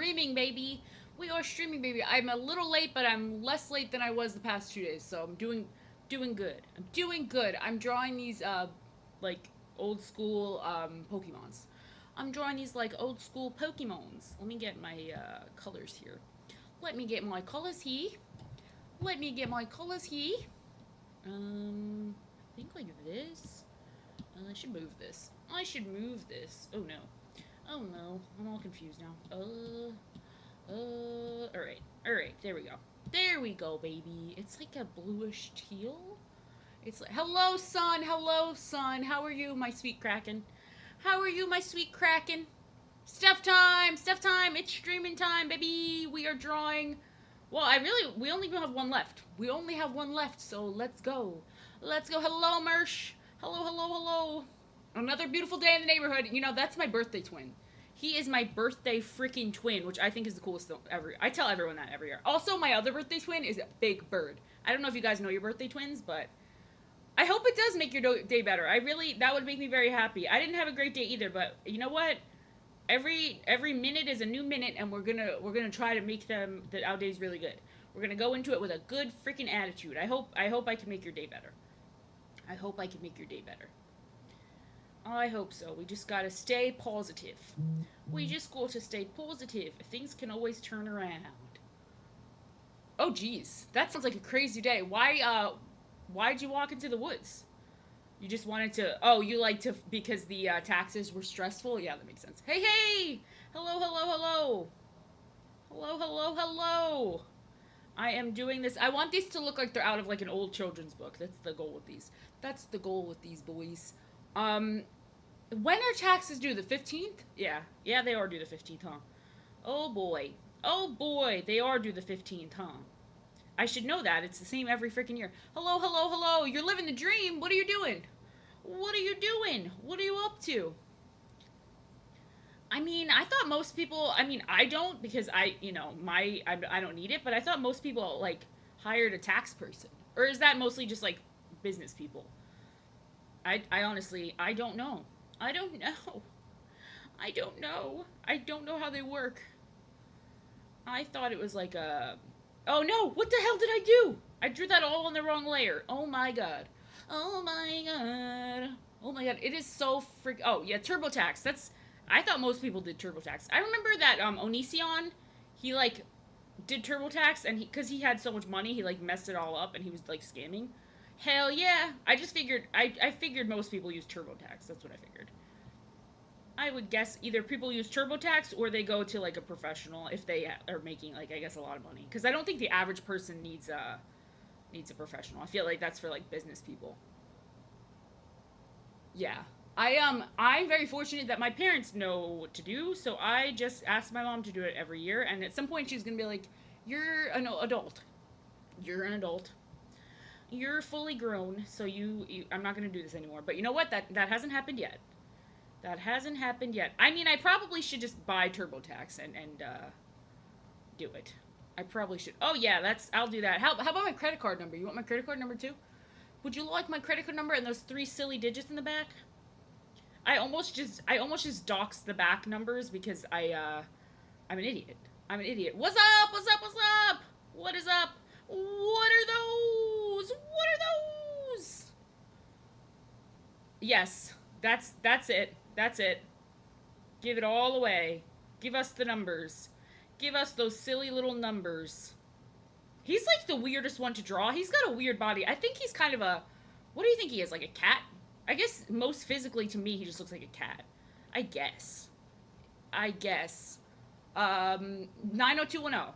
streaming, baby. We are streaming, baby. I'm a little late, but I'm less late than I was the past 2 days, so I'm doing good. I'm doing good. I'm drawing these like old school Pokemons. I'm drawing these like old school Pokemons. Let me get my colors here. Let me get my colors here. Let me get my colors here. I think like this. I should move this. I should move this. Oh no. Oh no. I'm all confused now. Alright. Alright, there we go. There we go, baby. It's like a bluish teal. It's like, hello, son. Hello, son. How are you, my sweet Kraken? How are you, my sweet Kraken? Stuff time. Stuff time. It's streaming time, baby. We are drawing. Well, we only have one left. We only have one left, so let's go. Let's go. Hello, Mersh. Hello, hello, hello. Another beautiful day in the neighborhood. You know, that's my birthday twin. He is my birthday freaking twin, which I think is the coolest thing ever. I tell everyone that every year. Also, my other birthday twin is Big Bird. I don't know if you guys know your birthday twins, but I hope it does make your day better. That would make me very happy. I didn't have a great day either, but you know what? Every minute is a new minute, and we're gonna try to make our days really good. We're gonna go into it with a good freaking attitude. I hope I can make your day better. I hope I can make your day better. I hope so. We just gotta stay positive. We just got to stay positive. Things can always turn around. Oh, geez. That sounds like a crazy day. Why'd you walk into the woods? You just wanted to... Oh, you like to... Because the taxes were stressful? Yeah, that makes sense. Hey, hey! Hello, hello, hello! Hello, hello, hello! I am doing this... I want these to look like they're out of, like, an old children's book. That's the goal with these. That's the goal with these boys. When are taxes due? The 15th? Yeah. Yeah, they are due the 15th, huh? Oh, boy. Oh, boy. They are due the 15th, huh? I should know that. It's the same every freaking year. Hello, hello, hello. You're living the dream. What are you doing? What are you doing? What are you up to? I mean, I thought most people... I mean, I don't because I don't need it, but I thought most people, like, hired a tax person. Or is that mostly just, like, business people? I honestly, I don't know. I don't know. I don't know. I don't know how they work. I thought it was like a... Oh no! What the hell did I do? I drew that all on the wrong layer. Oh my god. Oh my god. Oh my god. It is so freak... Oh, yeah, TurboTax. That's... I thought most people did TurboTax. I remember that Onision, he, like, did TurboTax, and because he had so much money, he, like, messed it all up, and he was, like, scamming. Hell yeah. I just figured... I figured most people use TurboTax. That's what I figured. I would guess either people use TurboTax or they go to, like, a professional if they are making, like, I guess a lot of money. Because I don't think the average person needs a professional. I feel like that's for, like, business people. Yeah. I'm very fortunate that my parents know what to do, so I just asked my mom to do it every year, and at some point she's gonna be like, you're an adult. You're an adult. You're fully grown, so I'm not gonna do this anymore. But you know what? That hasn't happened yet. That hasn't happened yet. I mean, I probably should just buy TurboTax and do it. I probably should. Oh yeah, I'll do that. How about my credit card number? You want my credit card number too? Would you like my credit card number and those 3 silly digits in the back? I almost just doxed the back numbers because I'm an idiot. I'm an idiot. What's up? What's up? What's up? What is up? What are those? What are those? Yes, that's it. That's it. Give it all away. Give us the numbers. Give us those silly little numbers. He's like the weirdest one to draw. He's got a weird body. I think he's kind of a... What do you think he is? Like a cat? I guess most physically to me, he just looks like a cat. I guess. 90210.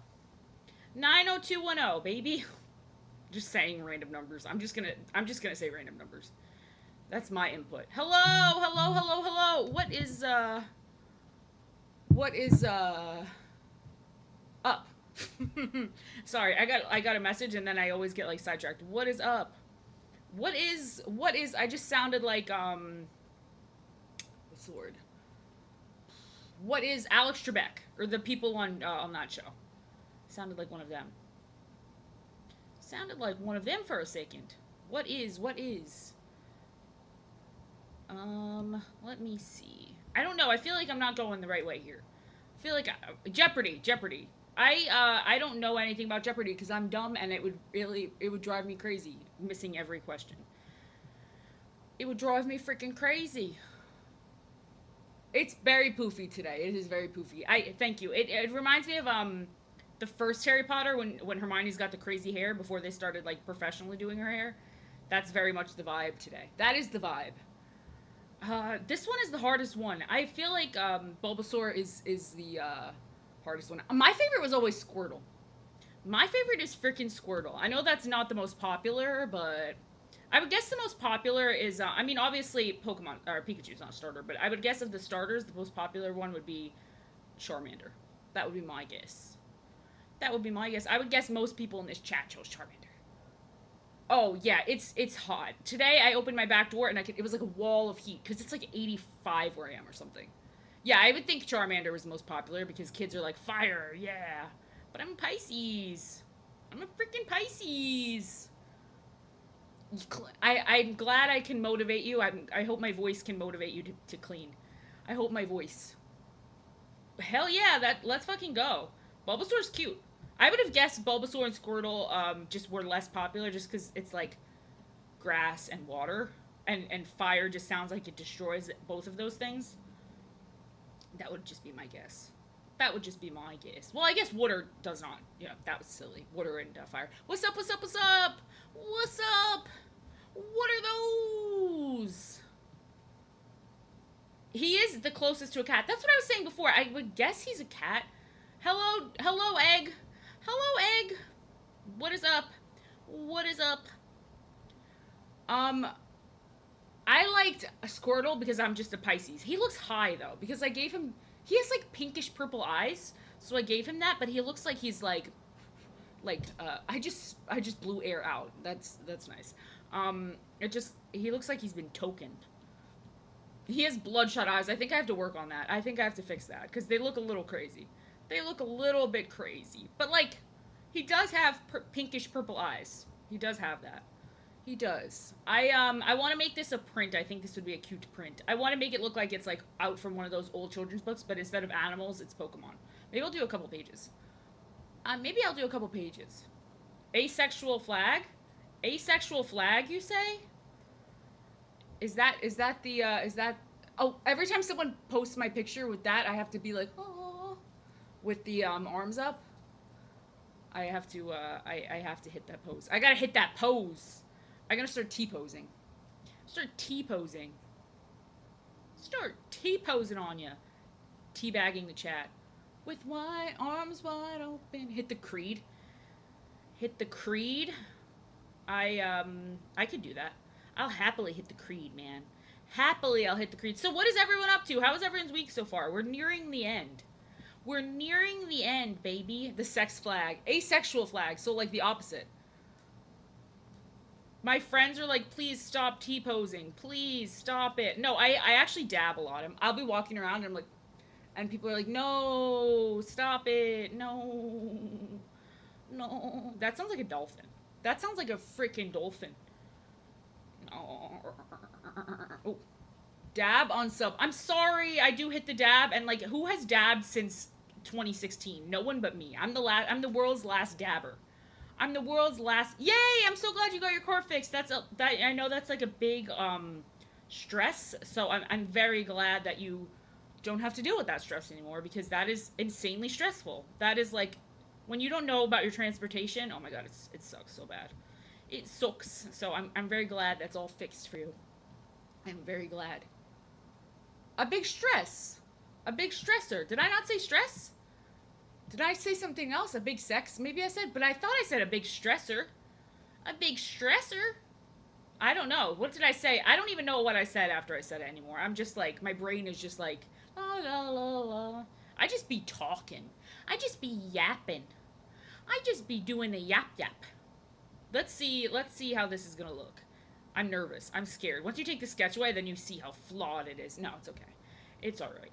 90210, baby. Just saying random numbers. I'm just gonna say random numbers. That's my input. Hello, hello, hello, hello. What is up? Sorry, I got a message and then I always get like sidetracked. What is up? What is I just sounded like what's the word? What is Alex Trebek or the people on that show? Sounded like one of them. Sounded like one of them for a second. What is? Let me see. I don't know. I feel like I'm not going the right way here. I feel like Jeopardy. I don't know anything about Jeopardy because I'm dumb and it would drive me crazy missing every question. It would drive me freaking crazy. It's very poofy today. It is very poofy. I thank you. It reminds me of the first Harry Potter when Hermione's got the crazy hair before they started like professionally doing her hair. That's very much the vibe today. That is the vibe. This one is the hardest one. I feel like Bulbasaur is the hardest one. My favorite was always Squirtle. My favorite is freaking Squirtle. I know that's not the most popular, but I would guess the most popular is, I mean, obviously Pokemon, or Pikachu's not a starter, but I would guess of the starters, the most popular one would be Charmander. That would be my guess. That would be my guess. I would guess most people in this chat chose Charmander. Oh, yeah, it's hot. Today I opened my back door and it was like a wall of heat, because it's like 85 where I am or something. Yeah, I would think Charmander was the most popular because kids are like, fire, yeah. But I'm a Pisces. I'm a freaking Pisces. I'm glad I can motivate you. I hope my voice can motivate you to clean. I hope my voice. Hell yeah, let's fucking go. Bulbasaur's cute. I would have guessed Bulbasaur and Squirtle just were less popular just because it's like grass and water. And fire just sounds like it destroys both of those things. That would just be my guess. That would just be my guess. Well, I guess water does not. Yeah, that was silly. Water and fire. What's up, what's up, what's up? What's up? What are those? He is the closest to a cat. That's what I was saying before. I would guess he's a cat. Hello, egg. Hello, egg. What is up? What is up? I liked a Squirtle because I'm just a Pisces. He looks high though because I gave him. He has like pinkish purple eyes, so I gave him that. But he looks like he's like I just blew air out. That's nice. He looks like he's been tokened. He has bloodshot eyes. I think I have to work on that. I think I have to fix that because they look a little crazy. They look a little bit crazy, but like he does have pinkish purple eyes. He does have that. He does. I want to make this a print. I think this would be a cute print. I want to make it look like it's like out from one of those old children's books, but instead of animals, it's Pokemon. Maybe I'll do a couple pages. Asexual flag? Asexual flag, you say? Is that oh, every time someone posts my picture with that, I have to be like, oh, with the arms up. I have to hit that pose. I gotta hit that pose. I'm gonna start T-posing. Start T-posing on ya. Teabagging the chat. With wide arms wide open. Hit the creed. I could do that. I'll happily hit the creed, man. Happily, I'll hit the creed. So what is everyone up to? How was everyone's week so far? We're nearing the end. We're nearing the end, baby. The sex flag. Asexual flag. So, like, the opposite. My friends are like, please stop T-posing. Please stop it. No, I actually dab a lot. I'll be walking around and I'm like, and people are like, no, stop it. No. That sounds like a dolphin. That sounds like a freaking dolphin. No. Oh. Dab on sub. I'm sorry, I do hit the dab, and like, who has dabbed since 2016? No one but me. I'm the world's last dabber. I'm the world's last. Yay! I'm so glad you got your car fixed. I know that's like a big stress. So I'm very glad that you don't have to deal with that stress anymore because that is insanely stressful. That is like when you don't know about your transportation. Oh my god, it sucks so bad. It sucks. So I'm very glad that's all fixed for you. I'm very glad. A big stress. A big stressor. Did I not say stress? Did I say something else? A big sex? Maybe I said, but I thought I said a big stressor. A big stressor? I don't know. What did I say? I don't even know what I said after I said it anymore. I'm just like, my brain is just like, la la la la. I just be talking. I just be yapping. I just be doing a yap yap. Let's see how this is gonna look. I'm nervous. I'm scared. Once you take the sketch away, then you see how flawed it is. No, it's okay. It's alright.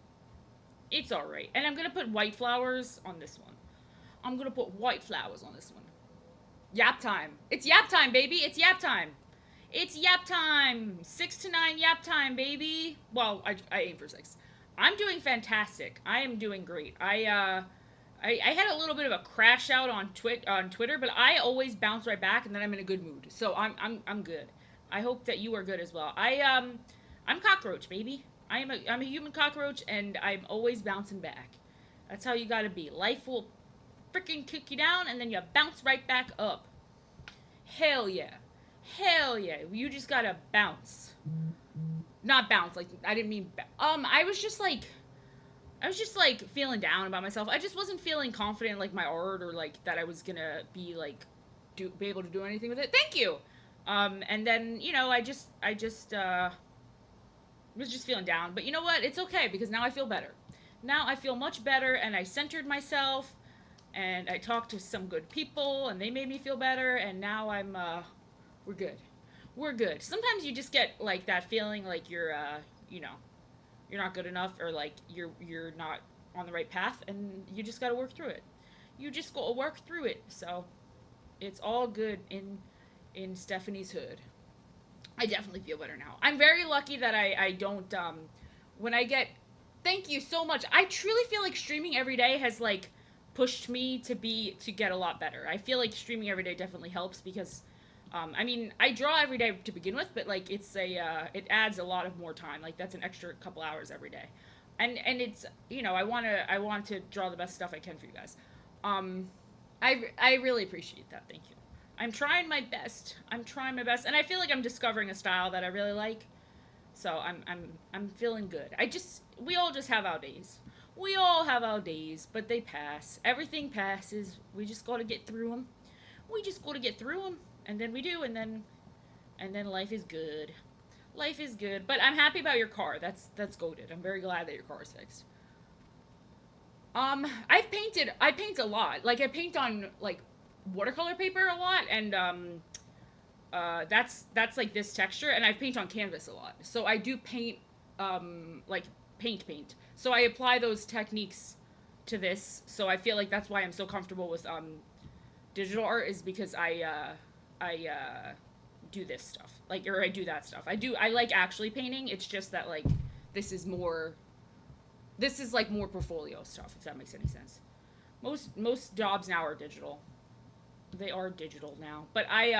It's alright. And I'm going to put white flowers on this one. I'm going to put white flowers on this one. Yap time. It's yap time, baby. It's yap time. It's yap time. 6 to 9 yap time, baby. Well, I aim for 6. I'm doing fantastic. I am doing great. I had a little bit of a crash out on Twitter, but I always bounce right back, and then I'm in a good mood. So I'm good. I hope that you are good as well. I'm cockroach baby. I'm a human cockroach, and I'm always bouncing back. That's how you gotta be. Life will freaking kick you down, and then you bounce right back up. Hell yeah, hell yeah. You just gotta bounce, not bounce. Like I didn't mean. I was just like feeling down about myself. I just wasn't feeling confident in, like my art, or like that I was gonna be like be able to do anything with it. Thank you. And then I just was just feeling down. But you know what? It's okay because now I feel better. Now I feel much better, and I centered myself, and I talked to some good people, and they made me feel better. And now we're good. We're good. Sometimes you just get like that feeling like you know, you're not good enough, or like you're not on the right path, and you just got to work through it. You just got to work through it. So it's all good in Stephanie's hood. I definitely feel better now. I'm very lucky that I don't when I get thank you so much. I truly feel like streaming every day has like pushed me to get a lot better. I feel like streaming every day definitely helps because I mean, I draw every day to begin with, but like it adds a lot of more time. Like that's an extra couple hours every day, and it's I want to draw the best stuff I can for you guys. Um, I really appreciate that. Thank you. I'm trying my best. I'm trying my best, and I feel like I'm discovering a style that I really like. So I'm feeling good. We all just have our days. We all have our days, but they pass. Everything passes. We just got to get through them. We just got to get through them, and then we do, and then life is good. Life is good. But I'm happy about your car. That's goated. I'm very glad that your car is fixed. I paint a lot. Like I paint on like watercolor paper a lot, and that's like this texture, and I paint on canvas a lot. So I do paint like paint. So I apply those techniques to this. So I feel like that's why I'm so comfortable with digital art, is because I do this stuff. Like, or I do that stuff. I like actually painting. It's just that like this is more this is like more portfolio stuff, if that makes any sense. Most jobs now are digital. They are digital now. But I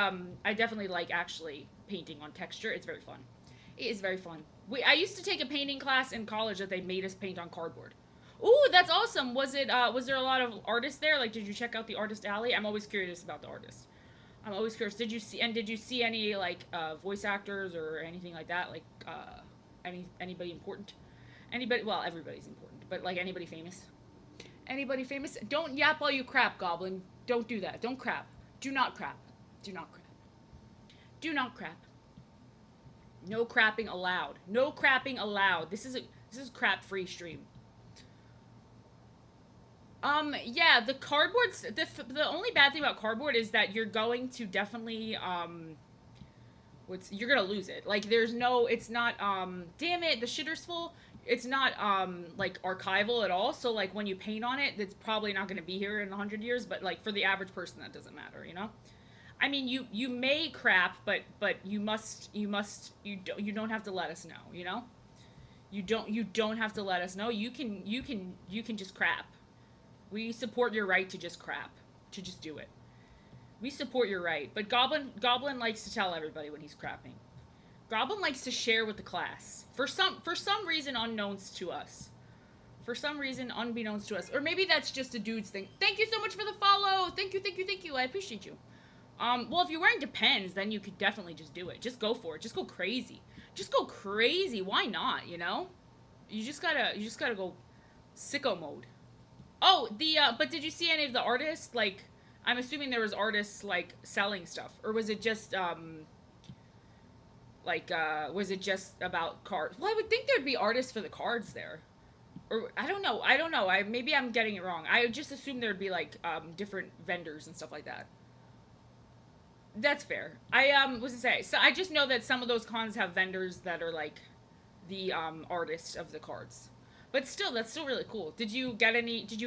definitely like actually painting on texture. It's very fun. It is very fun. I used to take a painting class in college that they made us paint on cardboard. Ooh, that's awesome. Was there a lot of artists there? Like, did you check out the artist alley? I'm always curious about the artists. I'm always curious. Did you see any like voice actors or anything like that? Like anybody important? Anybody? Well, everybody's important, but like anybody famous? Anybody famous? Don't yap while you crap, Goblin. Don't do that. Don't crap. Do not crap. Do not crap. Do not crap. No crapping allowed. No crapping allowed. This is crap free stream. Yeah, the cardboard's the only bad thing about cardboard is that you're going to definitely you're gonna lose it. Like there's no, it's not damn it, the shitter's full. It's not like archival at all. So like when you paint on it, it's probably not gonna be here in 100 years. But like for the average person, that doesn't matter, you know. I mean, you may crap, but you don't have to let us know, you know. You don't have to let us know. You can just crap. We support your right to just crap, to just do it. We support your right, but Goblin likes to tell everybody when he's crapping. Goblin likes to share with the class for some reason unknowns to us. For some reason unbeknownst to us, or maybe that's just a dude's thing. Thank you so much for the follow. Thank you, thank you, thank you. I appreciate you. Well, if you're wearing Depends, then you could definitely just do it. Just go for it. Just go crazy. Just go crazy. Why not? You know, you just gotta go sicko mode. Oh, but did you see any of the artists? Like, I'm assuming there was artists, like, selling stuff. Or was it just, was it just about cards? Well, I would think there'd be artists for the cards there. Or, I don't know. Maybe I'm getting it wrong. I just assumed there'd be, like, different vendors and stuff like that. That's fair. Was to say, so I just know that some of those cons have vendors that are, like, the, artists of the cards. But still, that's still really cool. Did you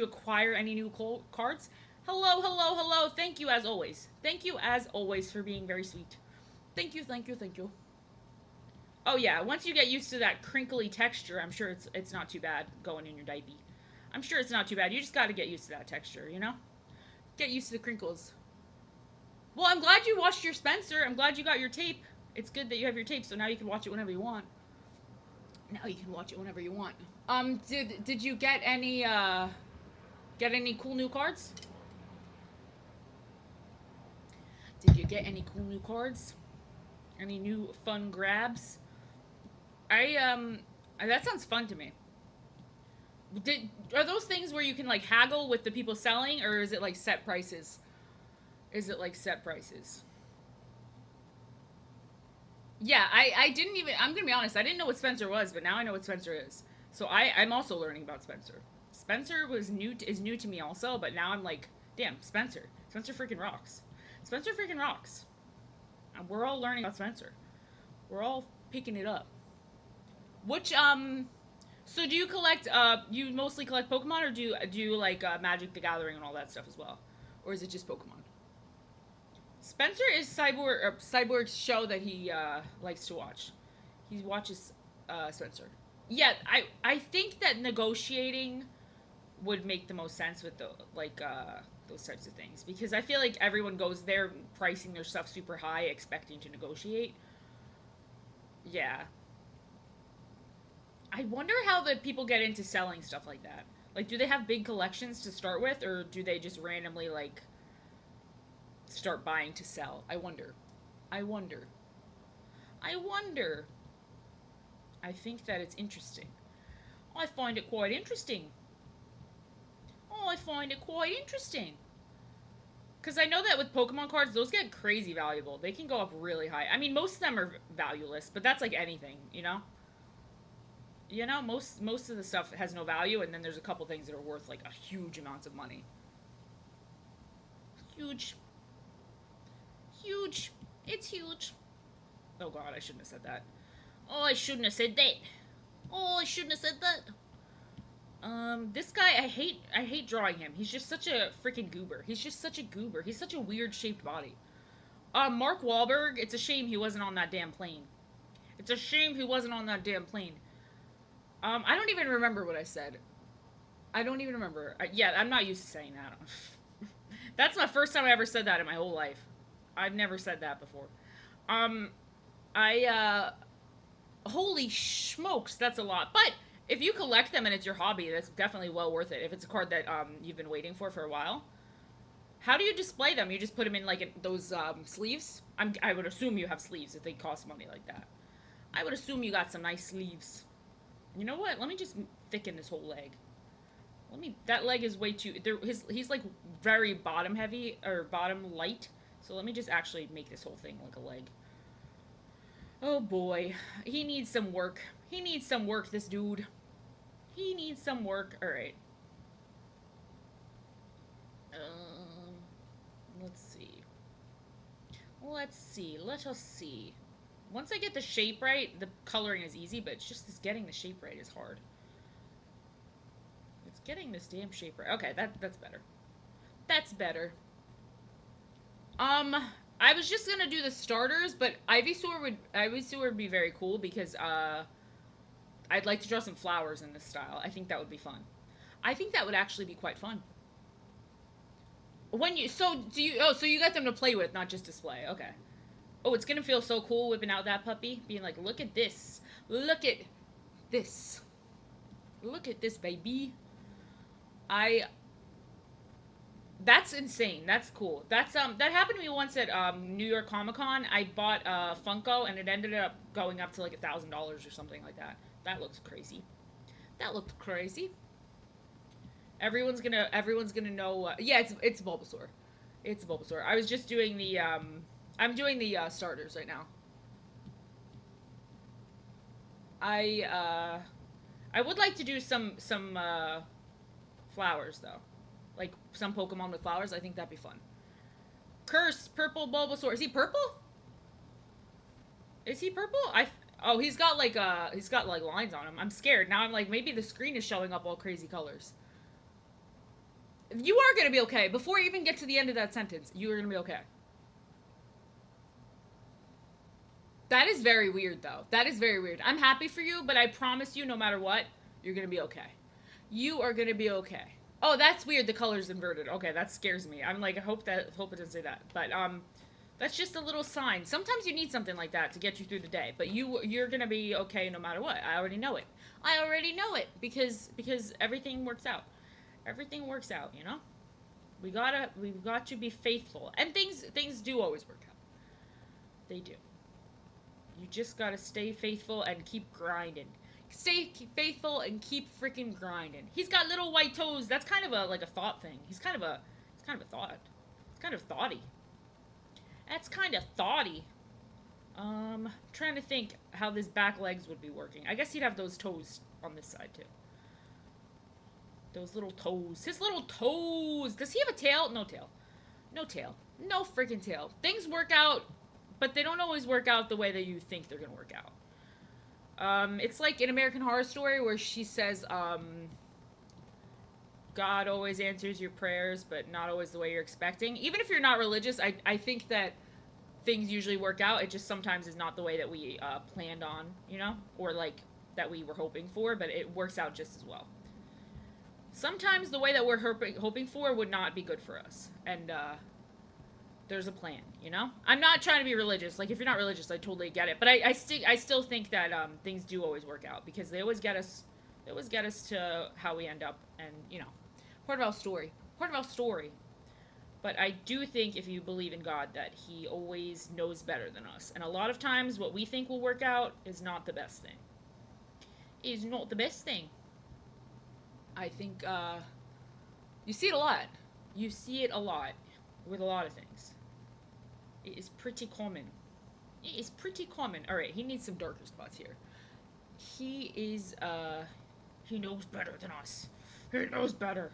acquire any new cards? Hello, hello, hello. Thank you as always. Thank you as always for being very sweet. Thank you, thank you, thank you. Oh yeah, once you get used to that crinkly texture, I'm sure it's not too bad going in your diaper. I'm sure it's not too bad. You just got to get used to that texture, you know? Get used to the crinkles. Well, I'm glad you watched your Spencer. I'm glad you got your tape. It's good that you have your tape, so now you can watch it whenever you want. Now you can watch it whenever you want. Did you get any cool new cards? Did you get any cool new cards? Any new fun grabs? I that sounds fun to me. Are those things where you can like haggle with the people selling, or is it like set prices? Is it like set prices? Yeah, I didn't even. I'm gonna be honest. I didn't know what Spencer was, but now I know what Spencer is. So I'm also learning about Spencer. Spencer is new to me also, but now I'm like, damn, Spencer. Spencer freaking rocks. Spencer freaking rocks. And we're all learning about Spencer. We're all picking it up. Which so do you collect? You mostly collect Pokemon, or do you like Magic the Gathering and all that stuff as well, or is it just Pokemon? Spencer is Cyborg's show that he likes to watch. He watches Spencer. Yeah, I think that negotiating would make the most sense with the like those types of things, because I feel like everyone goes there pricing their stuff super high, expecting to negotiate. Yeah, I wonder how the people get into selling stuff like that. Like, do they have big collections to start with, or do they just randomly like start buying to sell? I wonder. I wonder. I wonder. I think that it's interesting. I find it quite interesting. Oh, I find it quite interesting. Because I know that with Pokemon cards, those get crazy valuable. They can go up really high. I mean, most of them are valueless, but that's like anything, you know? You know, most of the stuff has no value, and then there's a couple things that are worth like a huge amounts of money. Huge. Huge. It's huge. Oh god, I shouldn't have said that. Oh, I shouldn't have said that. Oh, I shouldn't have said that. This guy, I hate drawing him. He's just such a freaking goober. He's just such a goober. He's such a weird shaped body. Mark Wahlberg, it's a shame he wasn't on that damn plane. It's a shame he wasn't on that damn plane. I don't even remember what I said. I don't even remember. Yeah, I'm not used to saying that. That's my first time I ever said that in my whole life. I've never said that before. Um, holy smokes, that's a lot. But if you collect them and it's your hobby, that's definitely well worth it. If it's a card that you've been waiting for a while. How do you display them? You just put them in like those sleeves. I would assume you have sleeves if they cost money like that. I would assume you got some nice sleeves. You know what? Let me just thicken this whole leg. Let me. That leg is way too. He's like very bottom heavy or bottom light. So let me just actually make this whole thing like a leg. Oh boy, he needs some work. He needs some work. This dude. He needs some work. All right. Let's see. Let's see. Let us see. Once I get the shape right, the coloring is easy, but it's just this getting the shape right is hard. It's getting this damn shape right. Okay, that's better. That's better. I was just gonna do the starters, but Ivysaur would be very cool because I'd like to draw some flowers in this style. I think that would be fun. I think that would actually be quite fun. When you so you got them to play with, not just display. Okay. Oh, it's gonna feel so cool whipping out that puppy, being like, look at this. Look at this. Look at this, baby. I That's insane. That's cool. That happened to me once at New York Comic Con. I bought Funko and it ended up going up to like $1,000 or something like that. That looks crazy. That looked crazy. Everyone's gonna know. Yeah, it's Bulbasaur. It's Bulbasaur. I was just doing the I'm doing the starters right now. I I would like to do some flowers though, like some Pokemon with flowers. I think that'd be fun. Curse purple Bulbasaur. Is he purple? Is he purple? Oh, he's got like lines on him. I'm scared now. I'm like, maybe the screen is showing up all crazy colors. You are gonna be okay. Before you even get to the end of that sentence, you are gonna be okay. That is very weird, though. That is very weird. I'm happy for you, but I promise you, no matter what, you're gonna be okay. You are gonna be okay. Oh, that's weird. The color's inverted. Okay, that scares me. I'm like, I hope it doesn't say that. But that's just a little sign. Sometimes you need something like that to get you through the day. But you're gonna be okay no matter what. I already know it. I already know it because everything works out. Everything works out. You know. We've got to be faithful, and things do always work out. They do. You just gotta stay faithful and keep grinding. Stay faithful and keep freaking grinding. He's got little white toes. That's kind of a like a thought thing. It's kind of a thought. It's kind of thoughty. That's kind of thoughty. Trying to think how his back legs would be working. I guess he'd have those toes on this side too. Those little toes. His little toes. Does he have a tail? No tail. No tail. No freaking tail. Things work out, but they don't always work out the way that you think they're gonna work out. It's like in American Horror Story where she says, God always answers your prayers, but not always the way you're expecting. Even if you're not religious, I think that things usually work out. It just sometimes is not the way that we planned on, you know? Or like that we were hoping for, but it works out just as well. Sometimes the way that we're hoping for would not be good for us. And, there's a plan, you know? I'm not trying to be religious. Like, if you're not religious, I totally get it. But I still think that things do always work out because they always get us to how we end up. And, you know, part of our story. But I do think if you believe in God that he always knows better than us. And a lot of times what we think will work out is not the best thing. Is not the best thing. I think you see it a lot. You see it a lot with a lot of things. It is pretty common. It is pretty common. Alright, he needs some darker spots here. He knows better than us. He knows better.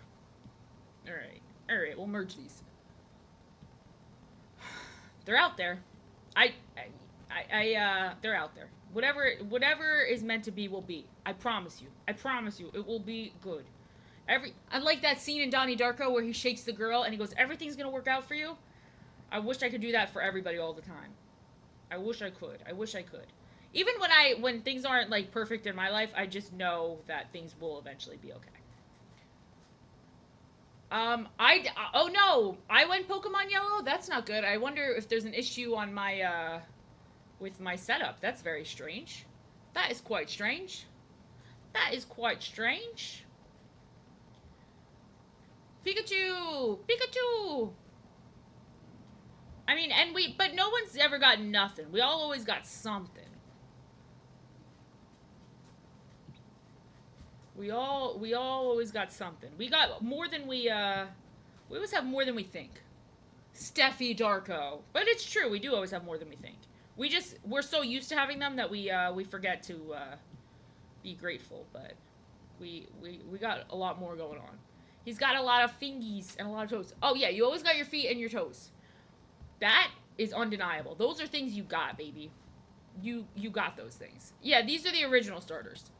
Alright, we'll merge these. They're out there. They're out there. Whatever is meant to be will be. I promise you, it will be good. I like that scene in Donnie Darko where he shakes the girl and he goes, everything's gonna work out for you. I wish I could do that for everybody all the time. I wish I could. Even when things aren't like perfect in my life, I just know that things will eventually be okay. Oh no, I went Pokemon Yellow. That's not good. I wonder if there's an issue on my with my setup. That's very strange. That is quite strange. Pikachu! I mean, but no one's ever got nothing. We all always got something. We all always got something. We got more than we always have more than we think. Steffi Darko. But it's true, we do always have more than we think. We're so used to having them that we forget to be grateful, but we got a lot more going on. He's got a lot of fingies and a lot of toes. Oh yeah, you always got your feet and your toes. That is undeniable. Those are things you got, baby. You got those things. Yeah, these are the original starters.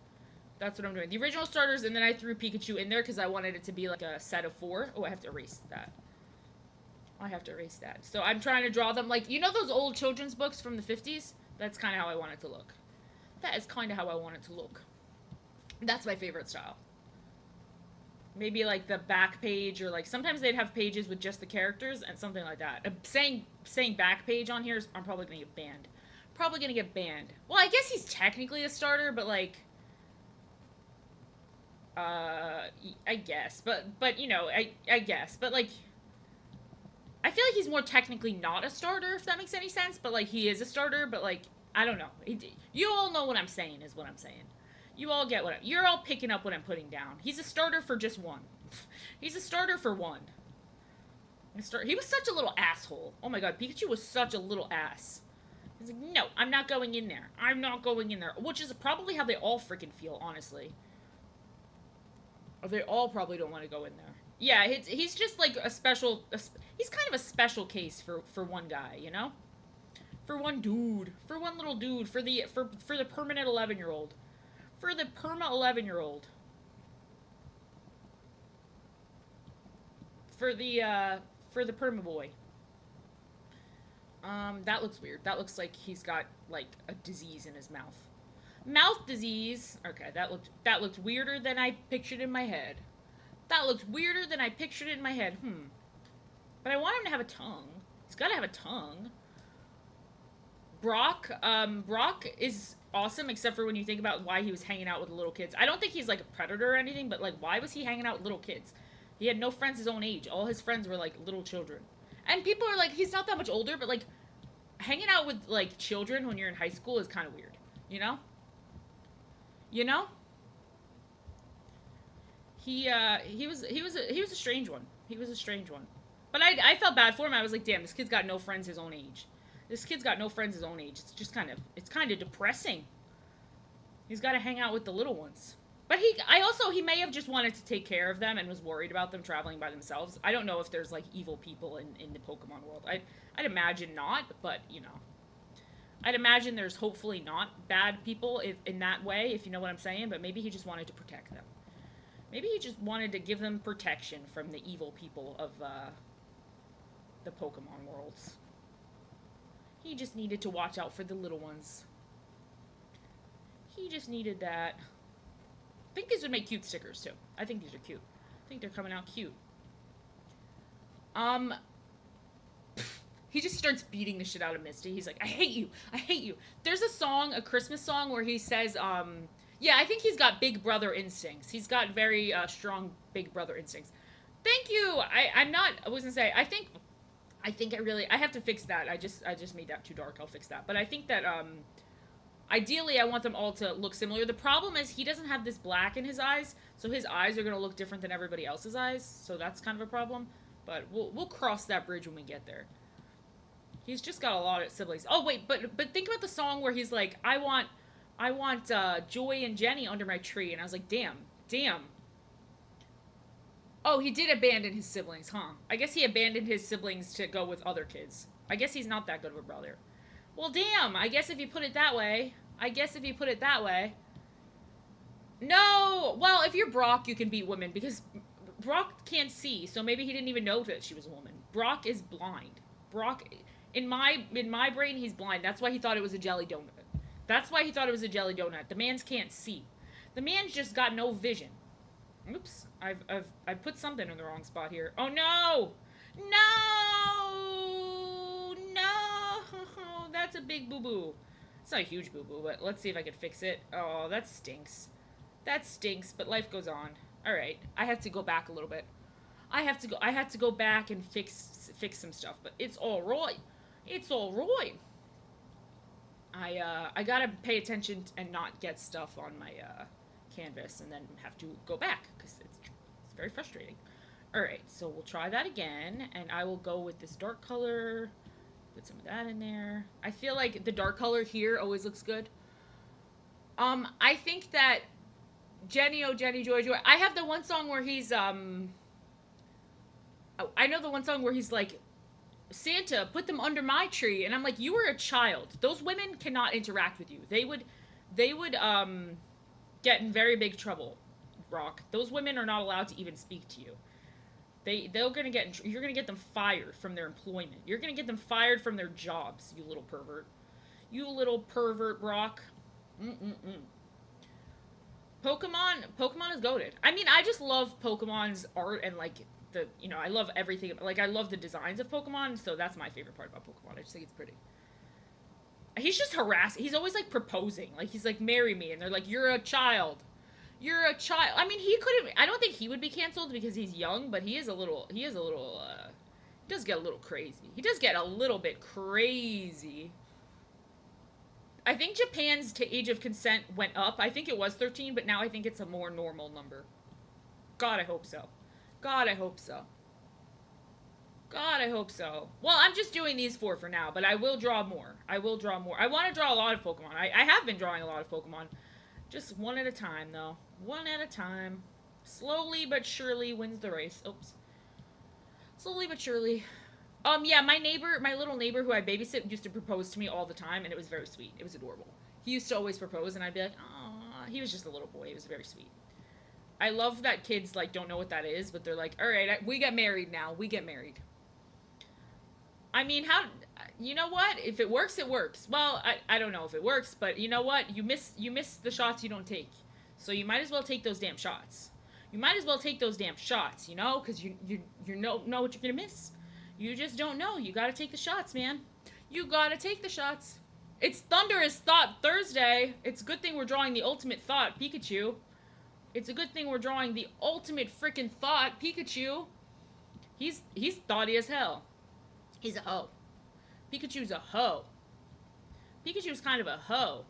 That's what I'm doing. The original starters, and then I threw Pikachu in there because I wanted it to be like a set of 4. Oh, I have to erase that. So I'm trying to draw them like, you know those old children's books from the 50s? That's kind of how I want it to look. That's my favorite style. Maybe like the back page, or like sometimes they'd have pages with just the characters and something like that. Saying back page on here, I'm probably gonna get banned. Well, I guess he's technically a starter, but like, I guess, but you know, I guess, but like, I feel like he's more technically not a starter, if that makes any sense. But like, he is a starter, but like, I don't know. You all know what I'm saying is what I'm saying. You all get you're all picking up what I'm putting down. He's a starter for just one. He's a starter for one. He was such a little asshole. Oh my god, Pikachu was such a little ass. He's like, no, I'm not going in there. Which is probably how they all freaking feel, honestly. Or they all probably don't want to go in there. Yeah, he's just like he's kind of a special case for one guy, you know? For one dude. For one little dude. For the permanent 11-year-old. For the perma 11-year-old. For the perma boy. That looks weird. That looks like he's got like a disease in his mouth. Mouth disease. Okay, that looked weirder than I pictured in my head. That looks weirder than I pictured it in my head. But I want him to have a tongue. He's got to have a tongue. Brock is awesome, except for when you think about why he was hanging out with little kids. I don't think he's like a predator or anything, but like, why was he hanging out with little kids? He had no friends his own age. All his friends were like little children. And people are like, he's not that much older, but like, hanging out with like children when you're in high school is kind of weird. You know? You know? He was a strange one. He was a strange one. But I felt bad for him. I was like, damn, this kid's got no friends his own age. This kid's got no friends his own age. It's kind of depressing. He's got to hang out with the little ones. But he may have just wanted to take care of them and was worried about them traveling by themselves. I don't know if there's like evil people in the Pokemon world. I'd imagine not, but you know, I'd imagine there's hopefully not bad people in that way, if you know what I'm saying. But maybe he just wanted to protect them. Maybe he just wanted to give them protection from the evil people of the Pokemon worlds. He just needed to watch out for the little ones. He just needed that. I think these would make cute stickers, too. I think these are cute. I think they're coming out cute. He just starts beating the shit out of Misty. He's like, I hate you. I hate you. There's a song, a Christmas song, where he says, yeah, I think he's got big brother instincts. He's got very strong big brother instincts. Thank you. I was gonna say, I think I have to fix that. I just made that too dark. I'll fix that. But I think that, ideally, I want them all to look similar. The problem is he doesn't have this black in his eyes, so his eyes are going to look different than everybody else's eyes, so that's kind of a problem. But we'll cross that bridge when we get there. He's just got a lot of siblings. Oh, wait, but think about the song where he's like, I want Joy and Jenny under my tree, and I was like, damn. Oh, he did abandon his siblings, huh? I guess he abandoned his siblings to go with other kids. I guess he's not that good of a brother. Well, damn, I guess if you put it that way. No! Well, if you're Brock, you can beat women, because Brock can't see, so maybe he didn't even know that she was a woman. Brock is blind. Brock, in my brain, he's blind. That's why he thought it was a jelly donut. The man's can't see. The man's just got no vision. Oops, I've put something in the wrong spot here. Oh, no! That's a big boo-boo. It's not a huge boo-boo, but let's see if I can fix it. Oh, that stinks. But life goes on. Alright, I have to go back a little bit. I have to go back and fix some stuff, but it's alright. I gotta pay attention and not get stuff on my, canvas and then have to go back, because it's very frustrating. Alright, so we'll try that again, and I will go with this dark color. Put some of that in there. I feel like the dark color here always looks good. I think that Jenny, oh Jenny, Joy, Joy. I have the one song where he's, I know the one song where he's like, Santa, put them under my tree. And I'm like, you were a child. Those women cannot interact with you. They would, get in very big trouble, Brock. Those women are not allowed to even speak to you. You're gonna get them fired from their employment. You're gonna get them fired from their jobs, you little pervert. You little pervert, Brock. Pokemon is goated. I mean, I just love Pokemon's art and like I love everything. Like I love the designs of Pokemon, so that's my favorite part about Pokemon. I just think it's pretty. He's just harassing. He's always like proposing. Like he's like, marry me, and they're like, you're a child. I mean, he couldn't. I don't think he would be canceled because he's young, but he does get a little crazy. He does get a little bit crazy. I think Japan's age of consent went up. I think it was 13, but now I think it's a more normal number. God, I hope so. Well, I'm just doing these 4 for now, but I will draw more. I want to draw a lot of Pokemon. I have been drawing a lot of Pokemon. Just one at a time, though. One at a time. Slowly but surely wins the race. Oops. Slowly but surely. Yeah, my little neighbor who I babysit used to propose to me all the time, and it was very sweet. It was adorable. He used to always propose, and I'd be like, aw. He was just a little boy. It was very sweet. I love that kids, like, don't know what that is, but they're like, alright, we get married now. We get married. I mean, how? You know what? If it works, it works. Well, I don't know if it works, but you know what? You miss the shots you don't take, so you might as well take those damn shots. You might as well take those damn shots, you know, because you know what you're gonna miss. You just don't know. You gotta take the shots, man. You gotta take the shots. It's Thunderous Thought Thursday. It's a good thing we're drawing the ultimate thought, Pikachu. It's a good thing we're drawing the ultimate freaking thought, Pikachu. He's thoughty as hell. He's a hoe. Pikachu's a hoe. Pikachu's kind of a hoe.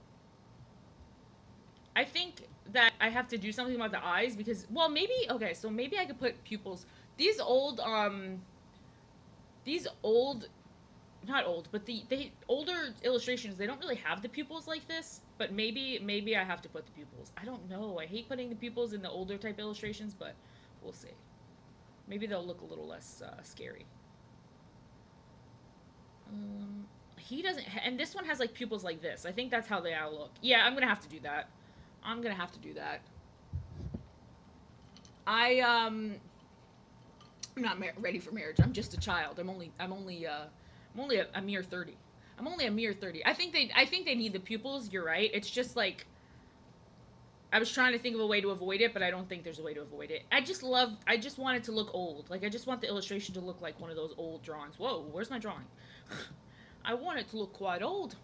I think that I have to do something about the eyes because, well, maybe, okay, so maybe I could put pupils. These old, not old, but the older illustrations, they don't really have the pupils like this, but maybe I have to put the pupils. I don't know. I hate putting the pupils in the older type illustrations, but we'll see. Maybe they'll look a little less scary. He doesn't, and this one has like pupils like this. I think that's how they all look. Yeah, I'm gonna have to do that. I'm gonna have to do that. I'm not ready for marriage. I'm just a child. I'm only a mere 30. I'm only a mere 30. I think they need the pupils. You're right. It's just like I was trying to think of a way to avoid it, but I don't think there's a way to avoid it. I just want it to look old. Like, I just want the illustration to look like one of those old drawings. Whoa, where's my drawing? I want it to look quite old.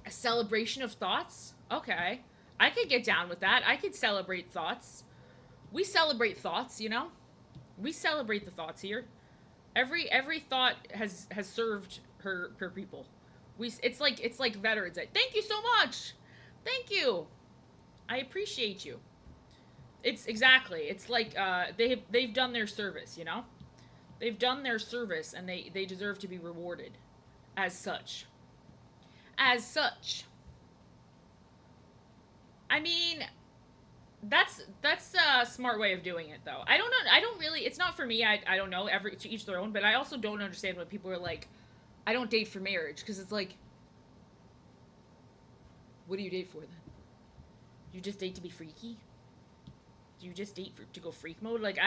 A celebration of thoughts? Okay. I could get down with that. I could celebrate thoughts. We celebrate thoughts, you know? We celebrate the thoughts here. Every thought has served her people. It's like Veterans Day. Thank you so much. Thank you. I appreciate you. It's exactly. It's like they've done their service, you know? They've done their service and they deserve to be rewarded as such. As such. I mean, that's a smart way of doing it though. I don't know. I don't really. It's not for me. I don't know. Every to each their own. But I also don't understand when people are like, I don't date for marriage because it's like, what do you date for then? You just date to be freaky? Do you just date to go freak mode? Like,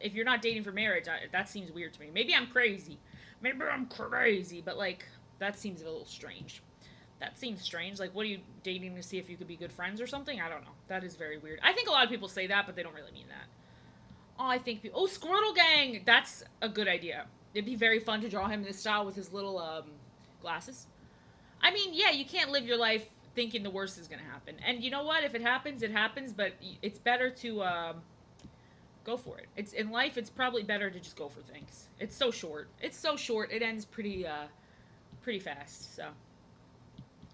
if you're not dating for marriage, that seems weird to me. Maybe I'm crazy. Maybe I'm crazy, but like that seems a little strange. That seems strange. Like, what are you dating to see if you could be good friends or something? I don't know. That is very weird. I think a lot of people say that, but they don't really mean that. Oh, I think oh, Squirtle Gang. That's a good idea. It'd be very fun to draw him in this style with his little glasses. I mean, yeah, you can't live your life thinking the worst is gonna happen. And you know what? If it happens, it happens. But it's better to go for it. It's in life. It's probably better to just go for things. It's so short. It's so short. It ends pretty fast. So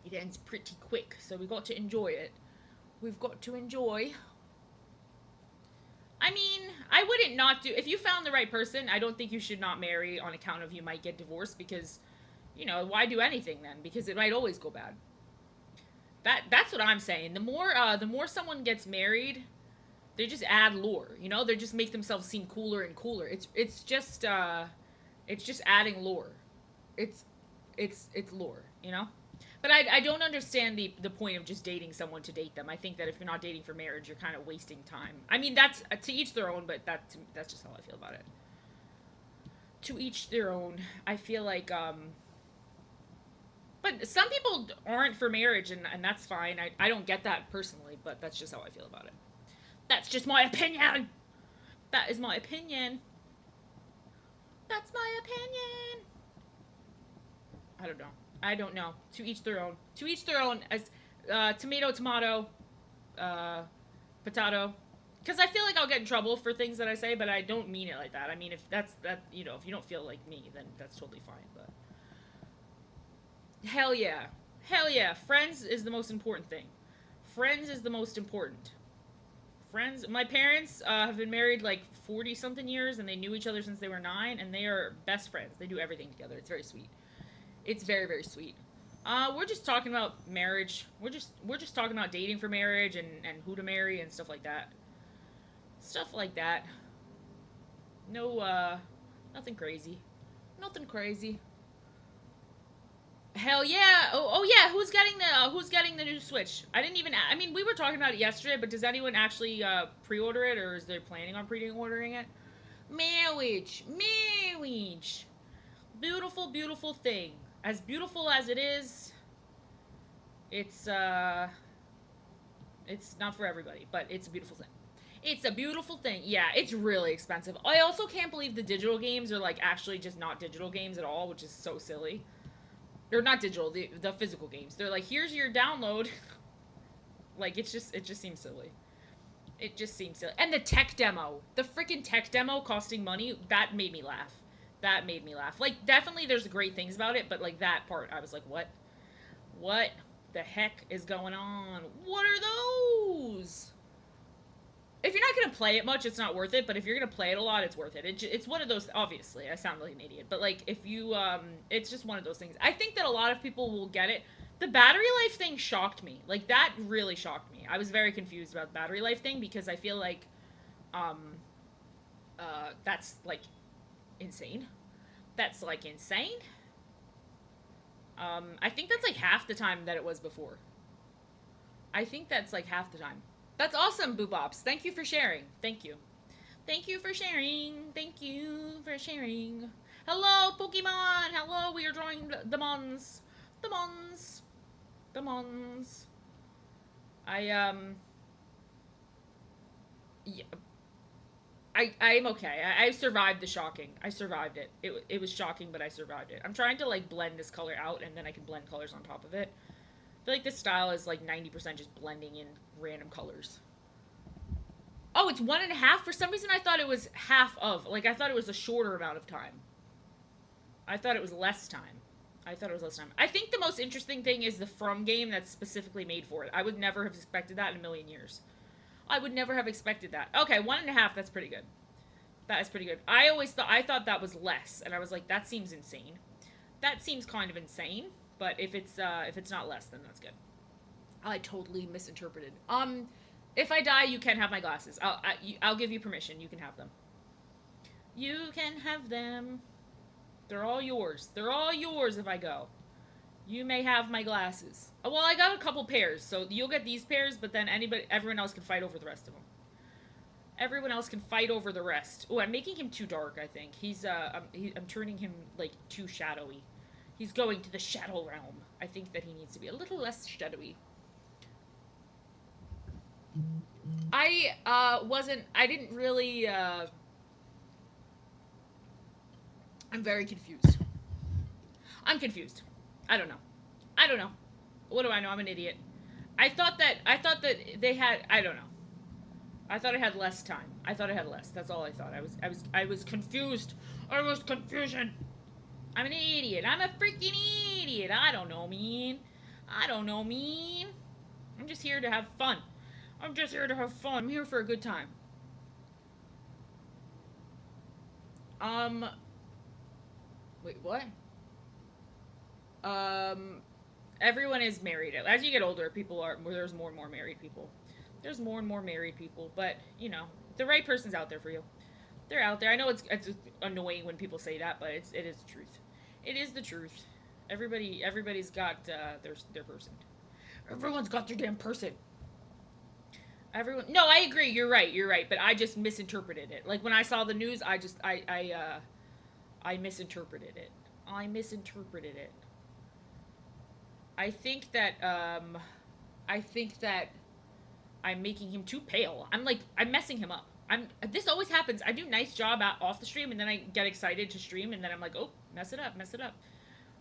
it ends pretty quick. So we got to enjoy it. We've got to enjoy. I mean, I wouldn't not do if you found the right person. I don't think you should not marry on account of you might get divorced because, you know, why do anything then? Because it might always go bad. That's what I'm saying. The more someone gets married, they just add lore. You know, they just make themselves seem cooler and cooler. It's just adding lore. It's lore. You know. But I don't understand the point of just dating someone to date them. I think that if you're not dating for marriage, you're kind of wasting time. I mean, that's to each their own, but that's just how I feel about it. To each their own. I feel like but some people aren't for marriage, and that's fine. I don't get that personally, but that's just how I feel about it. That's just my opinion. That is my opinion. That's my opinion. I don't know. I don't know. To each their own. To each their own. As tomato, potato. Because I feel like I'll get in trouble for things that I say, but I don't mean it like that. I mean, if that's that, you know, if you don't feel like me, then that's totally fine. But hell yeah, hell yeah. Friends is the most important thing. Friends is the most important. Friends. My parents have been married like 40 something years, and they knew each other since they were 9, and they are best friends. They do everything together. It's very sweet. It's very, very sweet. We're just talking about marriage. We're just talking about dating for marriage and who to marry and stuff like that. Stuff like that. No, nothing crazy. Nothing crazy. Hell yeah! Oh yeah. Who's getting the new Switch? I didn't even. I mean, we were talking about it yesterday, but does anyone actually pre-order it, or is they planning on pre-ordering it? Marriage. Beautiful beautiful, beautiful thing. As beautiful as it is, it's not for everybody, but it's a beautiful thing. It's a beautiful thing. Yeah, it's really expensive. I also can't believe the digital games are like actually just not digital games at all, which is so silly. They're not digital, the physical games. They're like, here's your download. Like it just seems silly. It just seems silly. And the tech demo, the freaking tech demo costing money, that made me laugh. That made me laugh. Like definitely there's great things about it, but like that part I was like, what? What the heck is going on? What are those? If you're not going to play it much, it's not worth it. But if you're going to play it a lot, it's worth it. It's one of those. Obviously, I sound like an idiot, but like if you, it's just one of those things. I think that a lot of people will get it. The battery life thing shocked me. Like that really shocked me. I was very confused about the battery life thing because I feel like, um, that's like insane. That's like insane. I think that's like half the time that it was before. I think that's like half the time. That's awesome, Boobops. Thank you for sharing. Thank you. Thank you for sharing. Thank you for sharing. Hello, Pokemon. Hello, we are drawing the Mons. The Mons. The Mons. Yeah. I'm okay. I survived the shocking. I survived it. It was shocking, but I survived it. I'm trying to, like, blend this color out, and then I can blend colors on top of it. I feel like this style is, like, 90% just blending in random colors. Oh, it's 1.5? For some reason, I thought it was half of. Like, I thought it was a shorter amount of time. I thought it was less time. I thought it was less time. I think the most interesting thing is the From game that's specifically made for it. I would never have expected that in a million years. I would never have expected that. Okay, 1.5, that's pretty good. That is pretty good. I thought that was less, and I was like, that seems insane. That seems kind of insane, but if it's not less, then that's good. I totally misinterpreted. If I die, you can have my glasses. I'll give you permission. You can have them. You can have them. They're all yours. They're all yours if I go. You may have my glasses. Well, I got a couple pairs, so you'll get these pairs, but then everyone else can fight over the rest of them. Everyone else can fight over the rest. Oh, I'm making him too dark, I think. I'm turning him, like, too shadowy. He's going to the shadow realm. I think that he needs to be a little less shadowy. I didn't really, I'm very confused. I'm confused. I don't know. What do I know? I'm an idiot. I thought that they had, I don't know. I thought it had less time. I thought it had less. That's all I thought. I was confused. I was confusion. I'm an idiot. I'm a freaking idiot. I don't know, man. I'm just here to have fun. I'm here for a good time. Wait, what? Everyone is married. As you get older, there's more and more married people. There's more and more married people, but, you know, the right person's out there for you. They're out there. I know it's annoying when people say that, but it is the truth. It is the truth. Everybody's got their person. Everyone's got their damn person. No, I agree. You're right. But I just misinterpreted it. Like when I saw the news, I misinterpreted it. I think that I'm making him too pale. I'm messing him up. This always happens. I do a nice job off the stream, and then I get excited to stream, and then I'm like, oh, mess it up.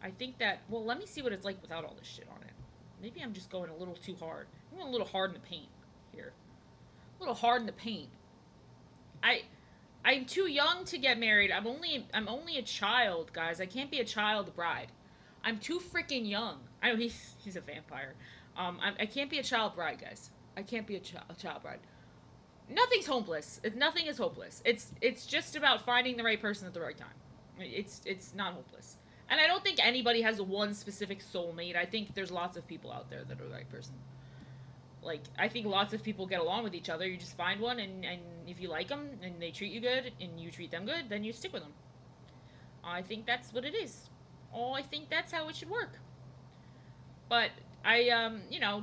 I think that, well, let me see what it's like without all this shit on it. Maybe I'm just going a little too hard. I'm going a little hard in the paint here. A little hard in the paint. I'm too young to get married. I'm only a child, guys. I can't be a child bride. I'm too freaking young. I know he's a vampire. I can't be a child bride, guys. I can't be a child bride. Nothing's hopeless. Nothing is hopeless. It's just about finding the right person at the right time. It's not hopeless. And I don't think anybody has one specific soulmate. I think there's lots of people out there that are the right person. Like, I think lots of people get along with each other. You just find one, and if you like them, and they treat you good, and you treat them good, then you stick with them. I think that's what it is. I think that's how it should work. But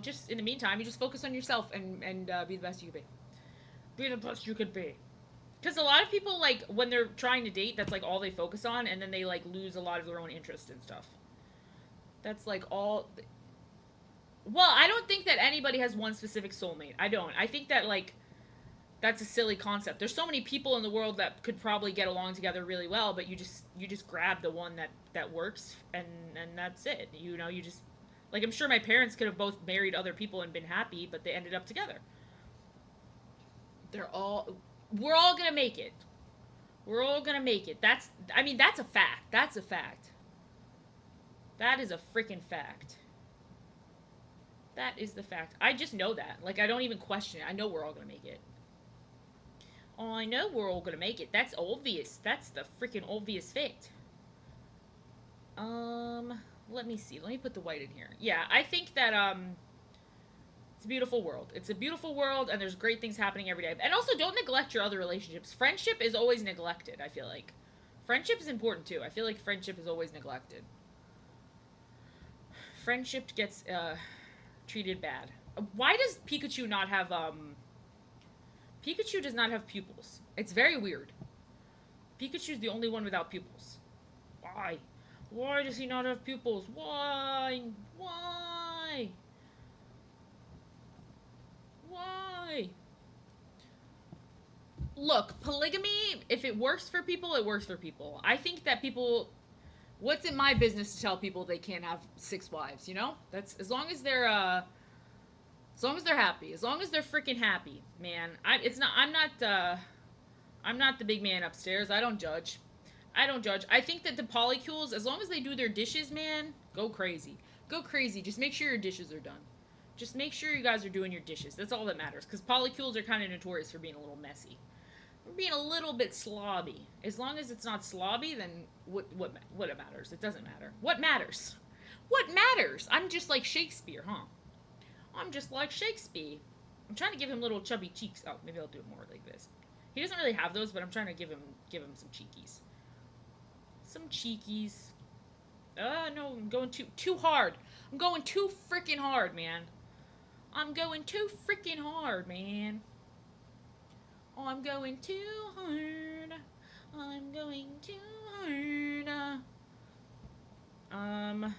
just in the meantime, you just focus on yourself and be the best you can be. Be the best you could be. Because a lot of people, like, when they're trying to date, that's, like, all they focus on, and then they, like, lose a lot of their own interest and stuff. That's, like, all. Well, I don't think that anybody has one specific soulmate. I don't. I think that, like, that's a silly concept. There's so many people in the world that could probably get along together really well, but you just grab the one that works, and that's it. You just, like, I'm sure my parents could have both married other people and been happy, but they ended up together. They're all we're all going to make it. We're all going to make it. That's a fact. That's a fact. That is a freaking fact. That is the fact. I just know that. Like, I don't even question it. I know we're all going to make it. Oh, I know we're all gonna make it. That's obvious. That's the freaking obvious fact. Let me see. Let me put the white in here. Yeah, I think that, it's a beautiful world. It's a beautiful world, and there's great things happening every day. And also, don't neglect your other relationships. Friendship is always neglected, I feel like. Friendship is important, too. I feel like friendship is always neglected. Friendship gets, treated bad. Why does Pikachu not have, Pikachu does not have pupils. It's very weird. Pikachu's the only one without pupils. Why? Why does he not have pupils? Why? Why? Why? Look, polygamy, if it works for people, it works for people. I think that people, what's in my business to tell people they can't have 6 wives, you know? That's, as long as they're happy, as long as they're freaking happy, man. I'm not the big man upstairs. I don't judge. I think that the polycules, as long as they do their dishes, man, go crazy. Go crazy. Just make sure your dishes are done. Just make sure you guys are doing your dishes. That's all that matters. Because polycules are kind of notorious for being a little messy. For being a little bit slobby. As long as it's not slobby, then what it matters? It doesn't matter. What matters? What matters? I'm just like Shakespeare, huh? I'm just like Shakespeare. I'm trying to give him little chubby cheeks. Oh, maybe I'll do it more like this. He doesn't really have those, but I'm trying to give him some cheekies. Some cheekies. No, I'm going too hard. I'm going too freaking hard, man. I'm going too freaking hard, man. Oh, I'm going too hard. I'm going too hard.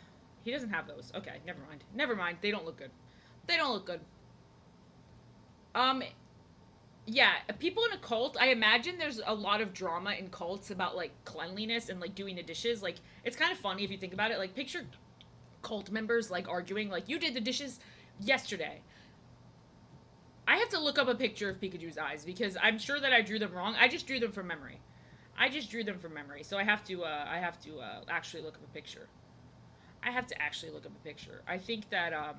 He doesn't have those. Okay, never mind. Never mind. They don't look good. They don't look good. Yeah, people in a cult, I imagine there's a lot of drama in cults about, like, cleanliness and, like, doing the dishes. Like, it's kind of funny if you think about it. Like, picture cult members, like, arguing, like, you did the dishes yesterday. I have to look up a picture of Pikachu's eyes because I'm sure that I drew them wrong. I just drew them from memory. So I have to actually look up a picture. I think that, I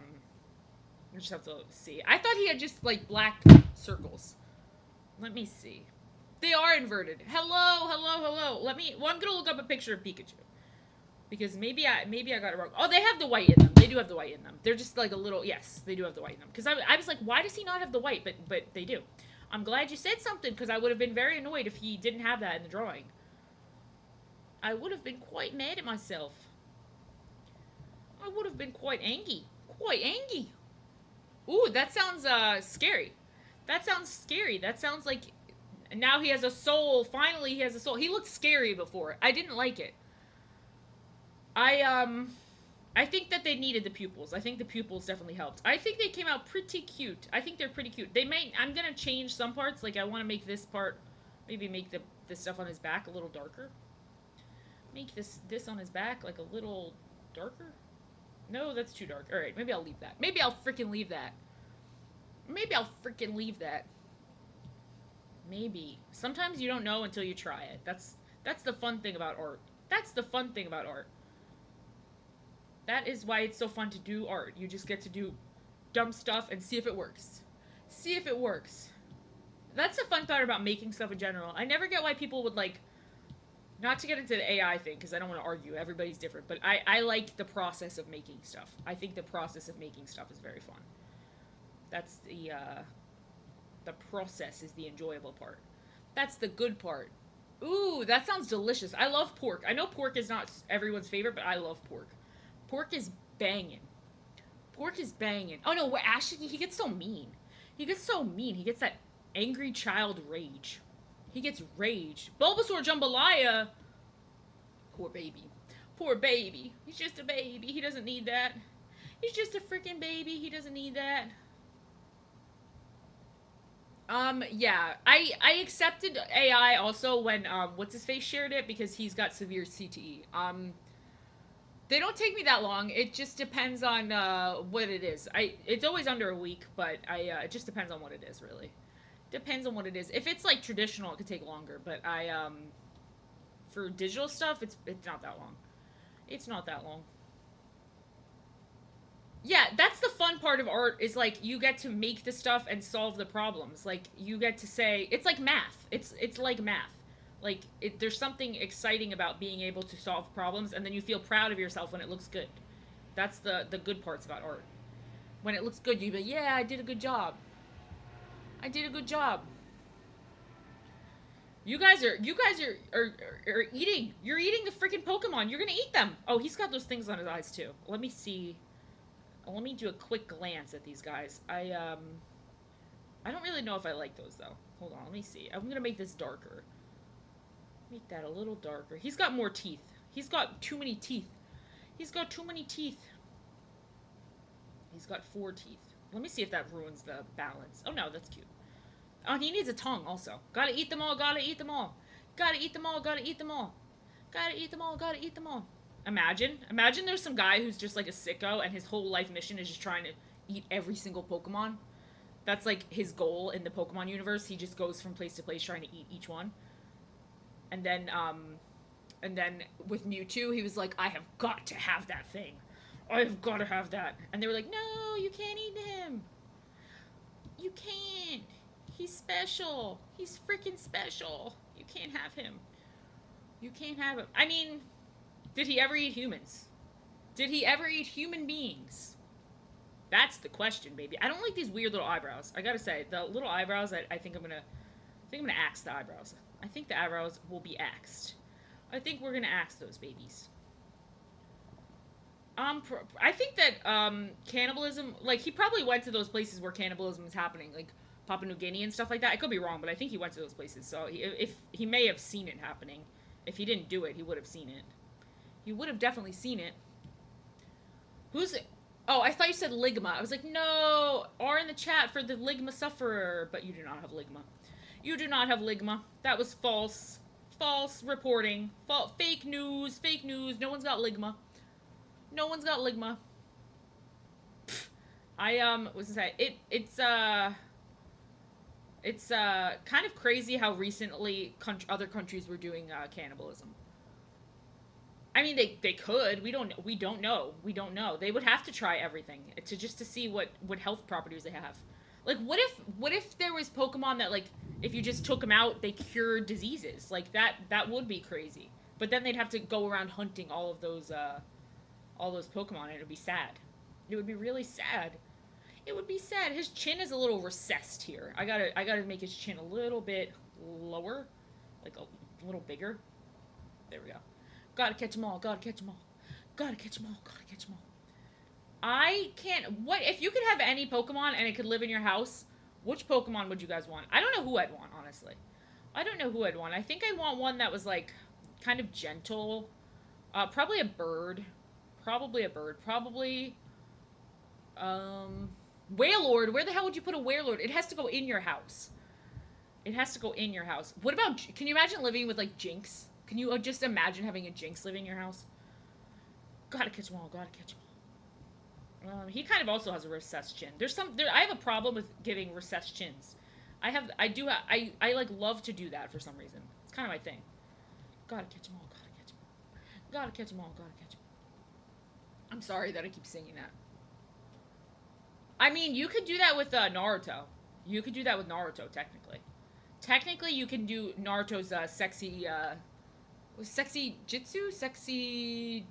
just have to see. I thought he had just, like, black circles. Let me see. They are inverted. Hello. I'm gonna look up a picture of Pikachu. Because maybe I got it wrong. Oh, they have the white in them. They do have the white in them. They're just like a little, yes, they do have the white in them. Because I was like, why does he not have the white? But they do. I'm glad you said something, because I would have been very annoyed if he didn't have that in the drawing. I would have been quite mad at myself. I would have been quite angry. Ooh, that sounds scary. That sounds like now he has a soul. Finally, he has a soul. He looked scary before. I didn't like it. I think that they needed the pupils. I think the pupils definitely helped. I think they came out pretty cute. I think they're pretty cute. I'm gonna change some parts. Like, I want to make this part, maybe make the stuff on his back a little darker. Make this on his back like a little darker. No, that's too dark. All right, maybe I'll leave that. Maybe I'll freaking leave that. Maybe. Sometimes you don't know until you try it. That's the fun thing about art. That is why it's so fun to do art. You just get to do dumb stuff and see if it works. That's the fun part about making stuff in general. I never get why people would, like, not to get into the AI thing, because I don't want to argue. Everybody's different. But I like the process of making stuff. I think the process of making stuff is very fun. That's the process is the enjoyable part. That's the good part. Ooh, that sounds delicious. I love pork. I know pork is not everyone's favorite, but I love pork. Pork is banging. Oh no, Ashley, he gets so mean. He gets that angry child rage. He gets rage. Bulbasaur Jambalaya. Poor baby. Poor baby. He's just a baby. He doesn't need that. He's just a freaking baby. He doesn't need that. Yeah. I accepted AI also when, what's his face shared it because he's got severe CTE. They don't take me that long. It just depends on, what it is. It's always under a week, but it just depends on what it is, really. Depends on what it is. If it's, like, traditional, it could take longer, but for digital stuff, it's not that long. It's not that long. Yeah, that's the fun part of art is like you get to make the stuff and solve the problems. Like you get to say it's like math. It's like math. Like there's something exciting about being able to solve problems, and then you feel proud of yourself when it looks good. That's the good parts about art. When it looks good, you be like, yeah, I did a good job. I did a good job. You guys are eating. You're eating the freaking Pokemon. You're gonna eat them. Oh, he's got those things on his eyes too. Let me see. Let me do a quick glance at these guys. I don't really know if I like those though. Hold on, let me see. I'm gonna make this darker. Make that a little darker. He's got more teeth. He's got too many teeth. He's got too many teeth. He's got 4 teeth. Let me see if that ruins the balance. Oh no, that's cute. Oh, he needs a tongue also. Gotta eat them all, gotta eat them all. Gotta eat them all, gotta eat them all. Gotta eat them all, gotta eat them all. Imagine there's some guy who's just like a sicko and his whole life mission is just trying to eat every single Pokemon. That's like his goal in the Pokemon universe. He just goes from place to place trying to eat each one. And then with Mewtwo, he was like, I have got to have that thing. I have got to have that. And they were like, no, you can't eat him. You can't. He's special. He's freaking special. You can't have him. You can't have him. I mean, did he ever eat humans? Did he ever eat human beings? That's the question, baby. I don't like these weird little eyebrows. I gotta say, the little eyebrows. I think I'm gonna axe the eyebrows. I think the eyebrows will be axed. I think we're gonna axe those babies. I think that cannibalism. Like he probably went to those places where cannibalism is happening, like Papua New Guinea and stuff like that. I could be wrong, but I think he went to those places. So if he may have seen it happening. If he didn't do it, he would have seen it. He would have definitely seen it. Who's it? Oh, I thought you said Ligma. I was like, no, or in the chat for the Ligma sufferer, but you do not have Ligma. You do not have Ligma. That was false. False reporting. Fake news. Fake news. No one's got Ligma. No one's got Ligma. What's to say? It's kind of crazy how recently other countries were doing cannibalism. I mean, they could. We don't know. We don't know. They would have to try everything to see what health properties they have. Like, what if there was Pokemon that like if you just took them out, they cured diseases? Like that would be crazy. But then they'd have to go around hunting all those Pokemon, and it would be sad. It would be really sad. It would be sad. His chin is a little recessed here. I gotta make his chin a little bit lower, like a little bigger. There we go. Gotta catch them all. Gotta catch them all. Gotta catch them all. Gotta catch them all. I can't. What if you could have any Pokemon and it could live in your house? Which Pokemon would you guys want? I don't know who I'd want, honestly. I don't know who I'd want. I think I'd want one that was like kind of gentle. Probably a bird. Probably a bird. Probably. Wailord. Where the hell would you put a Wailord? It has to go in your house. It has to go in your house. What about? Can you imagine living with like Jinx? Can you just imagine having a Jinx living in your house? Gotta catch them all. Gotta catch them all. He kind of also has a recessed chin. I have a problem with giving recessed chins. I like love to do that for some reason. It's kind of my thing. Gotta catch them all. Gotta catch them all. Gotta catch them all. Gotta catch them all. I'm sorry that I keep singing that. I mean, you could do that with Naruto. You could do that with Naruto, technically. Technically, you can do Naruto's sexy jitsu? Sexy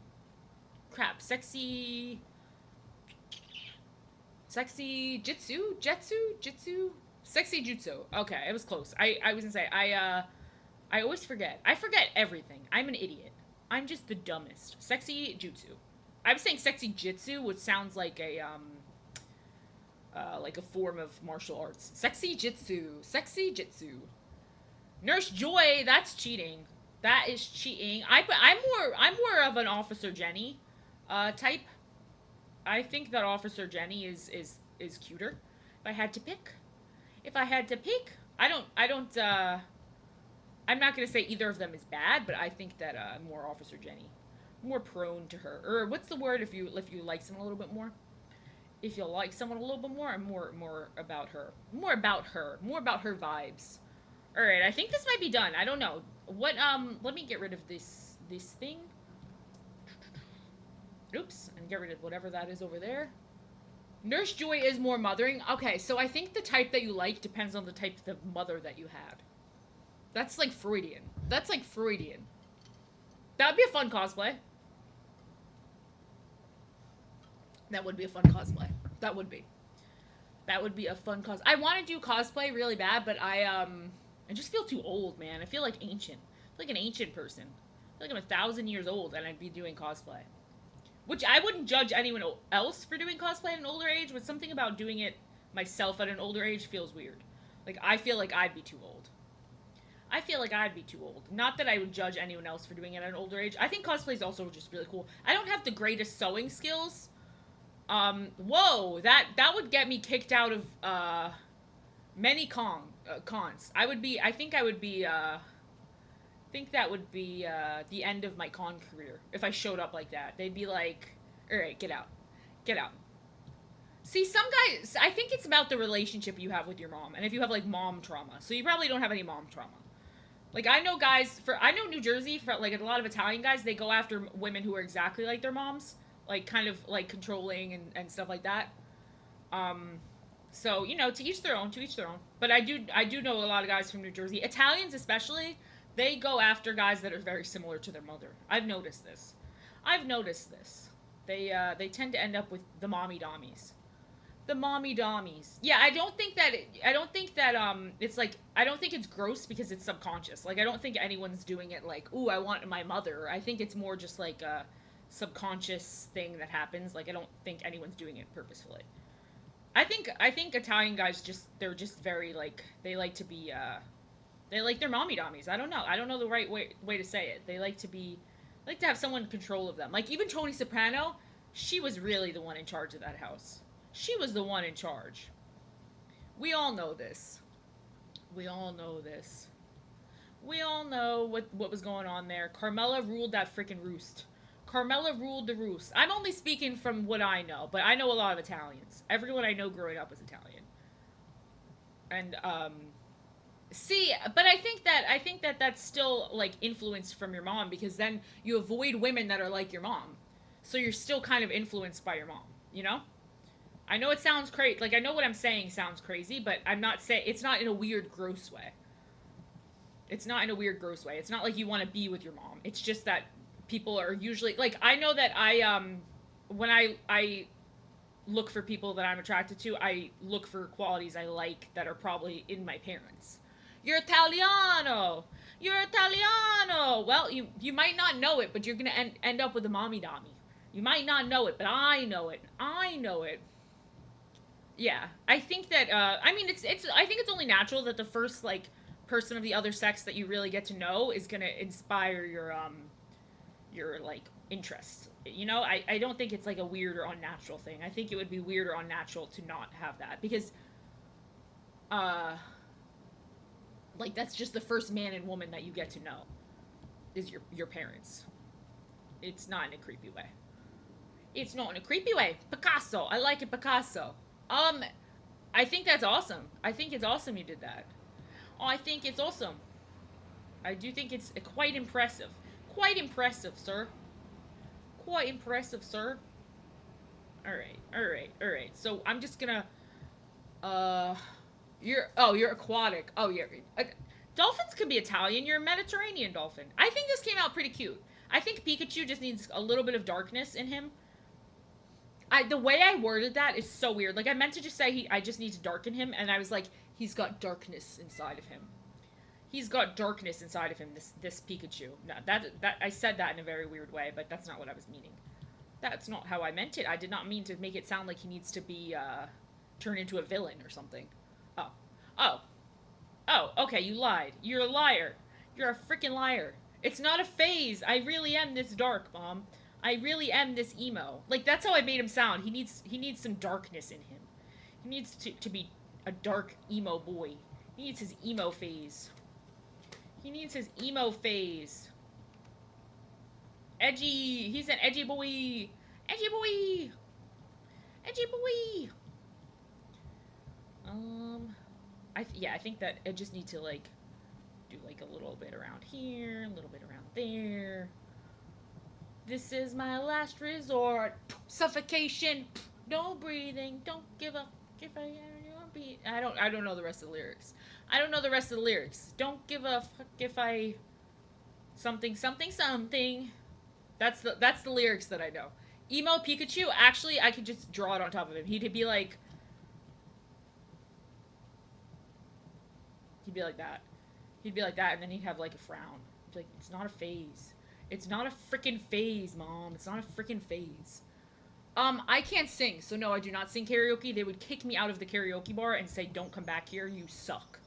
jitsu? Sexy jutsu. Okay, it was close. I was gonna say, I always forget. I forget everything. I'm an idiot. I'm just the dumbest. Sexy jutsu. I'm saying sexy jitsu, which sounds like a form of martial arts. Sexy jitsu. Sexy jitsu. Nurse Joy, that's cheating. That is cheating. I'm more of an Officer Jenny type. I think that Officer Jenny is cuter. If I had to pick, if I had to pick, I'm not gonna say either of them is bad, but I think that more Officer Jenny, more prone to her. Or what's the word if you like someone a little bit more? If you like someone a little bit more, and more about her, more about her vibes. All right, I think this might be done. I don't know what. Let me get rid of this thing. Oops, and get rid of whatever that is over there. Nurse Joy is more mothering. Okay, so I think the type that you like depends on the type of mother that you had. That's like Freudian. That's like Freudian. That would be a fun cosplay. That would be a fun cosplay. That would be. That would be a fun cos. I want to do cosplay really bad, but I just feel too old, man. I feel like ancient. I feel like an ancient person. I feel like I'm 1,000 years old and I'd be doing cosplay. Which I wouldn't judge anyone else for doing cosplay at an older age, but something about doing it myself at an older age feels weird. Like I feel like I'd be too old. I feel like I'd be too old. Not that I would judge anyone else for doing it at an older age. I think cosplay is also just really cool. I don't have the greatest sewing skills. Whoa, that would get me kicked out of many cons. I think I would be think that would be the end of my con career if I showed up like that. They'd be like, "All right, get out, get out." See, some guys, I think it's about the relationship you have with your mom, and if you have like mom trauma, so you probably don't have any mom trauma. Like I know New Jersey for like a lot of Italian guys, they go after women who are exactly like their moms, like kind of like controlling and stuff like that. Um, so to each their own, to each their own. But I do know a lot of guys from New Jersey, Italians especially. They go after guys that are very similar to their mother. I've noticed this. I've noticed this. They tend to end up with the mommy dommies. The mommy dommies. Yeah, I don't think that it's like I don't think it's gross because it's subconscious. Like I don't think anyone's doing it like, "Ooh, I want my mother." I think it's more just like a subconscious thing that happens. Like I don't think anyone's doing it purposefully. I think Italian guys they're just very like they like to be they like their mommy dommies. I don't know. I don't know the right way to say it. They like to be like to have someone in control of them. Like even Tony Soprano, she was really the one in charge of that house. She was the one in charge. We all know this. We all know this. We all know what was going on there. Carmela ruled that freaking roost. Carmela ruled the roost. I'm only speaking from what I know, but I know a lot of Italians. Everyone I know growing up was Italian. And see, but I think that that's still like influenced from your mom because then you avoid women that are like your mom. So you're still kind of influenced by your mom, you know? I know it sounds crazy. Like I know what I'm saying sounds crazy, but I'm not saying it's not in a weird gross way. It's not in a weird gross way. It's not like you want to be with your mom. It's just that people are usually like I know that when I look for people that I'm attracted to, I look for qualities I like that are probably in my parents. You're Italiano. You're Italiano. Well, you might not know it, but you're gonna end up with a mommy dommy. You might not know it, but I know it. I know it. Yeah, I think that. I mean, it's. I think it's only natural that the first like person of the other sex that you really get to know is gonna inspire your like interest. I don't think it's like a weird or unnatural thing. I think it would be weird or unnatural to not have that because uh like that's just the first man and woman that you get to know is your parents. It's not in a creepy way. It's not in a creepy way. Picasso. I like it, Picasso. Um I think that's awesome. I think it's awesome you did that. Oh, I think it's awesome. I do think it's quite impressive. Quite impressive, sir. Quite impressive, sir. All right, all right, all right. So I'm just gonna. Uh, you're aquatic. Oh, yeah. Dolphins could be Italian. You're a Mediterranean dolphin. I think this came out pretty cute. I think Pikachu just needs a little bit of darkness in him. The way I worded that is so weird. Like I meant to just say I just need to darken him, and I was like, he's got darkness inside of him. He's got darkness inside of him. This Pikachu. No, that I said that in a very weird way, but that's not what I was meaning. That's not how I meant it. I did not mean to make it sound like he needs to be turned into a villain or something. Oh, oh, Oh, okay, you lied. You're a liar. You're a freaking liar. It's not a phase. I really am this dark, Mom. I really am this emo. Like that's how I made him sound. He needs some darkness in him. He needs to be a dark emo boy. He needs his emo phase. He needs his emo phase. Edgy. He's an edgy boy. Edgy boy. Edgy boy. I think that I just need to like do like a little bit around here, a little bit around there. This is my last resort. Suffocation. No breathing. Don't give up. If I beat. I don't know the rest of the lyrics. I don't know the rest of the lyrics. Don't give a fuck if I something something something. That's the lyrics that I know. Emo Pikachu. Actually, I could just draw it on top of him. He'd be like. He'd be like that. He'd be like that, and then he'd have like a frown. He'd be like, it's not a phase. It's not a freaking phase, Mom. It's not a freaking phase. I can't sing, so no, I do not sing karaoke. They would kick me out of the karaoke bar and say, "Don't come back here. You suck."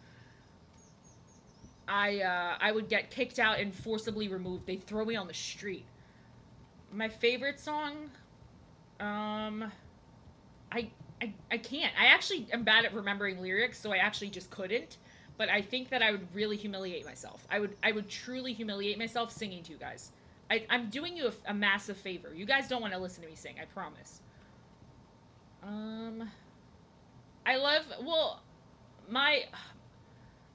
I would get kicked out and forcibly removed. They'd throw me on the street. My favorite song, I I can't. I actually am bad at remembering lyrics, so I actually just couldn't. But I think that I would really humiliate myself. I would truly humiliate myself singing to you guys. I'm doing you a massive favor. You guys don't want to listen to me sing. I promise. Um, I love. Well, my.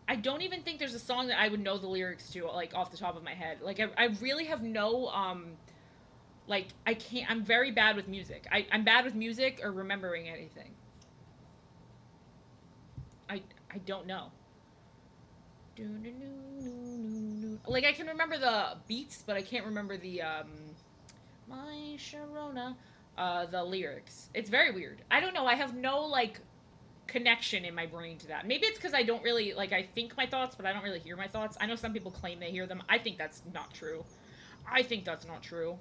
I don't even think there's a song that I would know the lyrics to, like off the top of my head. Like I really have no like I can't. I'm very bad with music. I'm bad with music or remembering anything. I don't know. Like I can remember the beats, but I can't remember the my Sharona the lyrics. It's very weird. I don't know. I have no like connection in my brain to that. Maybe it's because I don't really like I think my thoughts, but I don't really hear my thoughts. I know some people claim they hear them. I think that's not true. I think that's not true.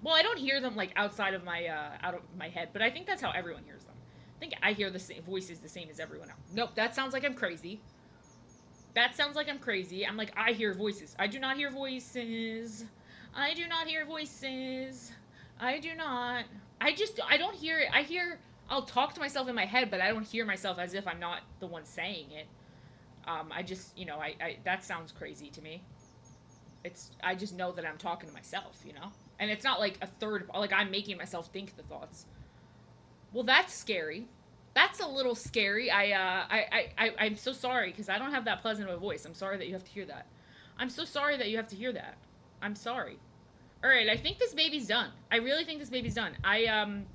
Well, I don't hear them like outside of my head, but I think that's how everyone hears them. I think I hear the same voices the same as everyone else. Nope, that sounds like I'm crazy. That sounds like I'm crazy. I'm like, I hear voices. I do not hear voices. I do not hear voices. I do not. I don't hear it. I'll talk to myself in my head, but I don't hear myself as if I'm not the one saying it. I just, that sounds crazy to me. I just know that I'm talking to myself. And it's not like like I'm making myself think the thoughts. Well, that's scary. That's a little scary. I'm so sorry because I don't have that pleasant of a voice. I'm sorry that you have to hear that. I'm so sorry that you have to hear that. I'm sorry. All right, I think this baby's done. I really think this baby's done. I'm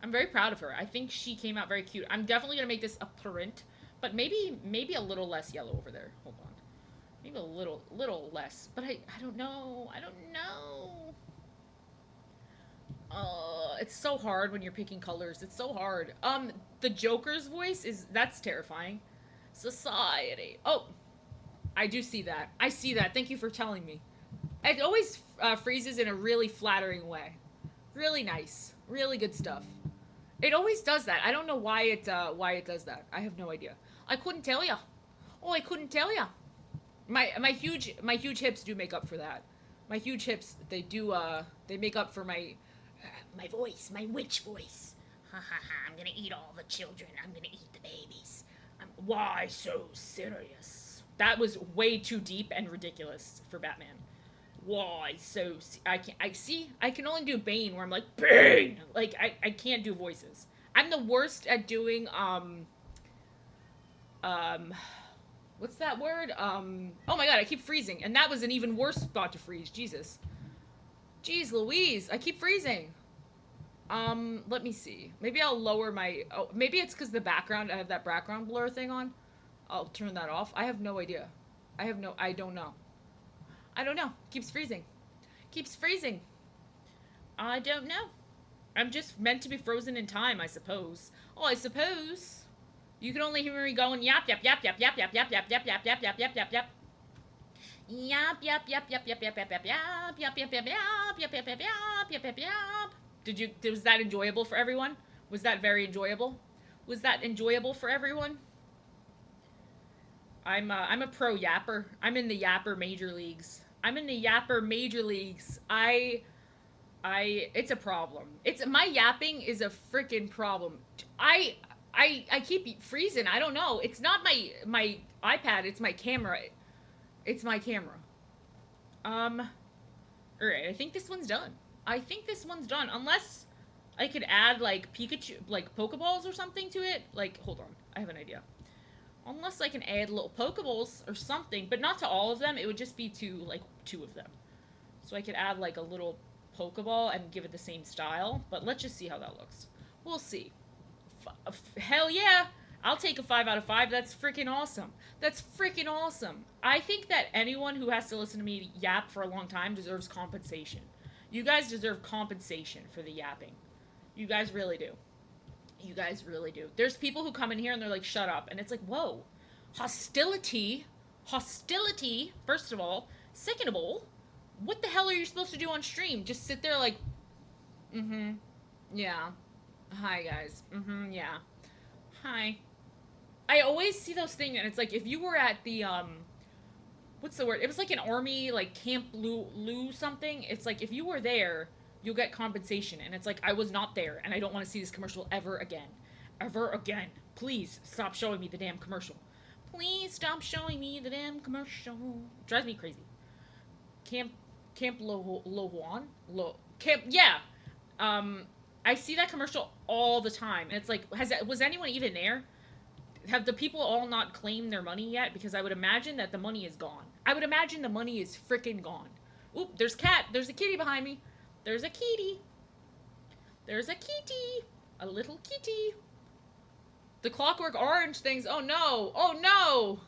very proud of her. I think she came out very cute. I'm definitely gonna make this a print, but maybe a little less yellow over there. Hold on, maybe a little less. But I don't know. I don't know. It's so hard when you're picking colors. It's so hard. The Joker's voice that's terrifying. Society. Oh, I do see that. I see that. Thank you for telling me. It always freezes in a really flattering way. Really nice. Really good stuff. It always does that. I don't know why it does that. I have no idea. I couldn't tell ya. Oh, I couldn't tell ya. My huge hips do make up for that. My huge hips they make up for my voice, my witch voice. Ha ha ha, I'm gonna eat all the children. I'm gonna eat the babies. Why so serious? That was way too deep and ridiculous for Batman. Why so I can only do Bane where I'm like Bane. Like I can't do voices. I'm the worst at doing what's that word? Oh my god, I keep freezing. And that was an even worse spot to freeze. Jesus. Jeez Louise, I keep freezing. Let me see. Maybe I'll lower my... Oh, maybe it's because I have that background blur thing on. I'll turn that off. I have no idea. I don't know. I don't know. Keeps freezing. Keeps freezing. I don't know. I'm just meant to be frozen in time, I suppose. Oh, I suppose. You can only hear me going yap, yap, yap, yap, yap, yap, yap, yap, yap, yap, yap, yap, yap, yap, yap. Yap, yap, yap, yap, yap, yap, yap, yap, yap, yap, yap, yap, yap, yap, yap, yap, yap, yap, yap. Was that enjoyable for everyone? Was that very enjoyable? Was that enjoyable for everyone? I'm a pro yapper. I'm in the yapper major leagues. I'm in the yapper major leagues. It's a problem. It's my yapping is a freaking problem. I I keep freezing. I don't know. It's not my iPad. It's my camera. It's my camera. Um. All right. I think this one's done. I think this one's done. Unless I could add like Pikachu, like Pokeballs or something to it. Like, hold on. I have an idea. Unless I can add little Pokeballs or something, but not to all of them. It would just be to like two of them. So I could add like a little Pokeball and give it the same style. But let's just see how that looks. We'll see. Hell yeah! I'll take a 5 out of 5. That's freaking awesome. That's freaking awesome. I think that anyone who has to listen to me yap for a long time deserves compensation. You guys deserve compensation for the yapping. You guys really do. You guys really do. There's people who come in here and they're like, shut up. And it's like, whoa. Hostility. Hostility, first of all. Second of all, what the hell are you supposed to do on stream? Just sit there like, yeah. Hi, guys. Yeah. Hi. I always see those things, and it's like, if you were at the, what's the word? It was like an army, like, Camp Lou something. It's like, if you were there, you'll get compensation. And it's like, I was not there, and I don't want to see this commercial ever again. Ever again. Please, stop showing me the damn commercial. Please stop showing me the damn commercial. Drives me crazy. Camp yeah. I see that commercial all the time, and it's like, was anyone even there? Have the people all not claimed their money yet? Because I would imagine that the money is gone. I would imagine the money is freaking gone. Oop, there's cat. There's a kitty behind me. There's a kitty. There's a kitty. A little kitty. The Clockwork Orange things. Oh no. Oh no.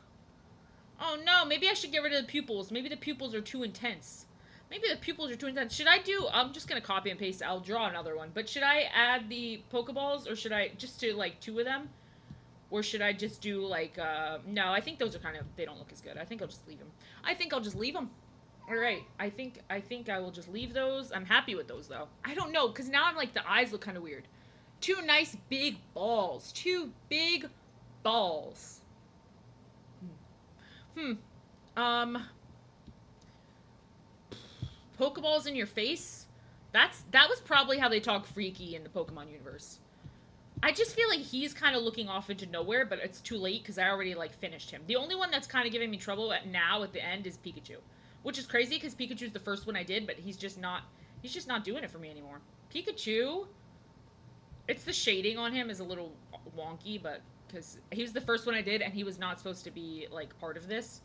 Oh no. Maybe I should get rid of the pupils. Maybe the pupils are too intense. Maybe the pupils are too intense. Should I do... I'm just going to copy and paste. I'll draw another one. But should I add the Pokeballs? Or should I just do, like, 2 of them? Or should I just do, like, no, I think those are kind of... They don't look as good. I think I'll just leave them. I think I'll just leave them. Alright. I think I will just leave those. I'm happy with those, though. I don't know. Because now I'm, like, the eyes look kind of weird. 2 nice big balls. 2 big balls. Pokeballs in your face? That was probably how they talk freaky in the Pokemon universe. I just feel like he's kind of looking off into nowhere, but it's too late because I already, like, finished him. The only one that's kind of giving me trouble at the end is Pikachu. Which is crazy because Pikachu's the first one I did, but he's just not doing it for me anymore. Pikachu, it's the shading on him is a little wonky, but because he was the first one I did and he was not supposed to be, like, part of this.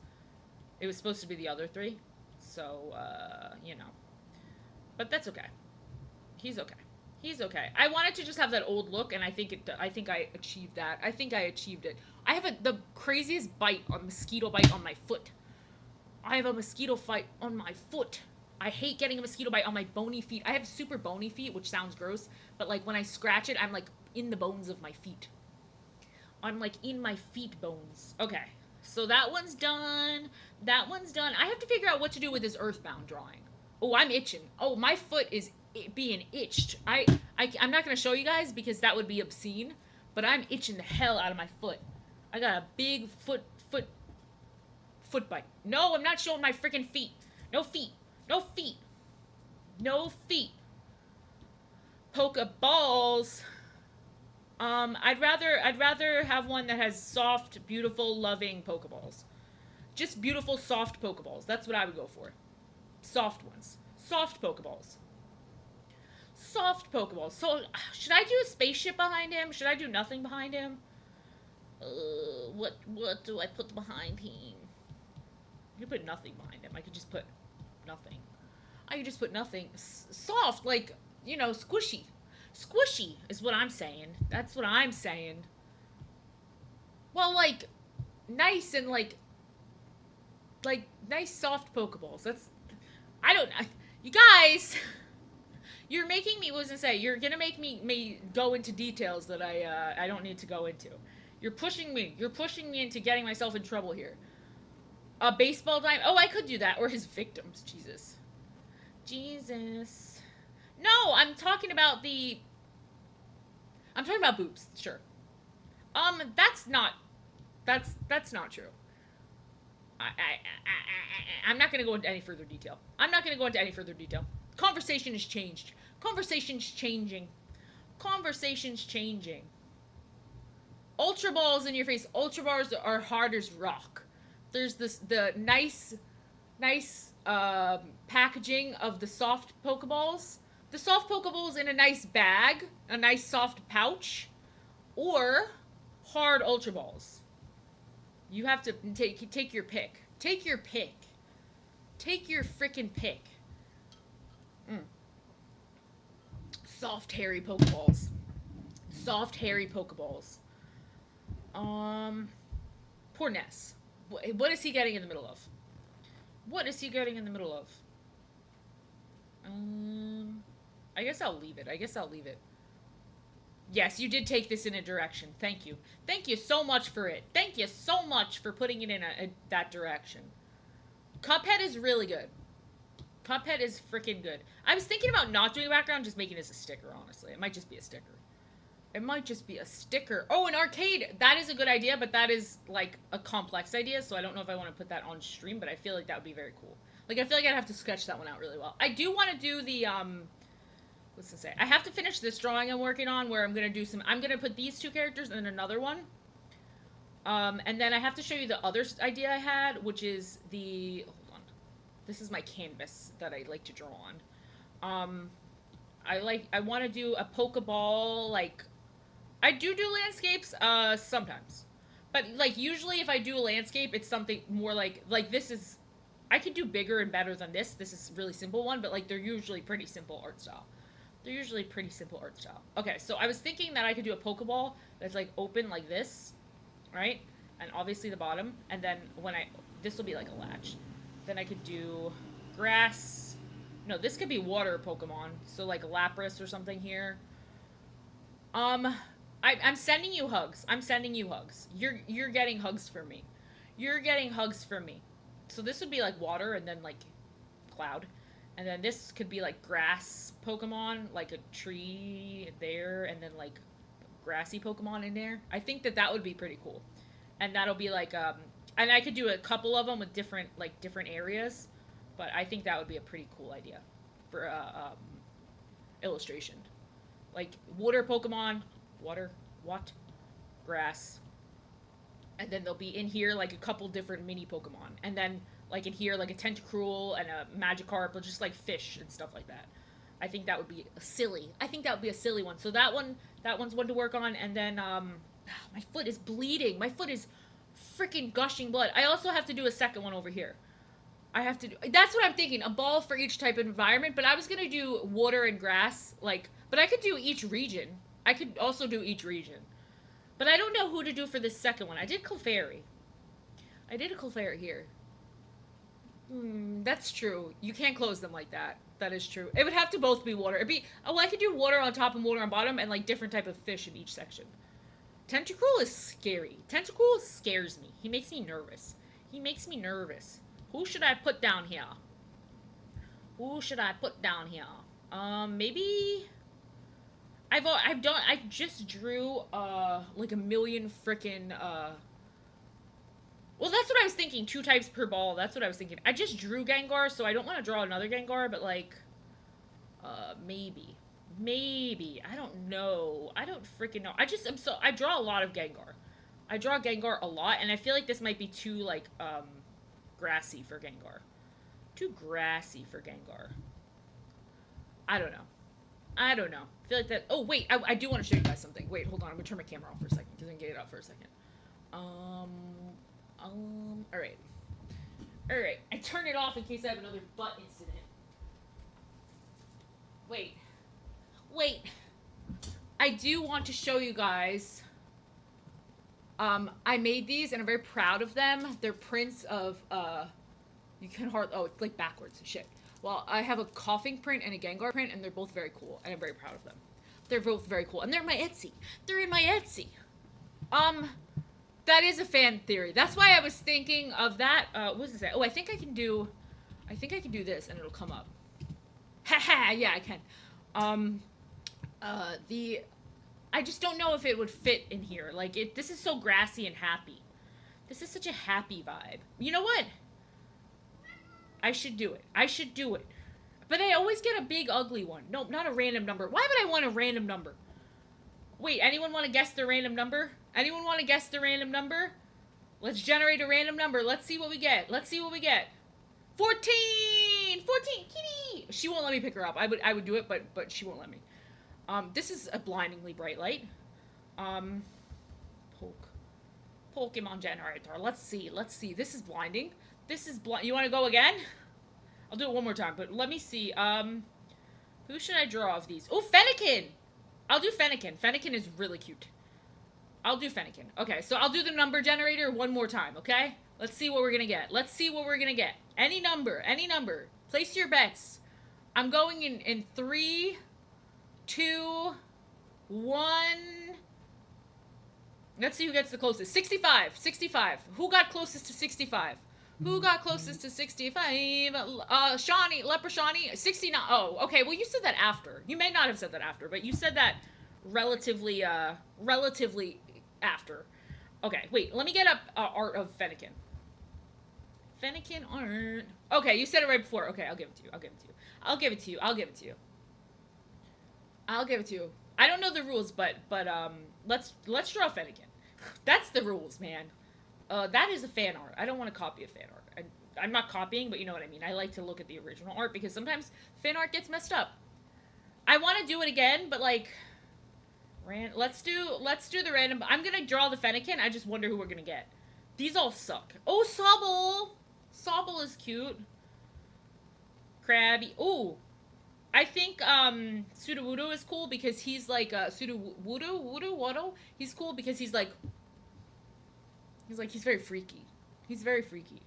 It was supposed to be the other 3. So, you know. But that's okay. He's okay. He's okay. I wanted to just have that old look, and I think I achieved that. I think I achieved it. I have the craziest mosquito bite on my foot. I have a mosquito bite on my foot. I hate getting a mosquito bite on my bony feet. I have super bony feet, which sounds gross, but, like, when I scratch it, I'm, like, in the bones of my feet. I'm, like, in my feet bones. Okay. So that one's done. That one's done. I have to figure out what to do with this Earthbound drawing. Oh, I'm itching. Oh, my foot is being itched. I'm not going to show you guys because that would be obscene, but I'm itching the hell out of my foot. I got a big foot bite. No, I'm not showing my freaking feet. No feet. No feet. No feet. Pokeballs. I'd rather have one that has soft, beautiful, loving Pokeballs. Just beautiful, soft Pokeballs. That's what I would go for. Soft ones. Soft Pokeballs. Soft Pokeballs. So, should I do a spaceship behind him? Should I do nothing behind him? What do I put behind him? I could put nothing behind him. I could just put nothing. I could just put nothing. Soft, like, you know, squishy. Squishy is what I'm saying. That's what I'm saying. Well, like, nice and, like nice soft Pokeballs. That's, you guys, you're making me, what was I say? You're gonna make me go into details that I don't need to go into. You're pushing me into getting myself in trouble here. A baseball diamond. Oh, I could do that. Or his victims. Jesus. Jesus. No, I'm talking about boobs. Sure. That's not true. I'm not going to go into any further detail. I'm not going to go into any further detail. Conversation has changed. Conversation's changing. Conversation's changing. Ultra balls in your face. Ultra bars are hard as rock. There's the nice packaging of the soft Pokeballs. The soft Pokeballs in a nice bag, a nice soft pouch, or hard Ultra balls. You have to take your pick. Take your pick. Take your freaking pick. Soft, hairy Pokeballs. Soft, hairy Pokeballs. Poor Ness. What is he getting in the middle of? What is he getting in the middle of? I guess I'll leave it. Yes, you did take this in a direction. Thank you. Thank you so much for it. Thank you so much for putting it in that direction. Cuphead is really good. Cuphead is freaking good. I was thinking about not doing a background, just making it as a sticker, honestly. It might just be a sticker. It might just be a sticker. Oh, an arcade! That is a good idea, but that is, like, a complex idea, so I don't know if I want to put that on stream, but I feel like that would be very cool. Like, I feel like I'd have to sketch that one out really well. I do want to do the, what's to say? I have to finish this drawing I'm working on, where I'm going to put these two characters and another one. And then I have to show you the other idea I had, which is hold on. This is my canvas that I like to draw on. I want to do a Pokeball, like, I do landscapes, sometimes. But, like, usually if I do a landscape, it's something more like this is, I could do bigger and better than this. This is a really simple one, but, like, they're usually pretty simple art style. Okay, so I was thinking that I could do a Pokeball that's, like, open like this, right? And obviously the bottom, and then this will be like a latch. Then I could do grass. No, this could be water Pokemon, so like Lapras or something here. I'm sending you hugs. You're getting hugs for me. So this would be like water and then like cloud. And then this could be like grass Pokemon, like a tree there, and then like grassy Pokemon in there. I think that would be pretty cool. And that'll be like, and I could do a couple of them with different areas. But I think that would be a pretty cool idea for illustration. Like water Pokemon, grass. And then they'll be in here like a couple different mini Pokemon. And then like in here like a Tentacruel and a Magikarp, or just like fish and stuff like that. I think that would be silly. one. So that one's one to work on. And then my foot is bleeding. My foot is freaking gushing blood. I also have to do a second one over here. That's what I'm thinking. A ball for each type of environment. But I was gonna do water and grass, but I could do each region. I could also do each region. But I don't know who to do for this second one. I did Clefairy. I did a Clefairy here. That's true. You can't close them like that. That is true. It would have to both be water. I could do water on top and water on bottom, and like different type of fish in each section. Tentacruel is scary. Tentacruel scares me. He makes me nervous. Who should I put down here? Maybe I just drew like a million frickin' well, that's what I was thinking. 2 types per ball. That's what I was thinking. I just drew Gengar, so I don't want to draw another Gengar, but like maybe. I don't know. I don't freaking know. I draw a lot of Gengar. I draw Gengar a lot, and I feel like this might be too like grassy for Gengar. I don't know. I feel like that. Oh wait, I do want to show you guys something. Wait, hold on. I'm gonna turn my camera off for a second because I can get it out for a second. All right. I turn it off in case I have another butt incident. Wait. I do want to show you guys. I made these and I'm very proud of them. They're prints of it's like backwards shit. Well, I have a coughing print and a Gengar print, and they're both very cool, and I'm very proud of them. They're both very cool, and they're in my Etsy. That is a fan theory. That's why I was thinking of that. What was it? Oh, I think I can do this, and it'll come up. Haha, yeah, I can. I just don't know if it would fit in here. Like, this is so grassy and happy. This is such a happy vibe. You know what? I should do it. I should do it. But I always get a big ugly one. No, not a random number. Why would I want a random number? Wait, anyone want to guess the random number? Anyone want to guess the random number? Let's generate a random number. Let's see what we get. Let's see what we get. 14! 14! Kitty! She won't let me pick her up. I would do it, but she won't let me. This is a blindingly bright light. Pokemon generator. Let's see. Let's see. This is blinding. This is blind. You want to go again? I'll do it one more time, but let me see. Who should I draw of these? Oh, Fennekin! I'll do Fennekin. Fennekin is really cute. I'll do Fennekin. Okay, so I'll do the number generator one more time, okay? Let's see what we're gonna get. Let's see what we're gonna get. Any number. Any number. Place your bets. I'm going in 3, 2, 1... Let's see who gets the closest. 65. 65. Who got closest to 65? Who got closest to 65? Shawnee, Leper Shawnee, 69. Oh, okay. Well, you said that after. You may not have said that after, but you said that relatively after. Okay, wait. Let me get up art of Fennekin. Fennekin art. Okay, you said it right before. Okay, I'll give it to you. I'll give it to you. I'll give it to you. I'll give it to you. I'll give it to you. I don't know the rules, but let's draw Fennekin. That's the rules, man. That is a fan art. I don't want to copy a fan art. I'm not copying, but you know what I mean. I like to look at the original art because sometimes fan art gets messed up. I want to do it again, but like, let's do the random. I'm gonna draw the Fennekin. I just wonder who we're gonna get. These all suck. Oh, Sobble. Sobble is cute. Krabby. Ooh. I think Sudowoodo is cool because he's like Sudowoodo. He's cool because he's very freaky. He's very freaky.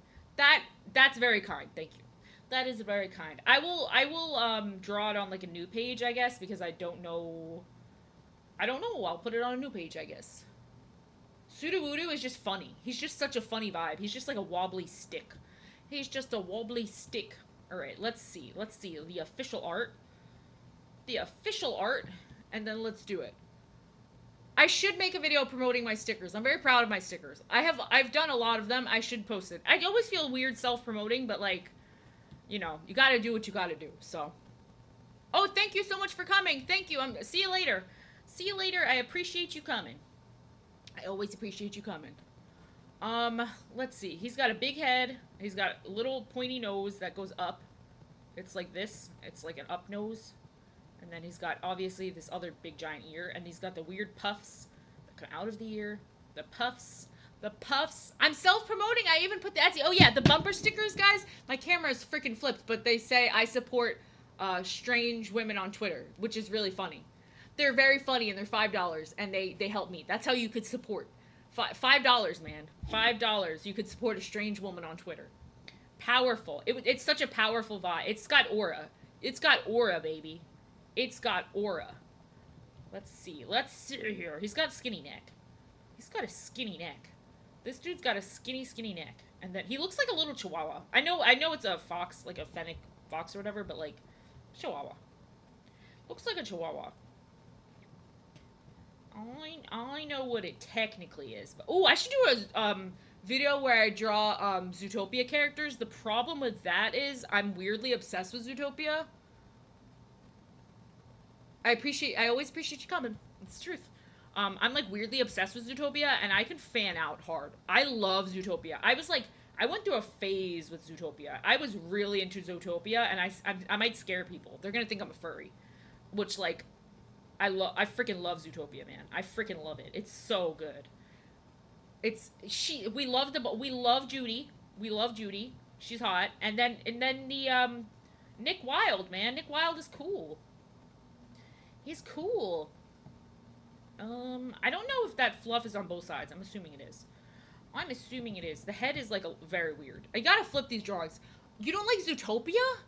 That's very kind. Thank you. That is very kind. I will draw it on like a new page, I guess, because I don't know. I'll put it on a new page, I guess. Sudowoodo is just funny. He's just such a funny vibe. He's just like a wobbly stick. He's just a wobbly stick. Alright, let's see. Let's see the official art. The official art. And then let's do it. I should make a video promoting my stickers. I'm very proud of my stickers. I've done a lot of them. I should post it. I always feel weird self-promoting, but like, you know, you gotta do what you gotta do, so. Oh, thank you so much for coming. Thank you. See you later. See you later. I appreciate you coming. I always appreciate you coming. Let's see. He's got a big head. He's got a little pointy nose that goes up. It's like this. It's like an up nose. And then he's got, obviously, this other big giant ear. And he's got the weird puffs that come out of the ear. The puffs. The puffs. I'm self-promoting. I even put the Etsy. Oh, yeah, the bumper stickers, guys. My camera is freaking flipped, but they say I support strange women on Twitter, which is really funny. They're very funny, and they're $5, and they help me. That's how you could support. $5, man. $5. You could support a strange woman on Twitter. Powerful. It's such a powerful vibe. It's got aura. It's got aura, baby. It's got aura. Let's see. Let's see here. He's got a skinny neck. He's got a skinny neck. This dude's got a skinny neck. And then he looks like a little chihuahua. I know it's a fox, like a fennec fox or whatever, but like, chihuahua. Looks like a chihuahua. I know what it technically is. But oh, I should do a video where I draw Zootopia characters. The problem with that is I'm weirdly obsessed with Zootopia. I always appreciate you coming. It's the truth. I'm like weirdly obsessed with Zootopia, and I can fan out hard. I love Zootopia. I went through a phase with Zootopia. I was really into Zootopia, and I might scare people. They're gonna think I'm a furry, which like. I freaking love Zootopia, man. I freaking love it. It's so good. We love Judy. We love Judy. She's hot. And then the Nick Wilde, man. Nick Wilde is cool. He's cool. I don't know if that fluff is on both sides. I'm assuming it is. I'm assuming it is. The head is like very weird. I gotta flip these drawings. You don't like Zootopia?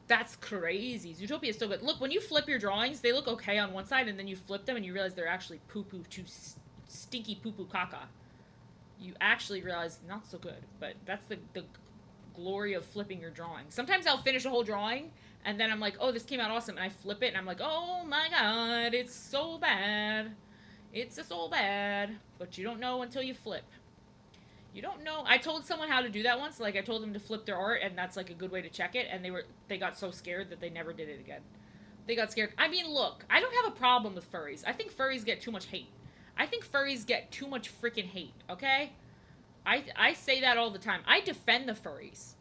That's crazy. Zootopia is so good. Look, when you flip your drawings, they look okay on one side, and then you flip them, and you realize they're actually poo-poo to stinky poo-poo caca. You actually realize not so good, but that's the glory of flipping your drawing. Sometimes I'll finish a whole drawing, and then I'm like, oh, this came out awesome, and I flip it, and I'm like, oh my god, it's so bad. It's so bad, but you don't know until you flip. You don't know. I told someone how to do that once. Like I told them to flip their art, and that's like a good way to check it. And they got so scared that they never did it again. They got scared. I mean, look, I don't have a problem with furries. I think furries get too much hate. I think furries get too much freaking hate. Okay, I say that all the time. I defend the furries.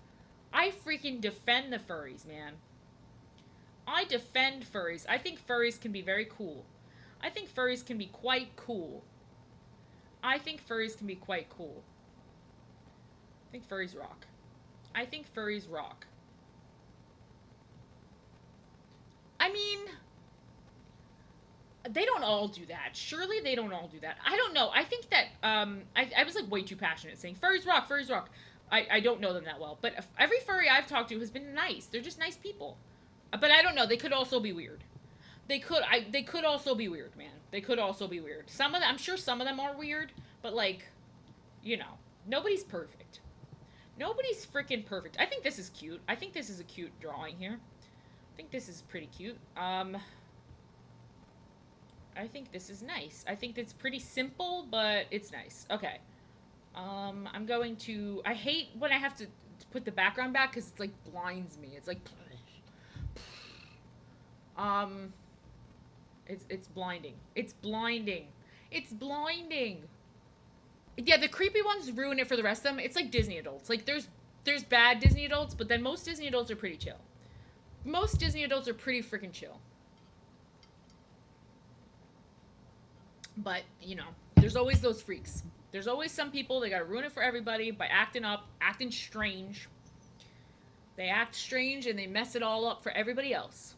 I freaking defend the furries, man. I defend furries. I think furries can be very cool. I think furries can be quite cool. I think furries can be quite cool. I think furries rock. I think furries rock. I mean, they don't all do that. Surely they don't all do that. I don't know. I think that, I was like way too passionate saying furries rock, furries rock. I don't know them that well. But every furry I've talked to has been nice. They're just nice people. But I don't know. They could also be weird. They could also be weird, man. They could also be weird. I'm sure some of them are weird, but like, you know, nobody's perfect. Nobody's freaking perfect. I think this is cute. I think this is a cute drawing here. I think this is pretty cute. I think this is nice. I think it's pretty simple, but it's nice. Okay. I'm going to... I hate when I have to put the background back because it, like, blinds me. It's like... It's blinding. It's blinding. It's blinding. Yeah, the creepy ones ruin it for the rest of them. It's like Disney adults. Like, there's bad Disney adults, but then most Disney adults are pretty chill. Most Disney adults are pretty freaking chill. But, you know, there's always those freaks. There's always some people, they gotta ruin it for everybody by acting up, acting strange. They act strange and they mess it all up for everybody else.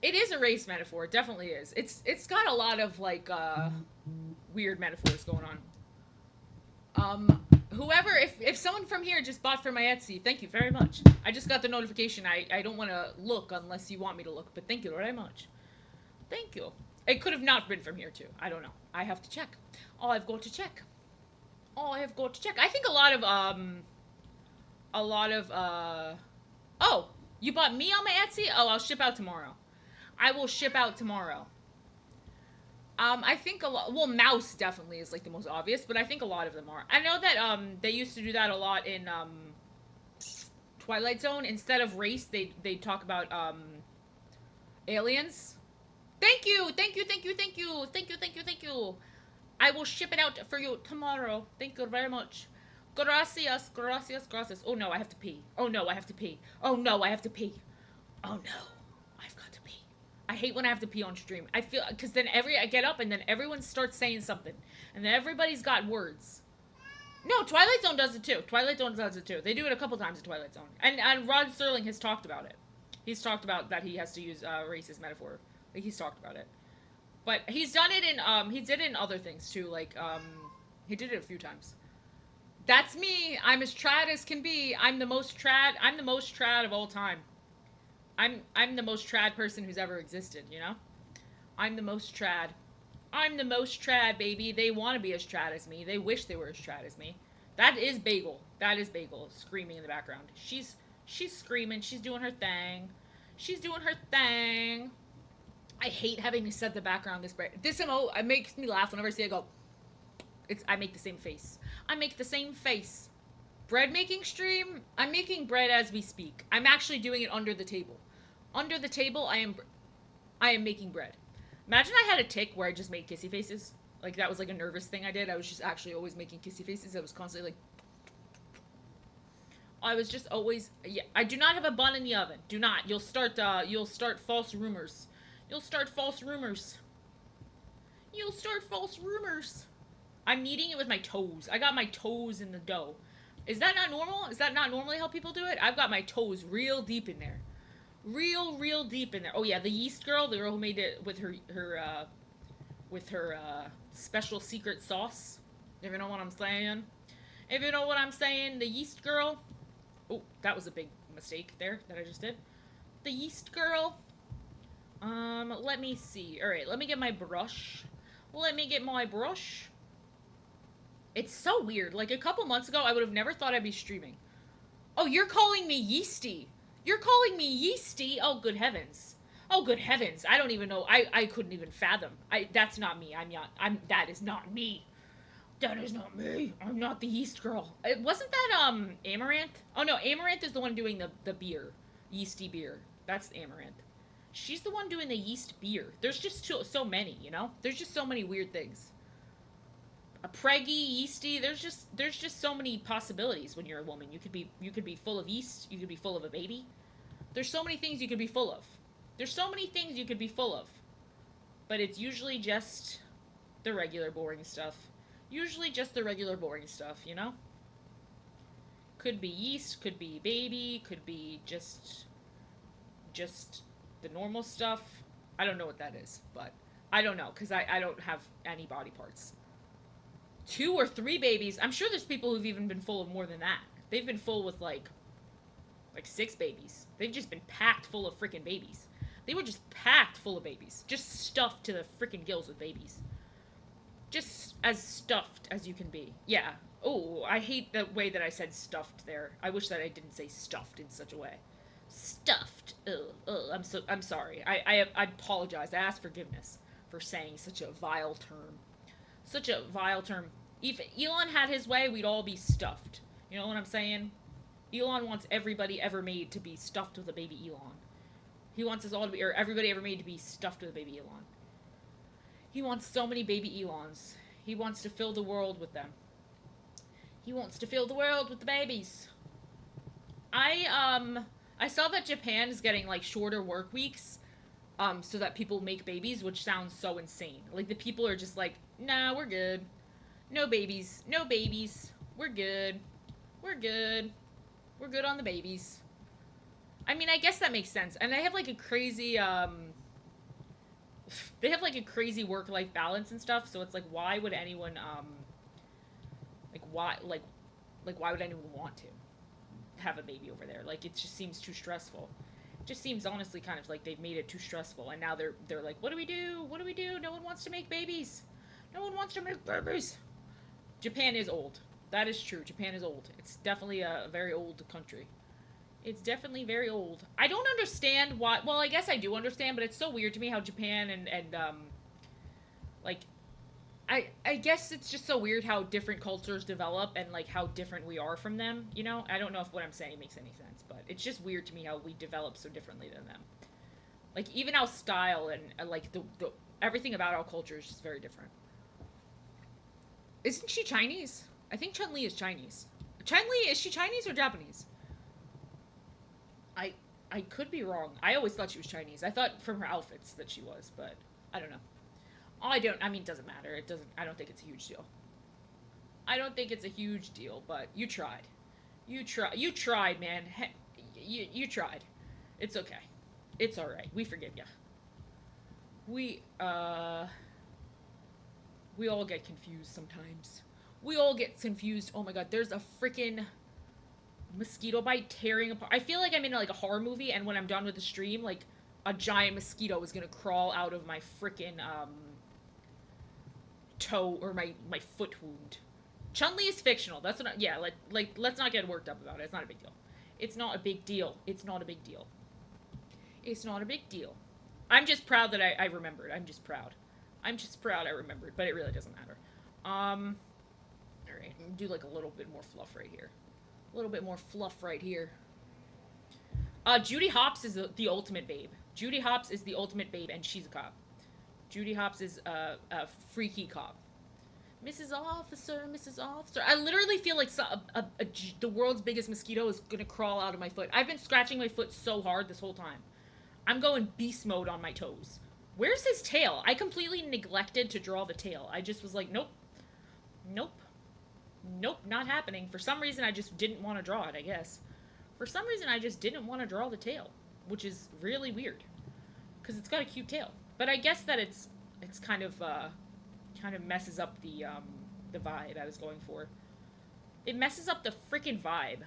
It is a race metaphor. It definitely is. It's got a lot of, like, weird metaphors going on. Whoever, if someone from here just bought from my Etsy, thank you very much. I just got the notification. I don't want to look unless you want me to look, but thank you very much. Thank you. It could have not been from here, too. I don't know. I have to check. Oh, I've got to check. Oh, I have got to check. I think a lot of, oh, you bought me on my Etsy? Oh, I'll ship out tomorrow. I will ship out tomorrow. I think a lot, well, mouse definitely is, like, the most obvious, but I think a lot of them are. I know that, they used to do that a lot in, Twilight Zone. Instead of race, they talk about, aliens. Thank you, thank you, thank you, thank you, thank you, thank you, thank you. I will ship it out for you tomorrow. Thank you very much. Gracias, gracias, gracias. Oh no, I have to pee. Oh no, I have to pee. Oh no, I have to pee. Oh no, I've got to pee. I hate when I have to pee on stream. I feel, because then I get up and then everyone starts saying something. And then everybody's got words. No, Twilight Zone does it too. Twilight Zone does it too. They do it a couple times in Twilight Zone. And Rod Serling has talked about it. He's talked about that he has to use racist metaphor. Like, he's talked about it. But he's done it in, he did it in other things too. Like, he did it a few times. That's me. I'm as trad as can be. I'm the most trad of all time. I'm the most trad person who's ever existed, you know? I'm the most trad. I'm the most trad, baby. They want to be as trad as me. They wish they were as trad as me. That is Bagel. That is Bagel screaming in the background. She's screaming. She's doing her thing. She's doing her thing. I hate having to set the background this bright. This emote, it makes me laugh whenever I see it go. I make the same face. I make the same face. Bread making stream? I'm making bread as we speak. I'm actually doing it under the table. Under the table, I am making bread. Imagine I had a tick where I just made kissy faces. Like, that was like a nervous thing I did. I was just actually always making kissy faces. I was constantly like... I was just always... Yeah, I do not have a bun in the oven. Do not. You'll start false rumors. You'll start false rumors. You'll start false rumors. I'm kneading it with my toes. I got my toes in the dough. Is that not normal? Is that not normally how people do it? I've got my toes real deep in there. Real deep in there. Oh yeah, the yeast girl, the girl who made it with her special secret sauce. If you know what I'm saying. If you know what I'm saying, the yeast girl. Oh, that was a big mistake there that I just did. The yeast girl. Let me see. Alright, let me get my brush. Let me get my brush. It's so weird. Like, a couple months ago, I would have never thought I'd be streaming. Oh, you're calling me yeasty. You're calling me yeasty? Oh, good heavens. Oh, good heavens! I don't even know. I couldn't even fathom. That's not me. I'm not. That is not me. That is not me. I'm not the yeast girl. It wasn't that Amaranth? Oh no, Amaranth is the one doing the beer, yeasty beer. That's Amaranth. She's the one doing the yeast beer. There's just so many, you know. There's just so many weird things. A preggy, yeasty. There's just so many possibilities when you're a woman. You could be full of yeast. You could be full of a baby. There's so many things you could be full of. There's so many things you could be full of. But it's usually just the regular boring stuff. Usually just the regular boring stuff, you know? Could be yeast, could be baby, could be just the normal stuff. I don't know what that is, but I don't know because I don't have any body parts. 2 or 3 babies. I'm sure there's people who've even been full of more than that. They've been full with like 6 babies. They've just been packed full of freaking babies. They were just packed full of babies, just stuffed to the freaking gills with babies. Just as stuffed as you can be. Yeah. Oh, I hate the way that I said stuffed there. I wish that I didn't say stuffed in such a way. Stuffed. Ugh, ugh. I'm sorry. I apologize. I ask forgiveness for saying such a vile term. Such a vile term. If Elon had his way, we'd all be stuffed. You know what I'm saying? Elon wants everybody ever made to be stuffed with a baby Elon. He wants us all to be, or everybody ever made to be stuffed with a baby Elon. He wants so many baby Elons. He wants to fill the world with them. He wants to fill the world with the babies. I saw that Japan is getting like shorter work weeks so that people make babies, which sounds so insane. Like the people are just like, "Nah, we're good. No babies. No babies. We're good. We're good. We're good on the babies." I mean, I guess that makes sense. And they have like a crazy they have like a crazy work life balance and stuff, so it's like why would anyone like why would anyone want to have a baby over there? Like it just seems too stressful. It just seems honestly kind of like they've made it too stressful and now they're like, what do we do? What do we do? No one wants to make babies. No one wants to make babies. Japan is old. That is true. Japan is old. It's definitely a very old country. It's definitely very old. I don't understand why. Well, I guess I do understand, but it's so weird to me how Japan and like I guess it's just so weird how different cultures develop and like how different we are from them. You know, I don't know if what I'm saying makes any sense, but it's just weird to me how we develop so differently than them. Like even our style and like the everything about our culture is just very different. Isn't she Chinese? I think Chun Li is Chinese. Chun Li, is she Chinese or Japanese? I I could be wrong. I always thought she was Chinese. I thought from her outfits that she was, but I don't know. I don't. I mean, it doesn't matter. It doesn't. I don't think it's a huge deal. I don't think it's a huge deal, but you tried. You tried. You tried, man. You tried. It's okay. It's all right. We forgive you. We we all get confused sometimes. We all get confused. Oh my god, there's a freaking mosquito bite tearing apart. I feel like I'm in like a horror movie, and when I'm done with the stream, like a giant mosquito is gonna crawl out of my freaking toe or my foot wound. Chun Li is fictional. That's what. Yeah, like let's not get worked up about it. It's not a big deal. It's not a big deal. It's not a big deal. It's not a big deal. I'm just proud that I remembered. I'm just proud. I'm just proud I remembered, but it really doesn't matter. All right, do like a little bit more fluff right here. A little bit more fluff right here. Judy Hopps is the ultimate babe. Judy Hopps is the ultimate babe, and she's a cop. Judy Hopps is a freaky cop. Mrs. Officer, Mrs. Officer. I literally feel like the world's biggest mosquito is gonna crawl out of my foot. I've been scratching my foot so hard this whole time. I'm going beast mode on my toes. Where's his tail? I completely neglected to draw the tail. I just was like, nope. Nope. Nope, not happening. For some reason, I just didn't want to draw it, I guess. For some reason, I just didn't want to draw the tail, which is really weird. Because it's got a cute tail. But I guess that it's kind of messes up the vibe I was going for. It messes up the freaking vibe.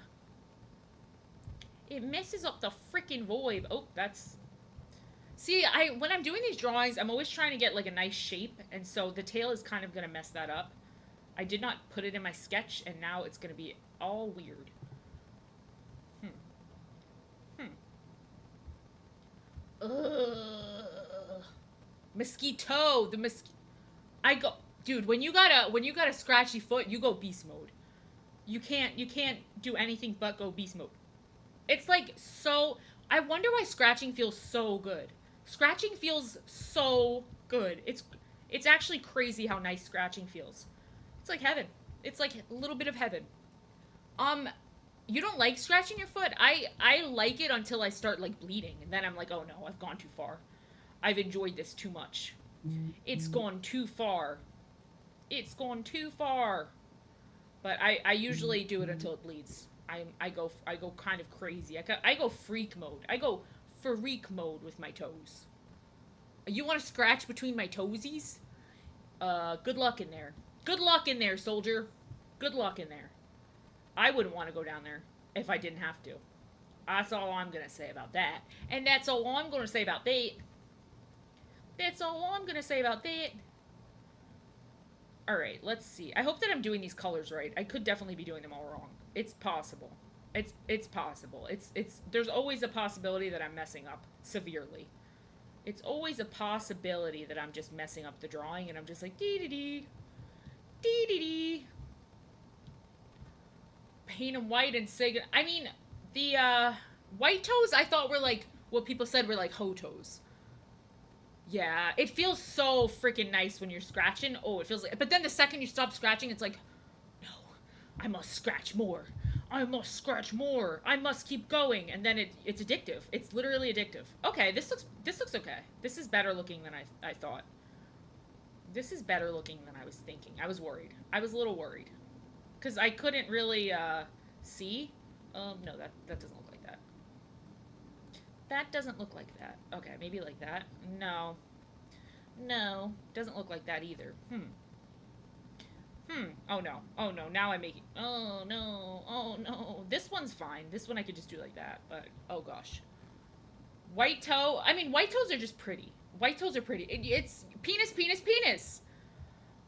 It messes up the freaking vibe. Oh, that's... See, when I'm doing these drawings, I'm always trying to get, like, a nice shape, and so the tail is kind of going to mess that up. I did not put it in my sketch, and now it's going to be all weird. Ugh. Mosquito. I go, dude. When you got a scratchy foot, you go beast mode. You can't do anything but go beast mode. It's like so. I wonder why scratching feels so good. Scratching feels so good. It's actually crazy how nice scratching feels. It's like heaven. It's like a little bit of heaven. Um, you don't like scratching your foot? I like it until I start like bleeding, and then I'm like, oh no, I've gone too far. I've enjoyed this too much. It's gone too far. It's gone too far. But I usually do it until it bleeds. I go kind of crazy. I go freak mode. I go freak mode with my toes. You want to scratch between my toesies? Good luck in there. Good luck in there, soldier. Good luck in there. I wouldn't want to go down there if I didn't have to. That's all I'm gonna say about that. And that's all I'm gonna say about that. That's all I'm gonna say about that. Alright, let's see. I hope that I'm doing these colors right. I could definitely be doing them all wrong. It's possible. It's possible. It's there's always a possibility that I'm messing up severely. It's always a possibility that I'm just messing up the drawing and I'm just like dee dee dee. Dee dee dee. Paint them white and say good. I mean, the white toes I thought were like what people said were like hoe toes. Yeah, it feels so freaking nice when you're scratching. Oh, it feels like. But then the second you stop scratching, it's like, no, I must scratch more. I must scratch more. I must keep going, and then it's addictive. It's literally addictive. Okay, this looks okay. This is better looking than I thought. This is better looking than I was thinking. I was worried. I was a little worried because I couldn't really see. No, that doesn't look like that. That doesn't look like that. Okay, maybe like that. No. No, doesn't look like that either. Oh no. Oh no. Now I'm making. Oh no. Oh no. This one's fine. This one I could just do like that. But oh gosh. White toe. I mean, white toes are just pretty. White toes are pretty. It's penis, penis, penis.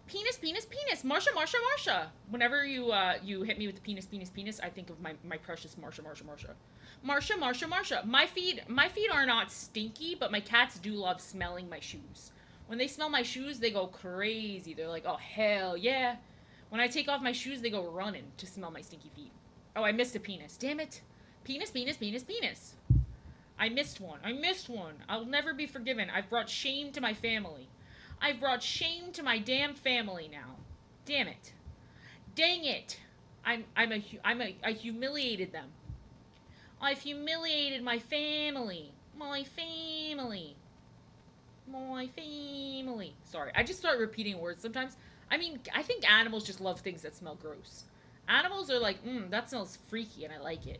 Penis, penis, penis. Marsha, Marsha, Marsha. Whenever you hit me with the penis, penis, penis, I think of my precious Marsha, Marsha, Marsha. Marsha, Marsha, Marsha. My feet are not stinky, but my cats do love smelling my shoes. When they smell my shoes, they go crazy. They're like, oh hell yeah. When I take off my shoes, they go running to smell my stinky feet. Oh, I missed a penis. Damn it. Penis, penis, penis, penis. I missed one. I missed one. I'll never be forgiven. I've brought shame to my family. I've brought shame to my damn family now. Damn it. Dang it. I humiliated them. I've humiliated my family. My family. My family. Sorry, I just start repeating words sometimes. I mean, I think animals just love things that smell gross. Animals are like, that smells freaky and I like it.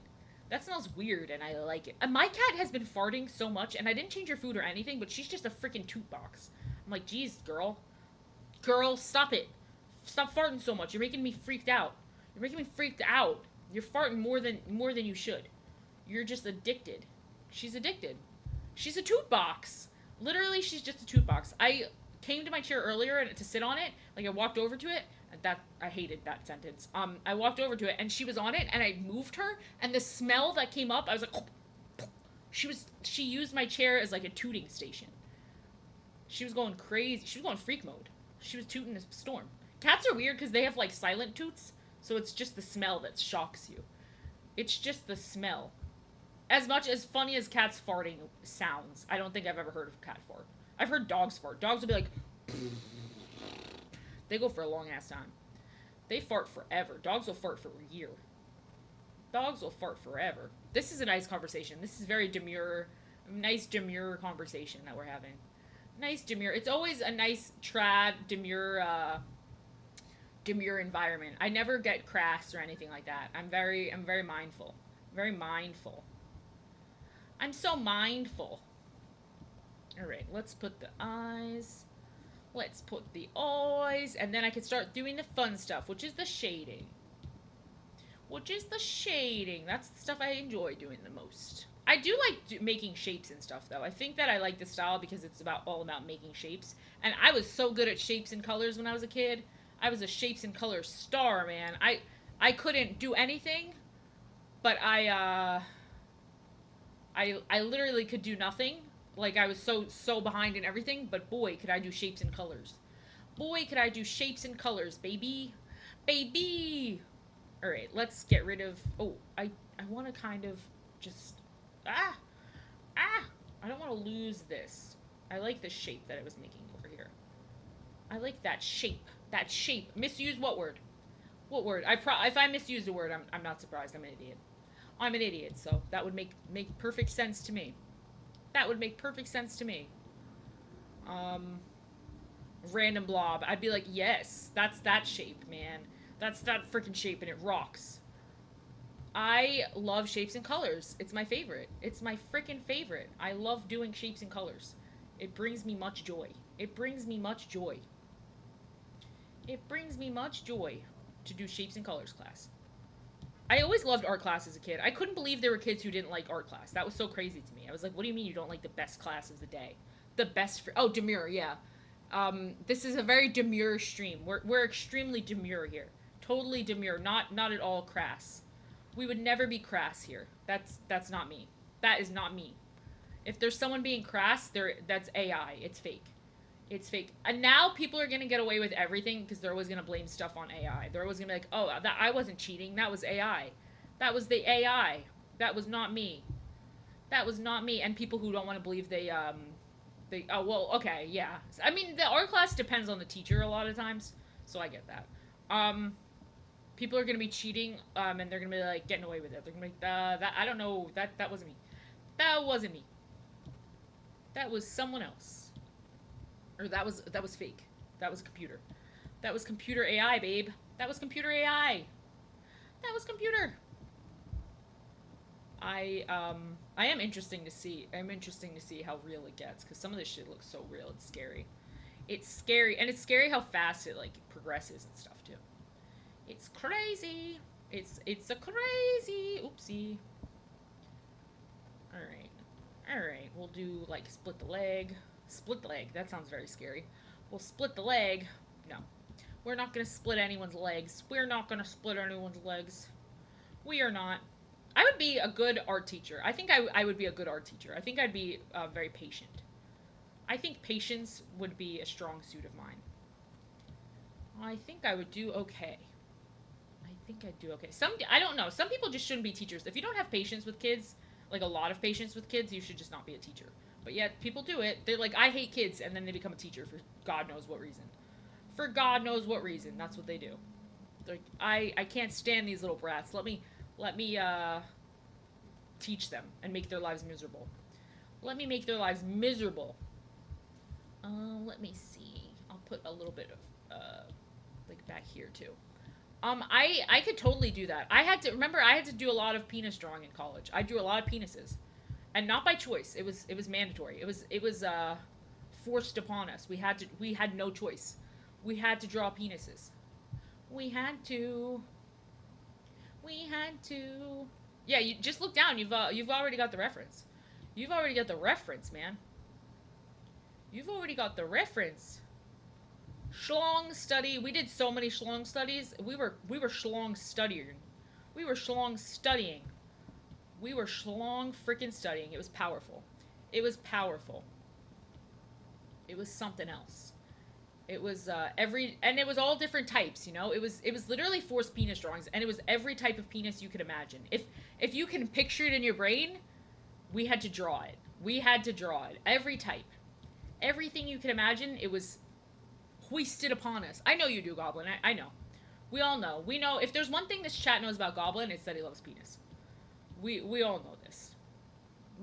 That smells weird and I like it. And my cat has been farting so much, and I didn't change her food or anything, but she's just a freaking toot box. I'm like, geez, girl. Girl, stop it. Stop farting so much. You're making me freaked out. You're making me freaked out. You're farting more than you should. You're just addicted. She's addicted. She's a toot box. Literally, she's just a toot box. I came to my chair earlier to sit on it. Like, I walked over to it. I hated that sentence. I walked over to it, and she was on it, and I moved her, and the smell that came up, I was like, oh. She used my chair as, like, a tooting station. She was going crazy. She was going freak mode. She was tooting a storm. Cats are weird because they have, like, silent toots, so it's just the smell that shocks you. It's just the smell. As much as funny as cats farting sounds, I don't think I've ever heard of cat fart. I've heard dogs fart. Dogs will be like... They go for a long ass time. They fart forever. Dogs will fart for a year. Dogs will fart forever. This is a nice conversation. This is very demure, nice demure conversation that we're having. Nice demure. It's always a nice trad demure environment. I never get crass or anything like that. I'm very mindful. Very mindful. I'm so mindful. Alright, let's put the eyes. Let's put the eyes. And then I can start doing the fun stuff, which is the shading. That's the stuff I enjoy doing the most. I do like making shapes and stuff, though. I think that I like this style because it's all about making shapes. And I was so good at shapes and colors when I was a kid. I was a shapes and colors star, man. I couldn't do anything, but I literally could do nothing. Like I was so behind in everything, but boy, could I do shapes and colors. Boy, could I do shapes and colors, baby. Baby. All right, let's get rid of oh, I want to kind of just ah, ah. I don't want to lose this. I like the shape that I was making over here. I like that shape. That shape. Misuse what word? What word? If I misuse a word, I'm not surprised. I'm an idiot. I'm an idiot, so that would make perfect sense to me. That would make perfect sense to me. Um, Random blob. I'd be like, yes, that's that shape, man. That's that freaking shape, and it rocks. I love shapes and colors. It's my favorite. It's my freaking favorite. I love doing shapes and colors. It brings me much joy. It brings me much joy. It brings me much joy to do shapes and colors class. I always loved art class as a kid. I couldn't believe there were kids who didn't like art class. That was so crazy to me. I was like, what do you mean you don't like the best class of the day? The best for, oh, demure, yeah. This is a very demure stream. We're extremely demure here. Totally demure, not at all crass. We would never be crass here. That's not me. That is not me. If there's someone being crass, that's AI. It's fake. It's fake. And now people are going to get away with everything because they're always going to blame stuff on AI. They're always going to be like, oh, that I wasn't cheating. That was AI. That was the AI. That was not me. That was not me. And people who don't want to believe oh, well, okay, yeah. I mean, the art class depends on the teacher a lot of times. So I get that. People are going to be cheating, and they're going to be, like, getting away with it. They're going to be like, I don't know. That wasn't me. That wasn't me. That was someone else. Or that was fake. That was computer. That was computer AI, babe. That was computer AI. That was computer. I am interesting to see. I'm interesting to see how real it gets because some of this shit looks so real. It's scary. It's scary, and it's scary how fast it like progresses and stuff too. It's crazy. It's a crazy. Oopsie. All right. All right. We'll do like split the leg. Split the leg. That sounds very scary. We'll split the leg. No. We're not going to split anyone's legs. We're not going to split anyone's legs. We are not. I would be a good art teacher. I think I would be a good art teacher. I think I'd be very patient. I think patience would be a strong suit of mine. I think I would do okay. I think I'd do okay. I don't know. Some people just shouldn't be teachers. If you don't have patience with kids, like a lot of patience with kids, you should just not be a teacher. But yet, people do it. They're like, I hate kids, and then they become a teacher for God knows what reason. For God knows what reason. That's what they do. They're like, I can't stand these little brats. Let me teach them and make their lives miserable. Let me make their lives miserable. Let me see. I'll put a little bit of, like, back here, too. I could totally do that. I had to do a lot of penis drawing in college. I drew a lot of penises. And not by choice. It was mandatory. It was forced upon us. We had no choice. We had to draw penises. We had to. Yeah, you just look down. You've already got the reference. You've already got the reference, man. You've already got the reference. Schlong study. We did so many schlong studies. We were schlong studying. We were schlong studying. We were schlong freaking studying. It was powerful. It was powerful. It was something else. It was and it was all different types, you know? It was literally forced penis drawings, and it was every type of penis you could imagine. If you can picture it in your brain, we had to draw it. We had to draw it. Every type. Everything you could imagine, it was hoisted upon us. I know you do, Goblin. I know. We all know. We know if there's one thing this chat knows about Goblin, it's that he loves penis. We all know this.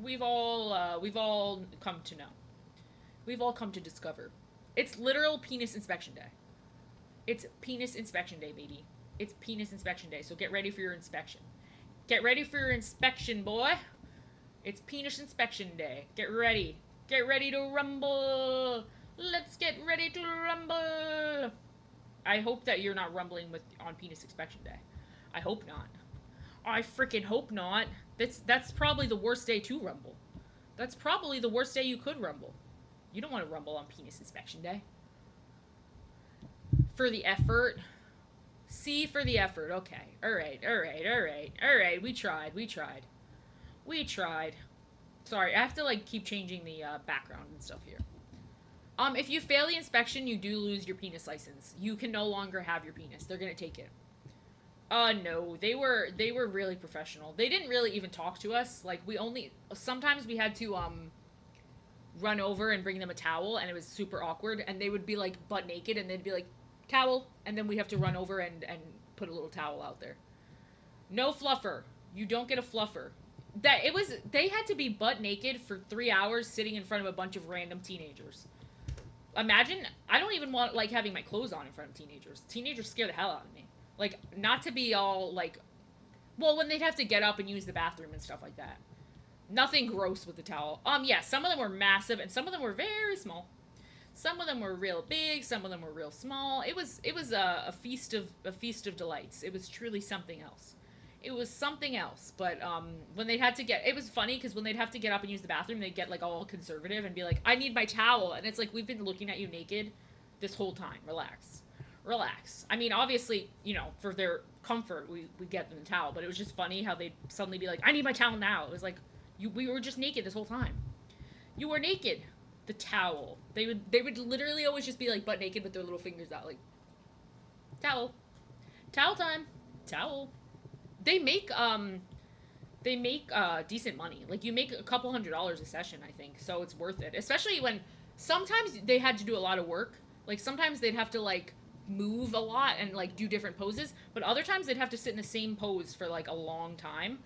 We've all come to know. We've all come to discover. It's literal penis inspection day. It's penis inspection day, baby. It's penis inspection day, so get ready for your inspection. Get ready for your inspection, boy. It's penis inspection day. Get ready. Get ready to rumble. Let's get ready to rumble. I hope that you're not rumbling on penis inspection day. I hope not. I freaking hope not. That's probably the worst day to rumble. That's probably the worst day you could rumble. You don't want to rumble on penis inspection day. For the effort. C for the effort. Okay. Alright. We tried. Sorry, I have to like keep changing the background and stuff here. If you fail the inspection, you do lose your penis license. You can no longer have your penis. They're gonna take it. No, they were really professional. They didn't really even talk to us. Like we only sometimes we had to run over and bring them a towel, and it was super awkward. And they would be like butt naked, and they'd be like towel, and then we have to run over and put a little towel out there. No fluffer. You don't get a fluffer. That it was they had to be butt naked for 3 hours sitting in front of a bunch of random teenagers. Imagine I don't even want like having my clothes on in front of teenagers. Teenagers scare the hell out of me. Like not to be all like well when they'd have to get up and use the bathroom and stuff like that. Nothing gross with the towel. Yeah, some of them were massive and some of them were very small. Some of them were real big, some of them were real small. It was a feast of delights. It was truly something else. It was something else. But when they had to get, it was funny because when they'd have to get up and use the bathroom, they'd get like all conservative and be like, "I need my towel," and it's like we've been looking at you naked this whole time. Relax, relax. I mean, obviously, for their comfort, we get them the towel, but it was just funny how they'd suddenly be like, "I need my towel now." It was like, we were just naked this whole time. You were naked. The towel. They would literally always just be like butt naked with their little fingers out, like towel, towel time, towel. They make decent money. Like you make a couple $100 a session, I think. So it's worth it. Especially when sometimes they had to do a lot of work. Like sometimes they'd have to like move a lot and like do different poses, but other times they'd have to sit in the same pose for like a long time.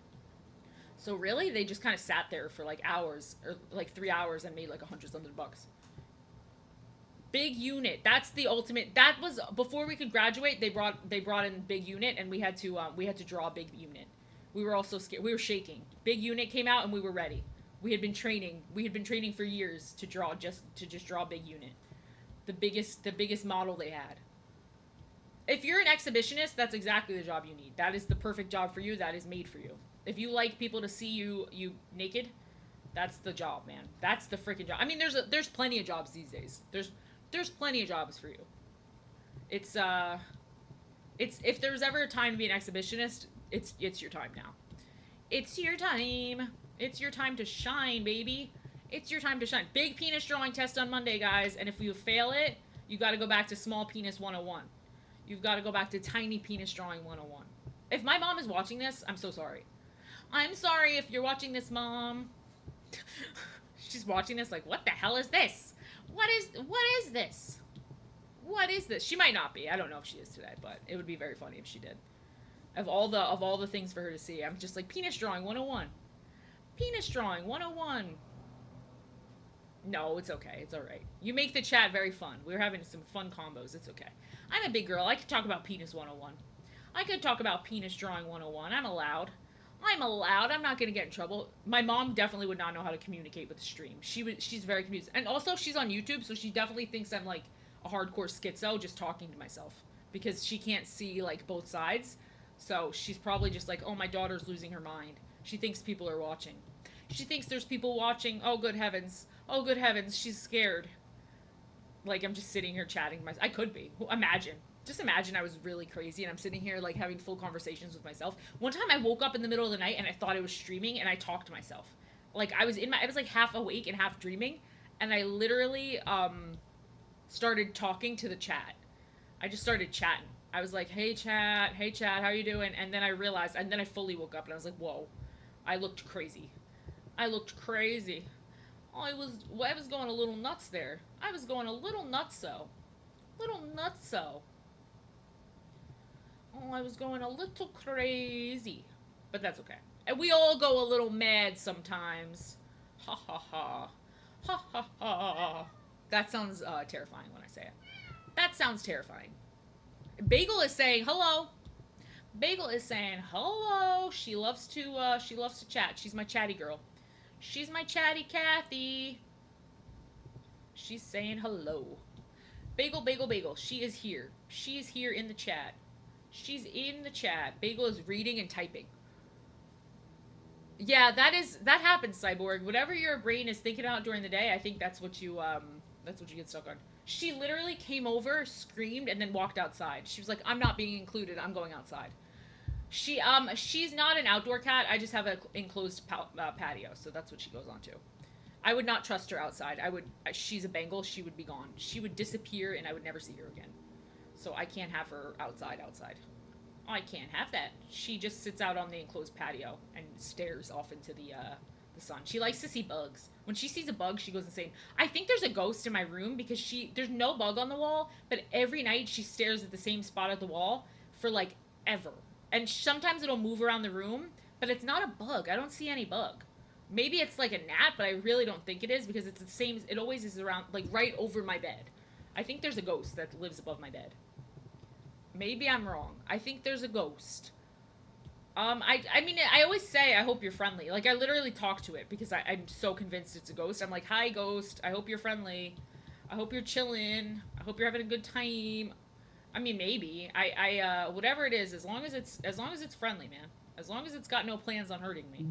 So really, they just kind of sat there for like hours or like 3 hours and made like $100 something. Big unit. That's the ultimate. That was before we could graduate. They brought in big unit, and we had to draw big unit. We were also scared. We were shaking. Big unit came out, and we were ready. We had been training. We had been training for years to just draw big unit. The biggest model they had. If you're an exhibitionist, that's exactly the job you need. That is the perfect job for you. That is made for you. If you like people to see you naked, that's the job, man. That's the freaking job. I mean, there's plenty of jobs these days. There's plenty of jobs for you. It's it's if there's ever a time to be an exhibitionist, it's your time now. It's your time. It's your time to shine, baby. It's your time to shine. Big penis drawing test on Monday, guys. And if you fail it, you got to go back to small penis 101. You've got to go back to tiny penis drawing 101. If my mom is watching this, I'm so sorry. I'm sorry if you're watching this, Mom. She's watching this like, what the hell is this? What is this? What is this? She might not be. I don't know if she is today, but it would be very funny if she did. Of all the things for her to see, I'm just like penis drawing 101. Penis drawing 101. No, it's okay. It's all right. You make the chat very fun. We're having some fun combos. It's okay. I'm a big girl. I could talk about penis 101. I could talk about penis drawing 101. I'm allowed. I'm allowed. I'm not gonna get in trouble. My mom definitely would not know how to communicate with the stream. She's very confused, and also she's on YouTube, so she definitely thinks I'm like a hardcore schizo, just talking to myself because she can't see like both sides. So she's probably just like, oh, my daughter's losing her mind. She thinks people are watching. She thinks there's people watching. Oh, good heavens. Oh, good heavens. She's scared. Like I'm just sitting here chatting to myself. I could be. Imagine. Just imagine I was really crazy and I'm sitting here like having full conversations with myself. One time I woke up in the middle of the night and I thought I was streaming and I talked to myself. Like I was like half awake and half dreaming, and I literally started talking to the chat. I just started chatting. I was like, "Hey chat, how you doing?" And then I realized, and then I fully woke up and I was like, "Whoa, I looked crazy. I looked crazy. Oh, I was going a little nuts there. I was going a little nutso, little nutso. Oh, I was going a little crazy. But that's okay. And we all go a little mad sometimes. Ha ha ha. Ha ha ha. That sounds terrifying when I say it. That sounds terrifying. Bagel is saying hello. Bagel is saying hello. She loves to chat. She's my chatty girl. She's my chatty Kathy. She's saying hello. Bagel, bagel, bagel. She is here. She's here in the chat. She's in the chat. Bagel is reading and typing. Yeah, that happens, Cyborg. Whatever your brain is thinking about during the day, I think that's what you get stuck on. She literally came over, screamed, and then walked outside. She was like, "I'm not being included. I'm going outside." She's not an outdoor cat. I just have an enclosed patio, so that's what she goes on to. I would not trust her outside. I would. She's a Bengal. She would be gone. She would disappear, and I would never see her again. So I can't have her outside. Outside. I can't have that. She just sits out on the enclosed patio and stares off into the sun. She likes to see bugs. When she sees a bug, she goes insane. I think there's a ghost in my room because there's no bug on the wall, but every night she stares at the same spot at the wall for like ever. And sometimes it'll move around the room, but it's not a bug. I don't see any bug. Maybe it's like a gnat, but I really don't think it is because it's the same. It always is around, like right over my bed. I think there's a ghost that lives above my bed. Maybe I'm wrong. I think there's a ghost. I mean, I always say I hope you're friendly. Like I literally talk to it because I'm so convinced it's a ghost. I'm like, hi ghost. I hope you're friendly. I hope you're chilling. I hope you're having a good time. I mean, maybe whatever it is, as long as it's friendly, man. As long as it's got no plans on hurting me.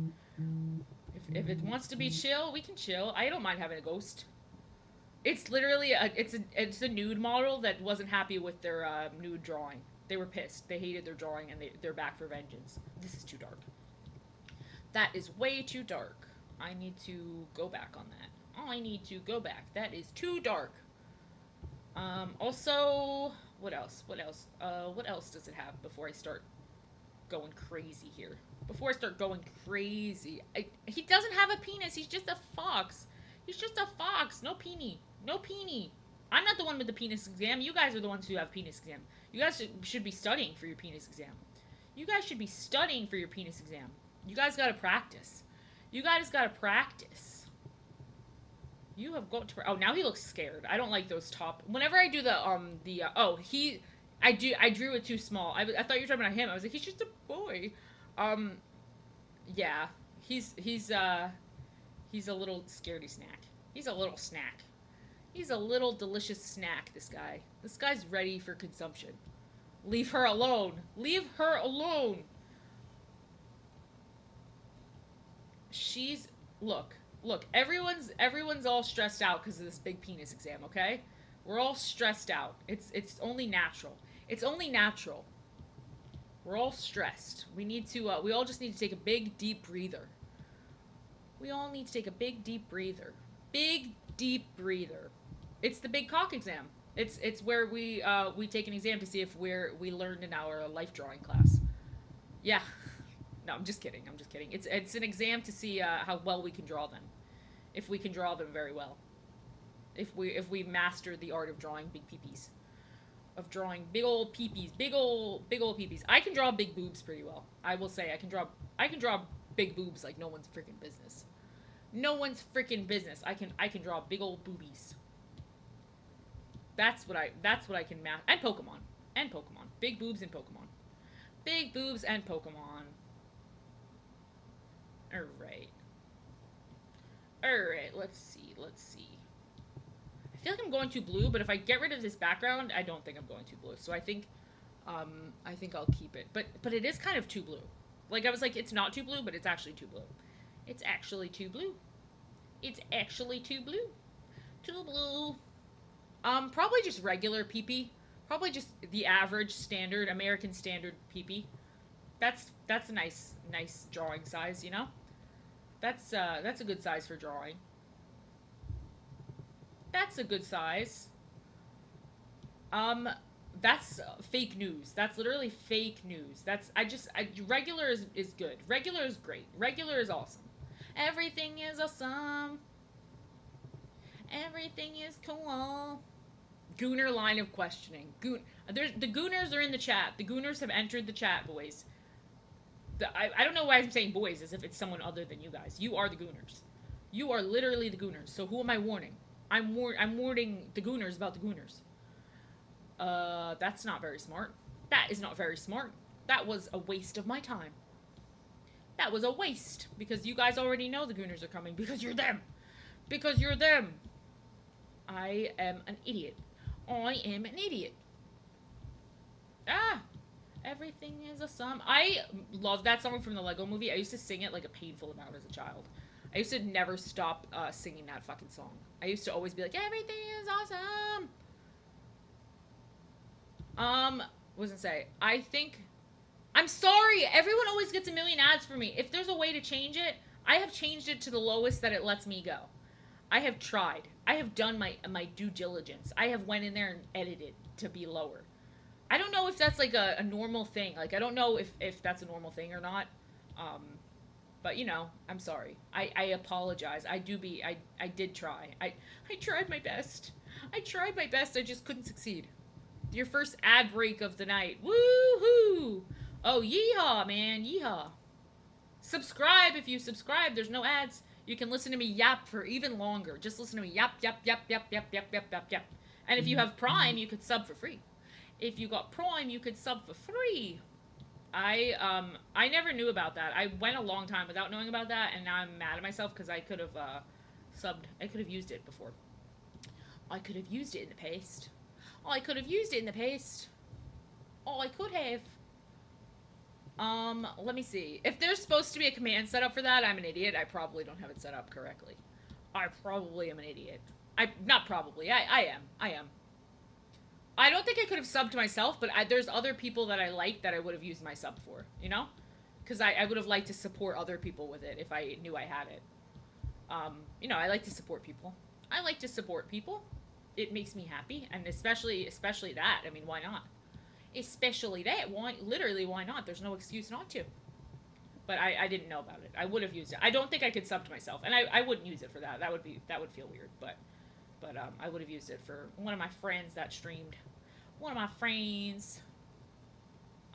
If it wants to be chill, we can chill. I don't mind having a ghost. It's literally it's a nude model that wasn't happy with their nude drawing. They were pissed. They hated their drawing and they're back for vengeance. This is too dark. That is way too dark. I need to go back on that. I need to go back. That is too dark. Also, what else? What else? What else does it have before I start going crazy here? Before I start going crazy. He doesn't have a penis. He's just a fox. He's just a fox. No peenie. No peenie. I'm not the one with the penis exam. You guys are the ones who have penis exam. You guys should be studying for your penis exam. You guys should be studying for your penis exam. You guys gotta practice. You guys gotta practice. You have got to. Oh, now he looks scared. I don't like those top. Whenever I do I drew it too small. I thought you were talking about him. I was like, he's just a boy. Yeah, he's a little scaredy snack. He's a little snack. He's a little delicious snack. This guy's ready for consumption. Leave her alone. Leave her alone. Look. Everyone's all stressed out because of this big penis exam. Okay, we're all stressed out. It's only natural. It's only natural. We're all stressed. We all just need to take a big deep breather. We all need to take a big deep breather. Big deep breather. It's the big cock exam. It's where we take an exam to see if we learned in our life drawing class. Yeah. No, I'm just kidding. It's an exam to see how well we can draw them. If we can draw them very well. If we master the art of drawing big peepees. Of drawing big old peepees. Big old peepees. I can draw big boobs pretty well. I will say I can draw big boobs like no one's freaking business. No one's freaking business. I can draw big old boobies. That's what I can math. And Pokemon. Big boobs and Pokemon. Big boobs and Pokemon. Alright, let's see. I feel like I'm going too blue, but if I get rid of this background, I don't think I'm going too blue. So I think I'll keep it. But it is kind of too blue. Like I was like, it's not too blue, but it's actually too blue. It's actually too blue. It's actually too blue. Too blue. Probably just regular peepee. Probably just the average standard American standard peepee. That's a nice drawing size, you know? That's a good size for drawing. That's a good size. That's fake news. That's literally fake news. Regular is good. Regular is great. Regular is awesome. Everything is awesome. Everything is cool. Gooner line of questioning. The Gooners are in the chat. The Gooners have entered the chat, boys. I don't know why I'm saying boys as if it's someone other than you guys. You are the Gooners. You are literally the Gooners. So who am I warning? I'm warning the Gooners about the Gooners. That's not very smart. That is not very smart. That was a waste of my time. That was a waste. Because you guys already know the Gooners are coming. Because you're them. Because you're them. I am an idiot. I am an idiot. Ah! Everything is awesome. I love that song from the Lego Movie. I used to sing it like a painful amount as a child. I used to never stop singing that fucking song. I used to always be like, everything is awesome. What was I say? I think I'm sorry. Everyone always gets a million ads for me. If there's a way to change it, I have changed it to the lowest that it lets me go. I have tried. I have done my due diligence. I have went in there and edited to be lower. I don't know if that's like a normal thing. Like I don't know if that's a normal thing or not. Um, but you know, I'm sorry. I apologize. I did try. I tried my best. I tried my best. I just couldn't succeed. Your first ad break of the night. Woohoo! Oh, yeehaw, man, yeehaw. Subscribe if you subscribe. There's no ads. You can listen to me yap for even longer. Just listen to me yap, yap, yap, yap, yap, yap, yap, yap, yap. And if you have Prime, you could sub for free. If you got Prime, you could sub for free. I never knew about that. I went a long time without knowing about that, and now I'm mad at myself because I could have subbed. I could have used it before. I could have used it in the past. Oh, I could have used it in the past. Oh, I could have. Let me see. If there's supposed to be a command set up for that, I'm an idiot. I probably don't have it set up correctly. I probably am an idiot. Not probably. I am. I am. I don't think I could have subbed to myself, but there's other people that I like that I would have used my sub for, you know? Because I would have liked to support other people with it if I knew I had it. You know, I like to support people. I like to support people. It makes me happy, and especially that. I mean, why not? Especially that. Why not? There's no excuse not to. But I didn't know about it. I would have used it. I don't think I could sub to myself, and I wouldn't use it for that. That would feel weird. But I would have used it for one of my friends that streamed. One of my friends.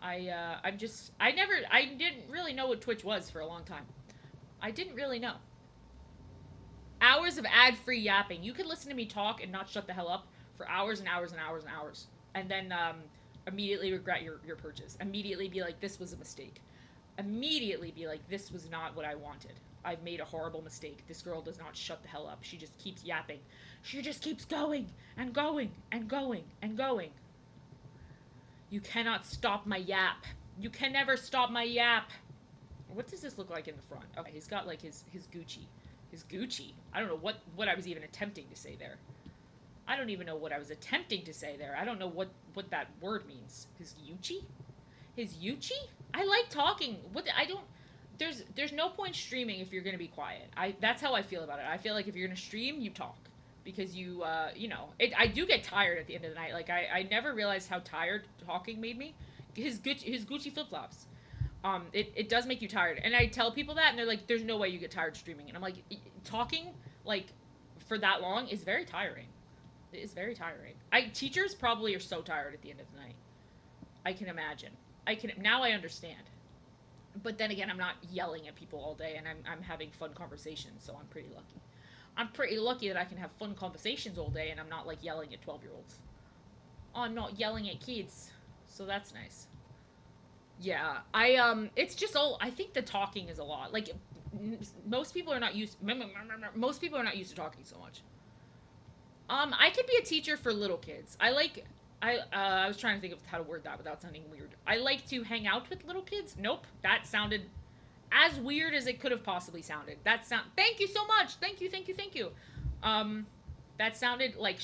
I didn't really know what Twitch was for a long time. I didn't really know. Hours of ad-free yapping. You could listen to me talk and not shut the hell up for hours and hours and hours and hours, and then immediately regret your purchase. Immediately be like, this was a mistake. Immediately be like, this was not what I wanted. I've made a horrible mistake. This girl does not shut the hell up. She just keeps yapping. She just keeps going and going and going and going. You cannot stop my yap. You can never stop my yap. What does this look like in the front? Okay, he's got like his Gucci. His Gucci. I don't know what I was even attempting to say there. I don't even know what I was attempting to say there. I don't know what that word means. His Gucci? His Gucci? I like talking. There's no point streaming if you're going to be quiet. That's how I feel about it. I feel like if you're going to stream, you talk. Because I do get tired at the end of the night. Like, I never realized how tired talking made me. His Gucci flip-flops. It does make you tired. And I tell people that, and they're like, there's no way you get tired streaming. And I'm like, talking, like, for that long is very tiring. It is very tiring. Teachers probably are so tired at the end of the night. I can imagine. Now I understand. But then again, I'm not yelling at people all day, and I'm having fun conversations, so I'm pretty lucky. I'm pretty lucky that I can have fun conversations all day, and I'm not, like, yelling at 12-year-olds. I'm not yelling at kids, so that's nice. Yeah, it's just I think the talking is a lot. Like, most people are not used to talking so much. I could be a teacher for little kids. I was trying to think of how to word that without sounding weird. I like to hang out with little kids. Nope, that sounded as weird as it could have possibly sounded. Thank you so much. Thank you. That sounded like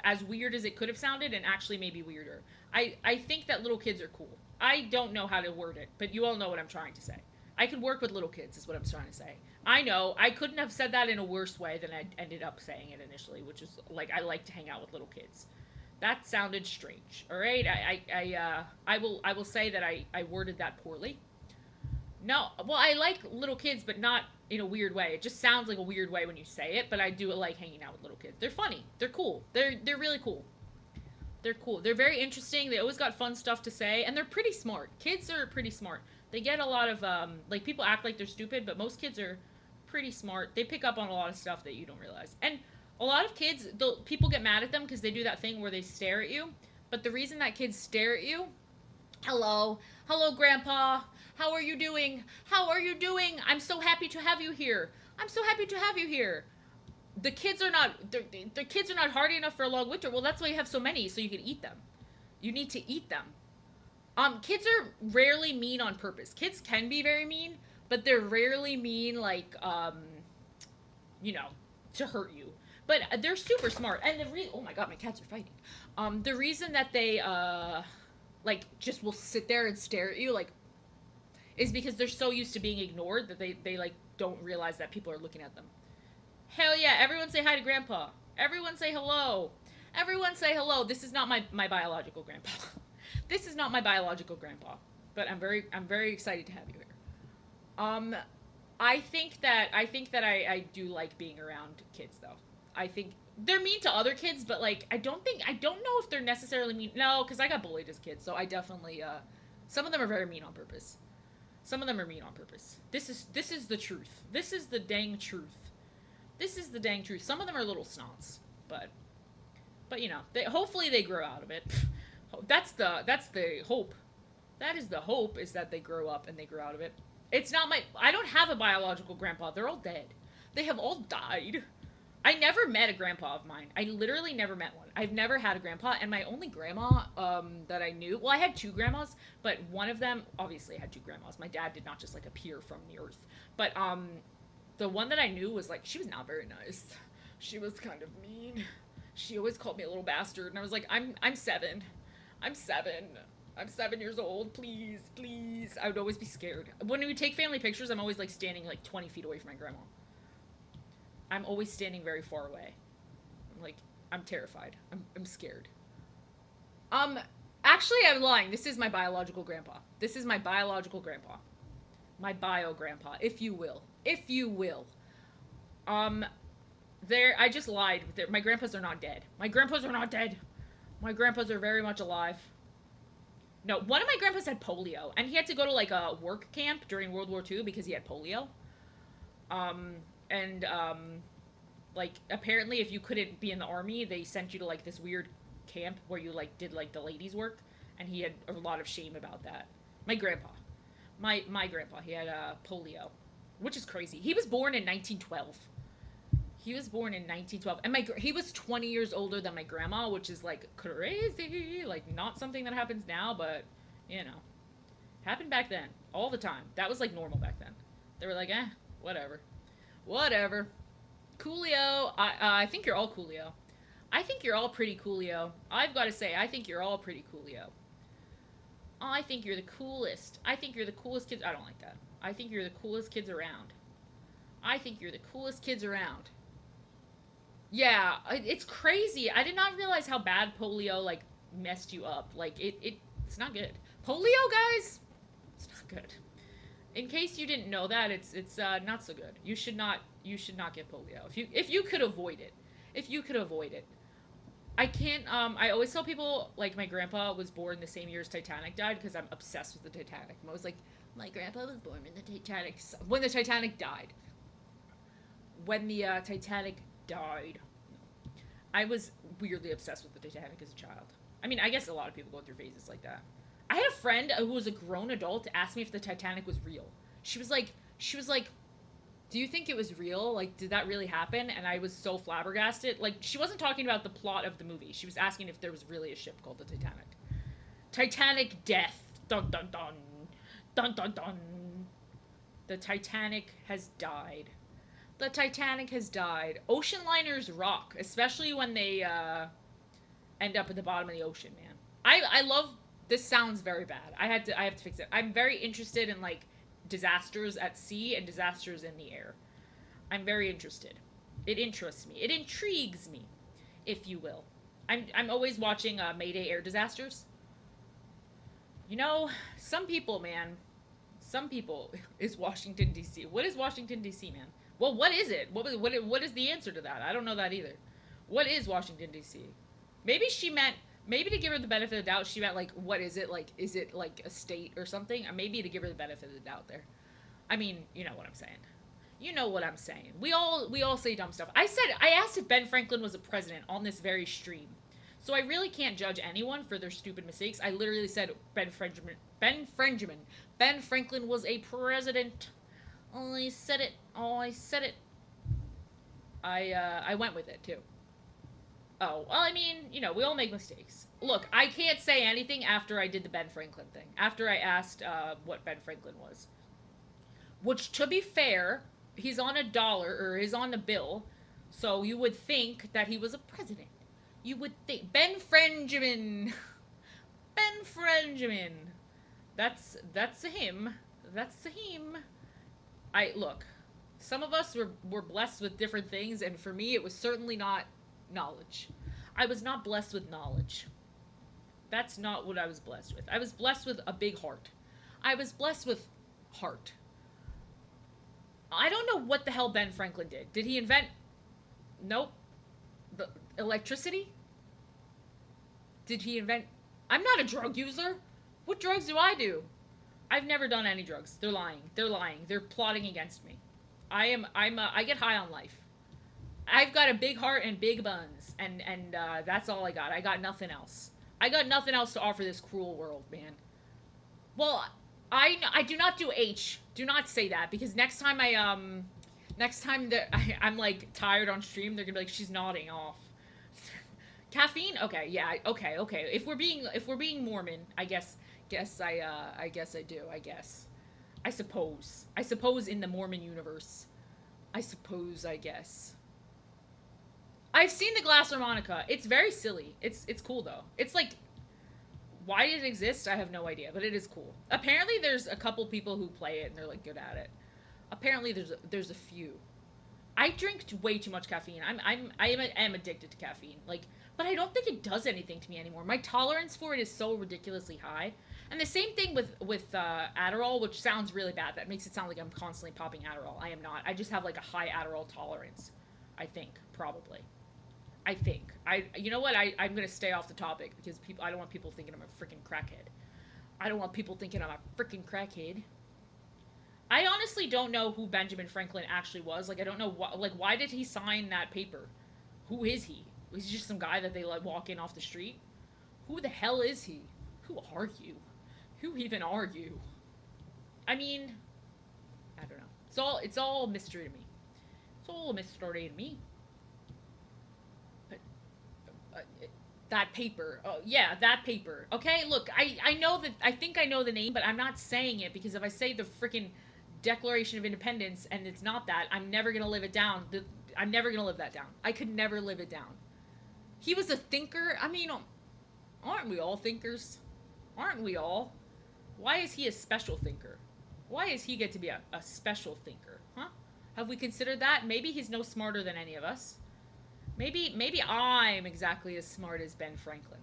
as weird as it could have sounded, and actually maybe weirder. I think that little kids are cool. I don't know how to word it, but you all know what I'm trying to say. I can work with little kids is what I'm trying to say. I know I couldn't have said that in a worse way than I ended up saying it initially, which is like I like to hang out with little kids. That sounded strange. All right, I will say that I worded that poorly. No, well, I like little kids, but not in a weird way. It just sounds like a weird way when you say it, but I do like hanging out with little kids. They're funny. They're cool. They're really cool. They're cool. They're very interesting. They always got fun stuff to say, and they're pretty smart. Kids are pretty smart. They get a lot of like people act like they're stupid, but most kids are pretty smart. They pick up on a lot of stuff that you don't realize. And a lot of kids, people get mad at them because they do that thing where they stare at you. But the reason that kids stare at you, hello, grandpa, how are you doing? How are you doing? I'm so happy to have you here. I'm so happy to have you here. The kids are not hardy enough for a long winter. Well, that's why you have so many, so you can eat them. You need to eat them. Kids are rarely mean on purpose. Kids can be very mean, but they're rarely mean like to hurt you. But they're super smart. And oh my god, my cats are fighting. The reason that they like just will sit there and stare at you, like is because they're so used to being ignored that they like don't realize that people are looking at them. Hell yeah, everyone say hi to grandpa. Everyone say hello. Everyone say hello. This is not my biological grandpa. This is not my biological grandpa. But I'm very excited to have you here. Um I do like being around kids though. I think they're mean to other kids, but like I don't know if they're necessarily mean. No, because I got bullied as a kid, so I definitely some of them are very mean on purpose. Some of them are mean on purpose. This is the truth. This is the dang truth. This is the dang truth. Some of them are little snots, but you know, hopefully they grow out of it. That's the hope. That is the hope, is that they grow up and they grow out of it. It's not my I don't have a biological grandpa. They're all dead. They have all died. I never met a grandpa of mine. I literally never met one. I've never had a grandpa, and my only grandma that I knew, well, I had two grandmas, but one of them, obviously I had two grandmas. My dad did not just like appear from the earth. But the one that I knew was like, she was not very nice. She was kind of mean. She always called me a little bastard, and I was like, I'm 7. I'm 7. I'm 7 years old. Please, please. I would always be scared. When we take family pictures, I'm always like standing like 20 feet away from my grandma. I'm always standing very far away. I'm like, I'm terrified. I'm scared. Actually, I'm lying. This is my biological grandpa. This is my biological grandpa. My bio grandpa, if you will. If you will. I just lied. My grandpas are not dead. My grandpas are not dead. My grandpas are very much alive. No, one of my grandpas had polio, and he had to go to like a work camp during World War II because he had polio. And like apparently if you couldn't be in the army, they sent you to like this weird camp where you like did like the ladies' work, and he had a lot of shame about that. My grandpa, my grandpa, he had polio, which is crazy. He was born in 1912. He was born in 1912, and he was 20 years older than my grandma, which is like crazy, like not something that happens now, but you know, happened back then all the time. That was like normal back then. They were like, whatever, whatever. Coolio, I think you're all coolio. I think you're all pretty coolio. I've got to say, I think you're all pretty coolio. I think you're the coolest. I think you're the coolest kids. I don't like that. I think you're the coolest kids around. I think you're the coolest kids around. Yeah, it's crazy. I did not realize how bad polio like messed you up. Like it's not good. Polio, guys, it's not good. In case you didn't know that, it's not so good. You should not get polio if you could avoid it. If you could avoid it. I can't. I always tell people like my grandpa was born the same year as Titanic died because I'm obsessed with the Titanic. I'm always like, my grandpa was born when the Titanic died. When the Titanic died. I was weirdly obsessed with the Titanic as a child. I mean, I guess a lot of people go through phases like that. I had a friend who was a grown adult ask me if the Titanic was real. She was like, do you think it was real? Like, did that really happen? And I was so flabbergasted. Like, she wasn't talking about the plot of the movie. She was asking if there was really a ship called the Titanic. Titanic death. Dun dun dun. Dun dun dun. The Titanic has died. The Titanic has died. Ocean liners rock, especially when they end up at the bottom of the ocean, man. I love. This sounds very bad. I have to fix it. I'm very interested in like disasters at sea and disasters in the air. I'm very interested. It interests me. It intrigues me, if you will. I'm always watching Mayday air disasters. You know, some people, man. Some people is Washington D.C. What is Washington D.C., man? Well, what is it? What is the answer to that? I don't know that either. What is Washington D.C.? Maybe to give her the benefit of the doubt, she meant like, what is it? Like, is it like a state or something? Or maybe to give her the benefit of the doubt there. I mean, you know what I'm saying. You know what I'm saying. We all say dumb stuff. I asked if Ben Franklin was a president on this very stream. So I really can't judge anyone for their stupid mistakes. I literally said Ben Franklin was a president. I said it. I went with it too. Oh, well, I mean, you know, we all make mistakes. Look, I can't say anything after I did the Ben Franklin thing. After I asked what Ben Franklin was. Which, to be fair, he's on $1, or he's on the bill, so you would think that he was a president. You would think. Ben Franklin. Ben Franklin. That's him. That's him. I look. Some of us were blessed with different things, and for me, it was certainly not knowledge. I was not blessed with knowledge. That's not what I was blessed with. I was blessed with a big heart. I was blessed with heart. I don't know what the hell Ben Franklin did. Did he invent? Nope. The electricity? Did he invent? I'm not a drug user. What drugs do I do? I've never done any drugs. They're lying. They're lying. They're plotting against me. I get high on life. I've got a big heart and big buns, and that's all I got. I got nothing else. I got nothing else to offer this cruel world, man. Well, I do not do H. Do not say that, because next time that I'm like tired on stream, they're gonna be like, she's nodding off. Caffeine? Okay, yeah, okay. If we're being Mormon, I guess I do. I guess. I suppose. I suppose in the Mormon universe. I suppose. I guess. I've seen the glass harmonica. It's very silly. It's cool though. It's like, why did it exist? I have no idea, but it is cool. Apparently, there's a couple people who play it and they're like good at it. Apparently, there's a few. I drink way too much caffeine. I am addicted to caffeine. Like, but I don't think it does anything to me anymore. My tolerance for it is so ridiculously high. And the same thing with Adderall, which sounds really bad. That makes it sound like I'm constantly popping Adderall. I am not. I just have like a high Adderall tolerance. I think probably. I think. You know what? I'm gonna stay off the topic because I don't want people thinking I'm a freaking crackhead. I don't want people thinking I'm a freaking crackhead. I honestly don't know who Benjamin Franklin actually was. Like, I don't know why did he sign that paper? Who is he? Was he just some guy that they let walk in off the street? Who the hell is he? Who are you? Who even are you? I mean, I don't know. It's all mystery to me. It's all a mystery to me. But that paper. Oh yeah, that paper. Okay, look, I know that I think I know the name, but I'm not saying it because if I say the freaking Declaration of Independence and it's not that, I'm never gonna live it down. I'm never gonna live that down. I could never live it down. He was a thinker. I mean, aren't we all thinkers? Aren't we all? Why is he a special thinker? Why does he get to be a special thinker? Huh? Have we considered that? Maybe he's no smarter than any of us. Maybe I'm exactly as smart as Ben Franklin.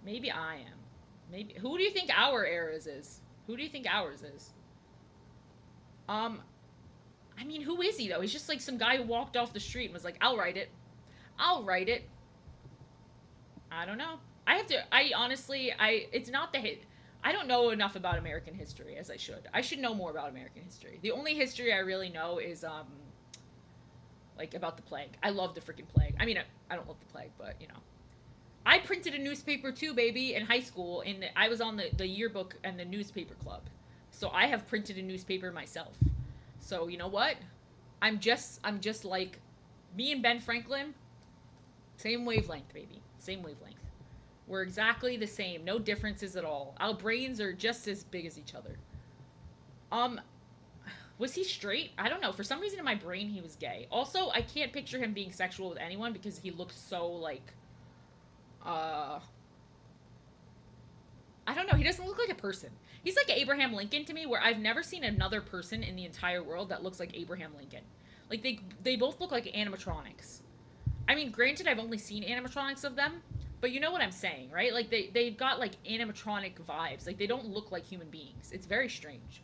Maybe I am. Maybe. Who do you think our era's is? Who do you think ours is? I mean, who is he though? He's just like some guy who walked off the street and was like, "I'll write it. I'll write it." I don't know. I honestly, it's not the hit. I don't know enough about American history as I should. I should know more about American history. The only history I really know is, like, about the plague. I love the freaking plague. I mean, I don't love the plague, but, you know. I printed a newspaper too, baby, in high school. I was on the yearbook and the newspaper club. So I have printed a newspaper myself. So, you know what? I'm just like, me and Ben Franklin, same wavelength, baby. Same wavelength. We're exactly the same. No differences at all. Our brains are just as big as each other. Was he straight? I don't know. For some reason in my brain, he was gay. Also, I can't picture him being sexual with anyone because he looks so, like, I don't know. He doesn't look like a person. He's like Abraham Lincoln to me, where I've never seen another person in the entire world that looks like Abraham Lincoln. Like, they both look like animatronics. I mean, granted, I've only seen animatronics of them, but you know what I'm saying, right? Like, they've got, like, animatronic vibes. Like, they don't look like human beings. It's very strange.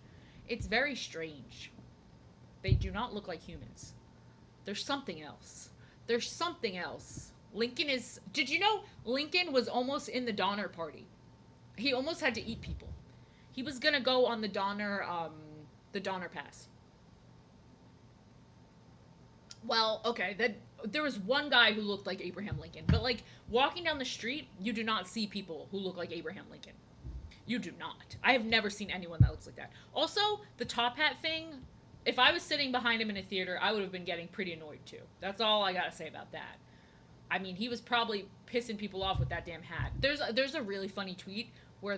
It's very strange. They do not look like humans. There's something else. There's something else. Lincoln is... Did you know Lincoln was almost in the Donner Party? He almost had to eat people. He was gonna go on the Donner Pass. Well, okay, there was one guy who looked like Abraham Lincoln, but, like, walking down the street, you do not see people who look like Abraham Lincoln. You do not. I have never seen anyone that looks like that. Also, the top hat thing, if I was sitting behind him in a theater, I would have been getting pretty annoyed too. That's all I gotta say about that. I mean, he was probably pissing people off with that damn hat. There's a really funny tweet where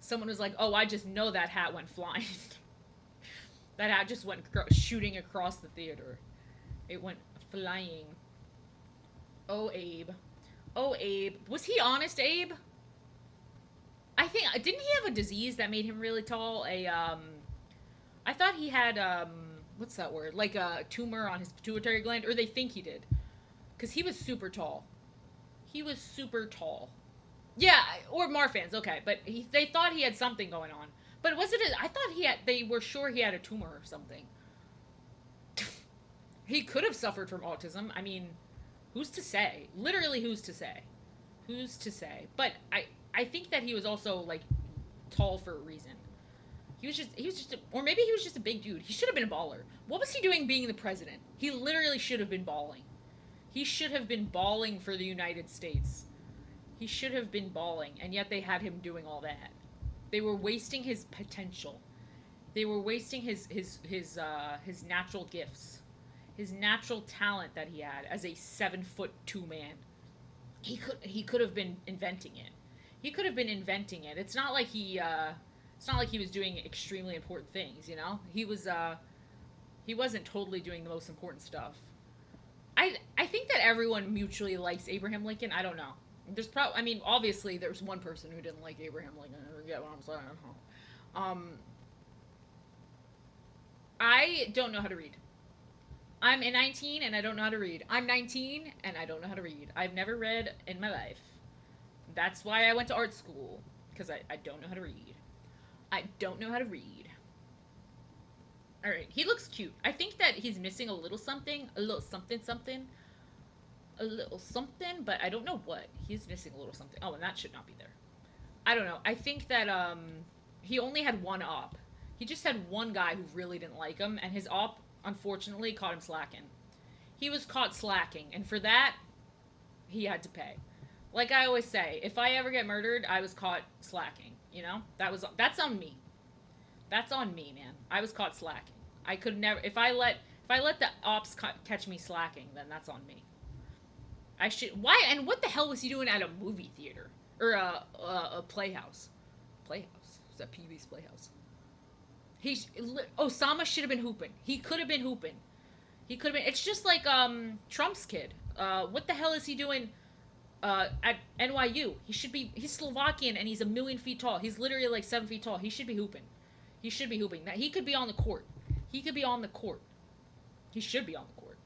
someone was like, "Oh, I just know that hat went flying." That hat just went shooting across the theater. It went flying. Oh, Abe. Oh, Abe. Was he honest, Abe? I think didn't he have a disease that made him really tall? I thought he had what's that word? Like a tumor on his pituitary gland, or they think he did, because he was super tall. He was super tall. Yeah, or Marfan's okay, but they thought he had something going on. But was it? I thought he had. They were sure he had a tumor or something. He could have suffered from autism. I mean, who's to say? Literally, who's to say? Who's to say? But I think that he was also like tall for a reason. Or maybe he was just a big dude. He should have been a baller. What was he doing being the president? He literally should have been balling. He should have been balling for the United States. He should have been balling, and yet they had him doing all that. They were wasting his potential. They were wasting his natural gifts, his natural talent that he had as a 7'2" man. He could have been inventing it. He could have been inventing it. It's not like he was doing extremely important things. You know, he wasn't totally doing the most important stuff. I think that everyone mutually likes Abraham Lincoln. I don't know. I mean, obviously, there's one person who didn't like Abraham Lincoln. I forget what I'm saying. I don't know how to read. I'm 19 and I don't know how to read. I'm 19 and I don't know how to read. I've never read in my life. That's why I went to art school, because I don't know how to read. I don't know how to read. All right, he looks cute. I think that he's missing a little something, something, a little something, but I don't know what. He's missing a little something. Oh, and that should not be there. I don't know. I think that he only had one op. He just had one guy who really didn't like him, and his op unfortunately caught him slacking. He was caught slacking, and for that, he had to pay. Like I always say, if I ever get murdered, I was caught slacking. You know, that's on me. That's on me, man. I was caught slacking. I could never. If I let the ops catch me slacking, then that's on me. I should. Why? And what the hell was he doing at a movie theater or a playhouse? Playhouse. Is that Pee Wee's Playhouse? Osama should have been hooping. He could have been hooping. He could have been. It's just like Trump's kid. What the hell is he doing? At NYU, he should be. He's Slovakian and he's a million feet tall. He's literally like 7 feet tall. He should be hooping. He should be hooping. That he could be on the court. He could be on the court. He should be on the court.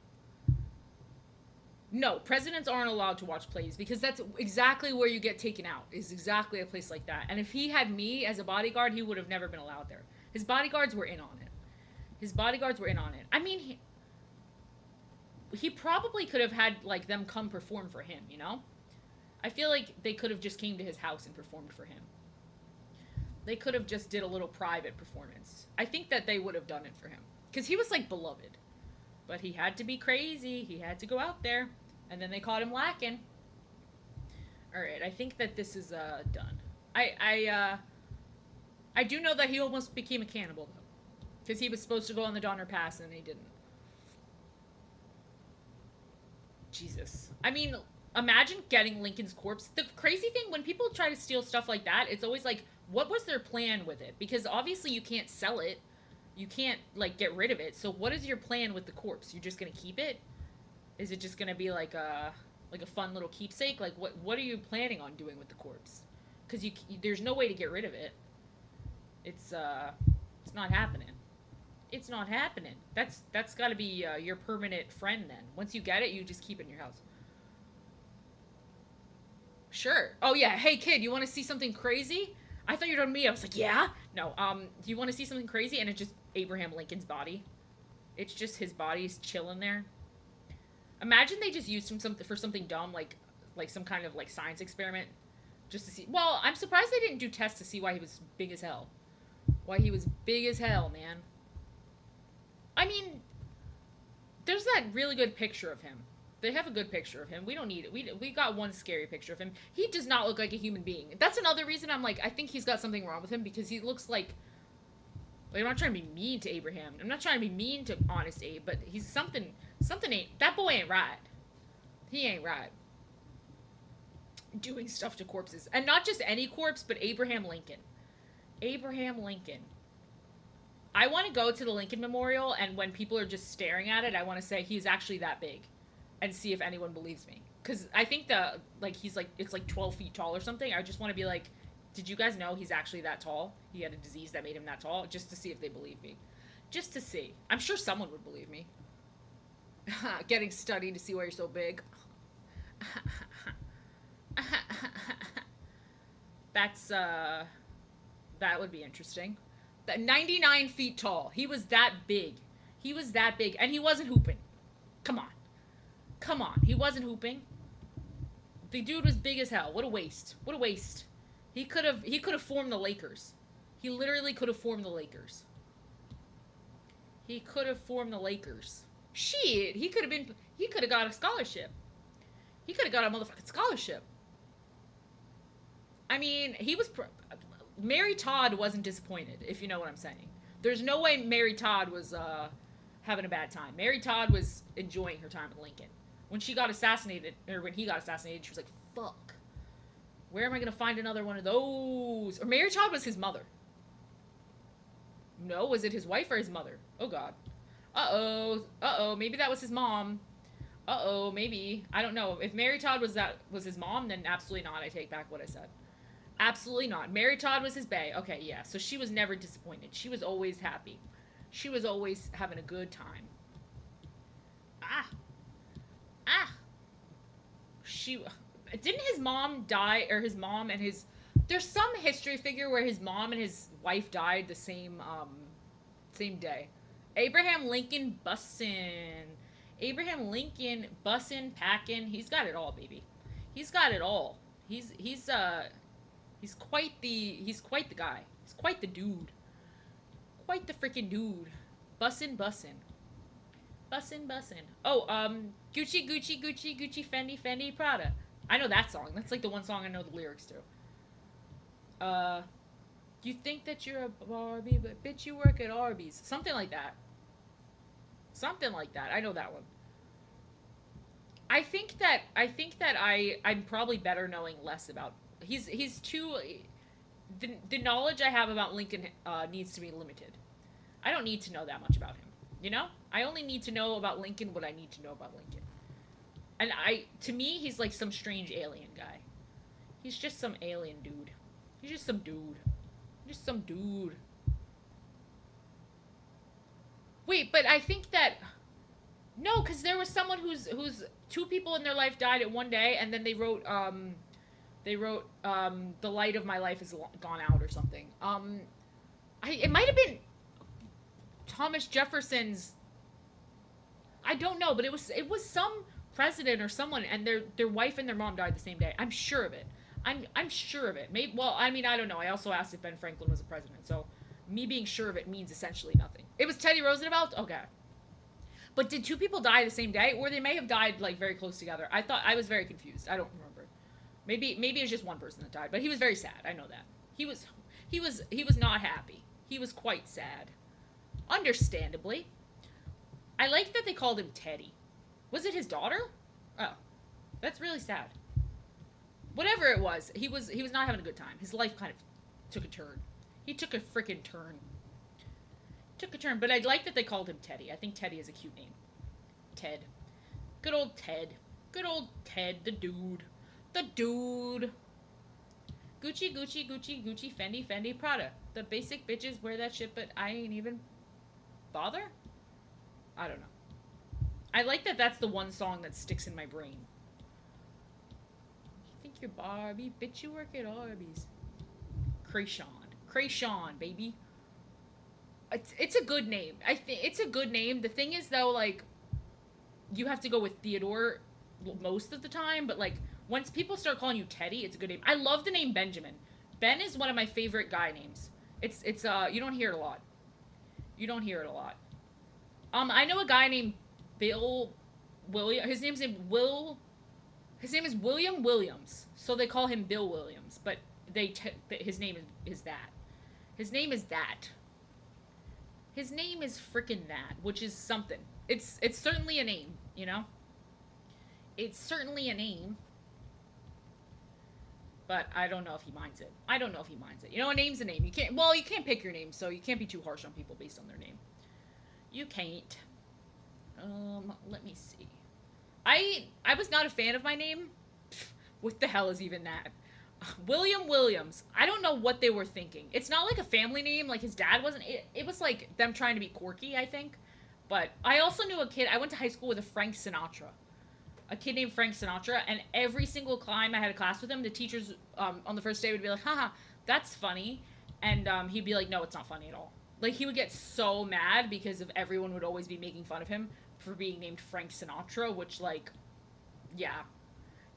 No, presidents aren't allowed to watch plays because that's exactly where you get taken out. Is exactly a place like that. And if he had me as a bodyguard, he would have never been allowed there. His bodyguards were in on it. His bodyguards were in on it. I mean, he probably could have had like them come perform for him. You know, I feel like they could have just came to his house and performed for him. They could have just did a little private performance. I think that they would have done it for him because he was like beloved. But he had to be crazy. He had to go out there. And then they caught him lacking. Alright, I think that this is done. I do know that he almost became a cannibal, though. Because he was supposed to go on the Donner Pass, and he didn't. Jesus. I mean, imagine getting Lincoln's corpse. The crazy thing, when people try to steal stuff like that, it's always like, what was their plan with it? Because obviously you can't sell it. You can't, like, get rid of it. So what is your plan with the corpse? You're just going to keep it? Is it just going to be like a fun little keepsake? Like, what are you planning on doing with the corpse? Because there's no way to get rid of it. It's not happening. It's not happening. That's got to be your permanent friend then. Once you get it, you just keep it in your house. Sure. Oh, yeah. Hey, kid, you want to see something crazy? I thought you were talking to me. I was like, yeah? No, do you want to see something crazy? And it's just Abraham Lincoln's body. It's just his body's chilling there. Imagine they just used him for something dumb, like some kind of like science experiment, just to see. Well, I'm surprised they didn't do tests to see why he was big as hell. Why he was big as hell, man. I mean, there's that really good picture of him. They have a good picture of him. We don't need it. We got one scary picture of him. He does not look like a human being. That's another reason I'm like, I think he's got something wrong with him because he looks like I'm not trying to be mean to Abraham. I'm not trying to be mean to Honest Abe, but he's something ain't, that boy ain't right. He ain't right. Doing stuff to corpses. And not just any corpse, but Abraham Lincoln. Abraham Lincoln. I want to go to the Lincoln Memorial, and when people are just staring at it, I want to say he's actually that big. And see if anyone believes me. Because I think it's like 12 feet tall or something. I just want to be like, Did you guys know he's actually that tall? He had a disease that made him that tall, just to see if they believe me. Just to see. I'm sure someone would believe me. Getting studied to see why you're so big. That's that would be interesting. That 99 feet tall. He was that big. He was that big, and he wasn't hooping. Come on, come on. He wasn't hooping. The dude was big as hell. What a waste. What a waste. He could have formed the Lakers. He literally could have formed the Lakers. He could have formed the Lakers. Shit, he could have got a scholarship. He could have got a motherfucking scholarship. I mean, Mary Todd wasn't disappointed, if you know what I'm saying. There's no way Mary Todd was having a bad time. Mary Todd was enjoying her time in Lincoln. When she got assassinated, or when he got assassinated, she was like, fuck. Where am I going to find another one of those? Or Mary Todd was his mother. No, was it his wife or his mother? Oh, God. Uh-oh. Uh-oh. Maybe that was his mom. Uh-oh. Maybe. I don't know. If Mary Todd was his mom, then absolutely not. I take back what I said. Absolutely not. Mary Todd was his bae. Okay, yeah. So she was never disappointed. She was always happy. She was always having a good time. Ah. Ah. Didn't his mom die, or his mom and his... There's some history figure where his mom and his wife died the same day. Abraham Lincoln bussin'. Abraham Lincoln bussin', packin'. He's got it all, baby. He's got it all. He's quite the guy. He's quite the dude. Quite the freaking dude. Bussin'. Bussin'. Oh, Gucci, Fendi, Prada. I know that song. That's like the one song I know the lyrics to. You think that you're a Barbie, but bitch, you work at Arby's. Something like that. I know that one. I think that I'm probably better knowing less about. He's too. The knowledge I have about Lincoln needs to be limited. I don't need to know that much about him. You know, I only need to know about Lincoln what I need to know about Lincoln. And to me, he's like some strange alien guy. He's just some alien dude. He's just some dude. Just some dude. Wait, but I think that... No, because there was someone who's two people in their life died at one day, and then they wrote the light of my life is gone out or something. It might have been Thomas Jefferson's... I don't know, but it was some president or someone, and their wife and their mom died the same day. I'm sure of it. I'm sure of it. Maybe. Well, I mean, I don't know. I also asked if Ben Franklin was a president, so me being sure of it means essentially nothing. It was Teddy Roosevelt? Okay. But did two people die the same day? Or they may have died, like, very close together. I was very confused. I don't remember. Maybe it was just one person that died, but he was very sad. I know that. He was not happy. He was quite sad. Understandably. I like that they called him Teddy. Was it his daughter? Oh. That's really sad. Whatever it was, he was not having a good time. His life kind of took a turn. He took a freaking turn. Took a turn, but I like that they called him Teddy. I think Teddy is a cute name. Ted. Good old Ted. Good old Ted, the dude. The dude. Gucci, Fendi, Prada. The basic bitches wear that shit, but I ain't even bother? I don't know. I like that that's the one song that sticks in my brain. You're Barbie, bitch, you work at Arby's. Krayshawn, baby. It's a good name. I think it's a good name. The thing is, though, like, you have to go with Theodore most of the time, but, like, once people start calling you Teddy, it's a good name. I love the name Benjamin. Ben is one of my favorite guy names. It's you don't hear it a lot. You don't hear it a lot. I know a guy named Bill William. His name is William Williams, so they call him Bill Williams, but his name is that. His name is that. His name is frickin' that, which is something. It's certainly a name, you know? It's certainly a name. But I don't know if he minds it. You know, a name's a name. You can't pick your name, so you can't be too harsh on people based on their name. You can't. Let me see. I was not a fan of my name. What the hell is even that? William Williams. I don't know what they were thinking. It's not like a family name. Like his dad wasn't. It was like them trying to be quirky, I think. But I also knew a kid. I went to high school with a Frank Sinatra, a kid named Frank Sinatra, and every single time I had a class with him, the teachers on the first day would be like, "Haha, that's funny," and he'd be like, "No, it's not funny at all." Like he would get so mad because of everyone would always be making fun of him for being named Frank Sinatra, which like, yeah,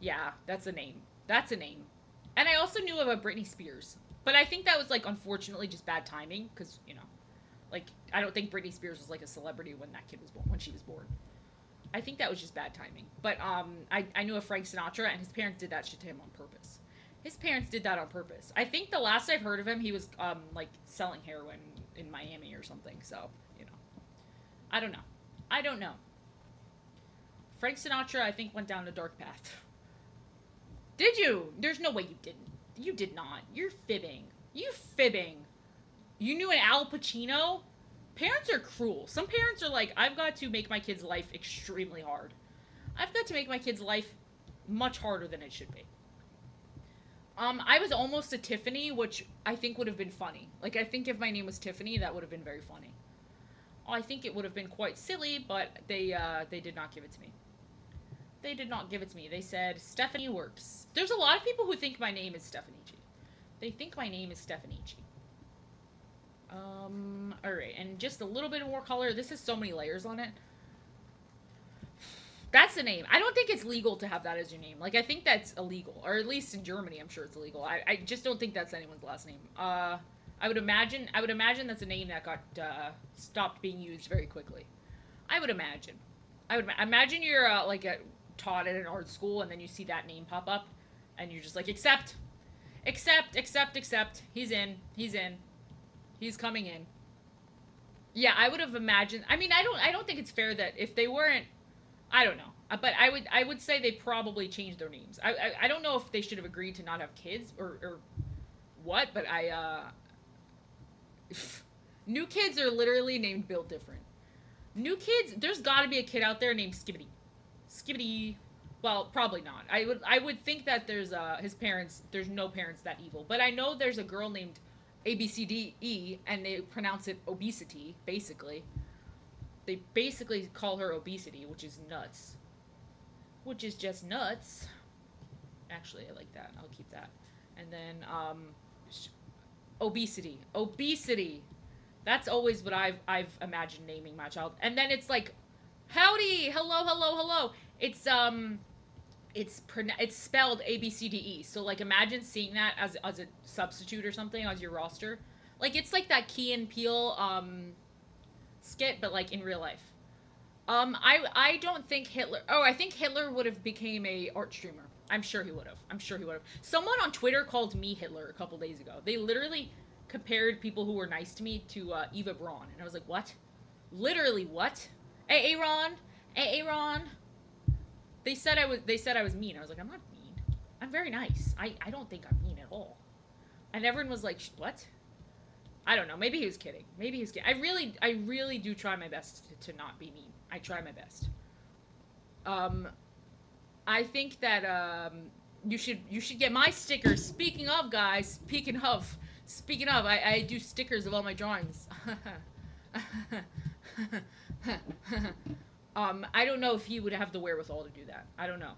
yeah, that's a name. That's a name. And I also knew of a Britney Spears, but I think that was like unfortunately just bad timing because like I don't think Britney Spears was like a celebrity when that kid was born when she was born. I think that was just bad timing. But I knew of Frank Sinatra, and his parents did that shit to him on purpose. His parents did that on purpose. I think the last I've heard of him, he was like selling heroin in Miami or something. So I don't know. I don't know. Frank Sinatra, I think, went down a dark path. Did you? There's no way you didn't. You did not. You're fibbing. You fibbing. You knew an Al Pacino? Parents are cruel. Some parents are like, I've got to make my kid's life extremely hard. I've got to make my kid's life much harder than it should be. I was almost a Tiffany, which I think would have been funny. Like, I think if my name was Tiffany, that would have been very funny. I think it would have been quite silly, but they did not give it to me. They did not give it to me. They said Stephanie works. There's a lot of people who think my name is Stephanie G. They think my name is Stephanie G. Alright, and just a little bit more color. This has so many layers on it. That's the name. I don't think it's legal to have that as your name. Like, I think that's illegal. Or at least in Germany, I'm sure it's illegal. I just don't think that's anyone's last name. I would imagine that's a name that got, stopped being used very quickly. I would imagine. Imagine you're, taught at an art school, and then you see that name pop up, and you're just like, accept. He's in. He's coming in. Yeah, I would have imagined. I mean, I don't think it's fair that if they weren't, I don't know. But I would say they probably changed their names. I don't know if they should have agreed to not have kids or what, but new kids are literally named Bill different. New kids, there's got to be a kid out there named Skibbity. Skibbity. Well, probably not. I would think that there's his parents. There's no parents that evil, but I know there's a girl named ABCDE, and they pronounce it obesity. Basically, they basically call her obesity, which is nuts. Which is just nuts. Actually, I like that. I'll keep that. And then obesity. That's always what I've imagined naming my child. And then it's like, howdy, hello. It's spelled ABCDE. So like imagine seeing that as a substitute or something as your roster. Like it's like that Key and Peele skit, but like in real life. I don't think Hitler. Oh, I think Hitler would have became a art streamer. I'm sure he would have. Someone on Twitter called me Hitler a couple days ago. They literally compared people who were nice to me to Eva Braun, and I was like, what? Literally what? Hey, Aaron. They said I was mean. I was like, I'm not mean. I'm very nice. I don't think I'm mean at all. And everyone was like, what? I don't know. Maybe he was kidding. I really do try my best to not be mean. I try my best. I think that you should get my stickers. Speaking of, guys. Speaking of, I do stickers of all my drawings. I don't know if he would have the wherewithal to do that. I don't know.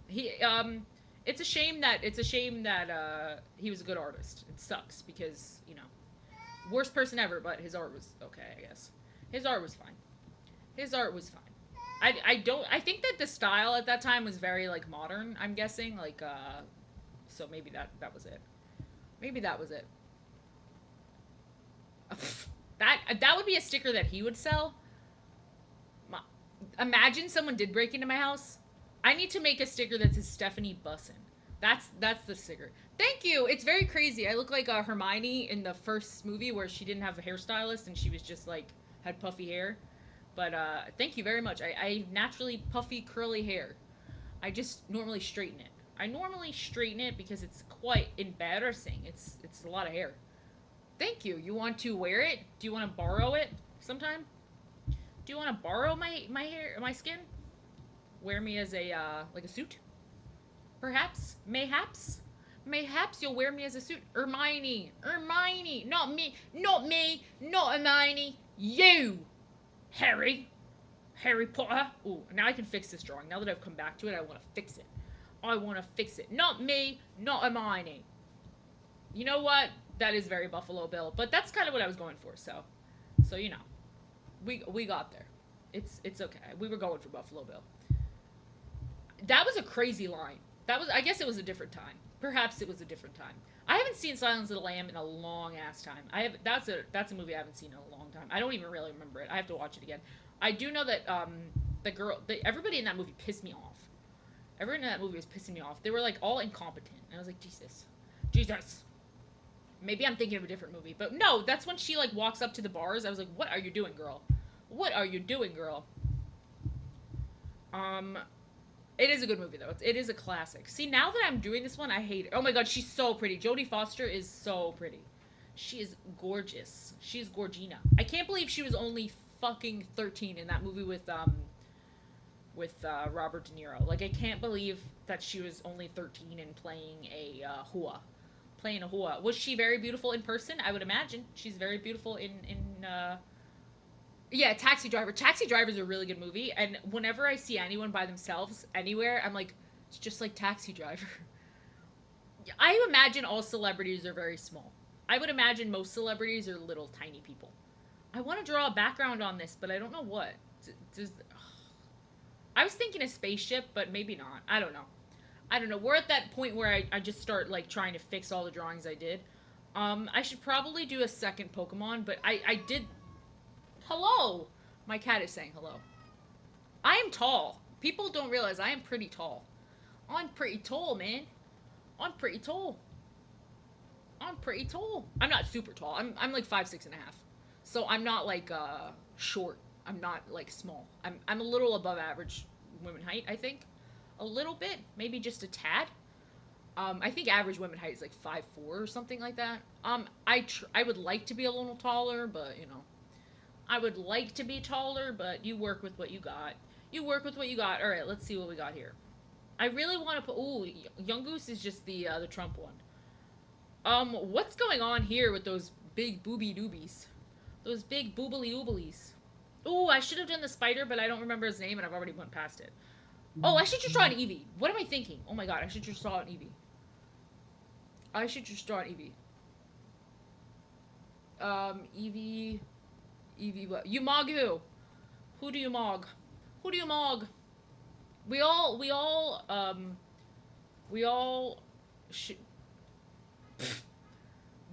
He it's a shame that he was a good artist. It sucks because, worst person ever, but his art was okay, I guess. His art was fine. I think that the style at that time was very like modern, I'm guessing, like so maybe that was it. That would be a sticker that he would sell. Imagine someone did break into my house. I need to make a sticker that says Stephanie Bussin. That's the sticker. Thank you. It's very crazy. I look like Hermione in the first movie where she didn't have a hairstylist and she was just like had puffy hair. But thank you very much. I naturally puffy curly hair. I just normally straighten it. Because it's quite embarrassing. It's a lot of hair. Thank you. You want to wear it? Do you want to borrow it sometime? Do you want to borrow my hair, my skin? Wear me as a like a suit? Perhaps? Mayhaps? Mayhaps you'll wear me as a suit. Hermione. Hermione. Not me. Not me. Not Hermione. You. Harry. Harry Potter. Ooh, now I can fix this drawing. Now that I've come back to it, I want to fix it. I want to fix it. Not me. Not Hermione. You know what? That is very Buffalo Bill. But that's kind of what I was going for, so you know. We got there. It's okay. We were going for Buffalo Bill. That was a crazy line. I guess it was a different time. Perhaps it was a different time. I haven't seen Silence of the Lamb in a long ass time. That's a movie I haven't seen in a long time. I don't even really remember it. I have to watch it again. I do know that everybody in that movie pissed me off. Everyone in that movie was pissing me off. They were like all incompetent. And I was like, Jesus. Maybe I'm thinking of a different movie, but no, that's when she like walks up to the bars. I was like, what are you doing, girl? What are you doing, girl? It is a good movie, though. It is a classic. See, now that I'm doing this one, I hate it. Oh my god, she's so pretty. Jodie Foster is so pretty. She is gorgeous. She's Gorgina. I can't believe she was only fucking 13 in that movie with Robert De Niro. Like, I can't believe that she was only 13 and playing a hua. Playing a hua. Was she very beautiful in person? I would imagine. She's very beautiful in yeah, Taxi Driver. Taxi Driver is a really good movie, and whenever I see anyone by themselves anywhere, I'm like, it's just like Taxi Driver. I imagine all celebrities are very small. I would imagine most celebrities are little tiny people. I want to draw a background on this, but I don't know what. I was thinking a spaceship, but maybe not. I don't know. We're at that point where I just start like trying to fix all the drawings I did. I should probably do a second Pokemon, but I did. Hello! My cat is saying hello. I am tall. People don't realize I am pretty tall. I'm pretty tall, man. I'm pretty tall. I'm pretty tall. I'm not super tall. I'm like 5'6" and a half. So I'm not like short. I'm not like small. I'm a little above average women height, I think. A little bit, maybe just a tad. I think average women height is like 5'4" or something like that. I would like to be a little taller, but you know. I would like to be taller, but you work with what you got. You work with what you got. All right, let's see what we got here. I really want to put. Ooh, Young Goose is just the Trump one. What's going on here with those big booby doobies? Those big boobily ooblies. Ooh, I should have done the spider, but I don't remember his name, and I've already went past it. Oh, I should just draw an Eevee. What am I thinking? Oh my god, I should just draw an Eevee. I should just draw an Eevee. Eevee. Eevee what? You mog who? Who do you mog? Who do you mog? We all should.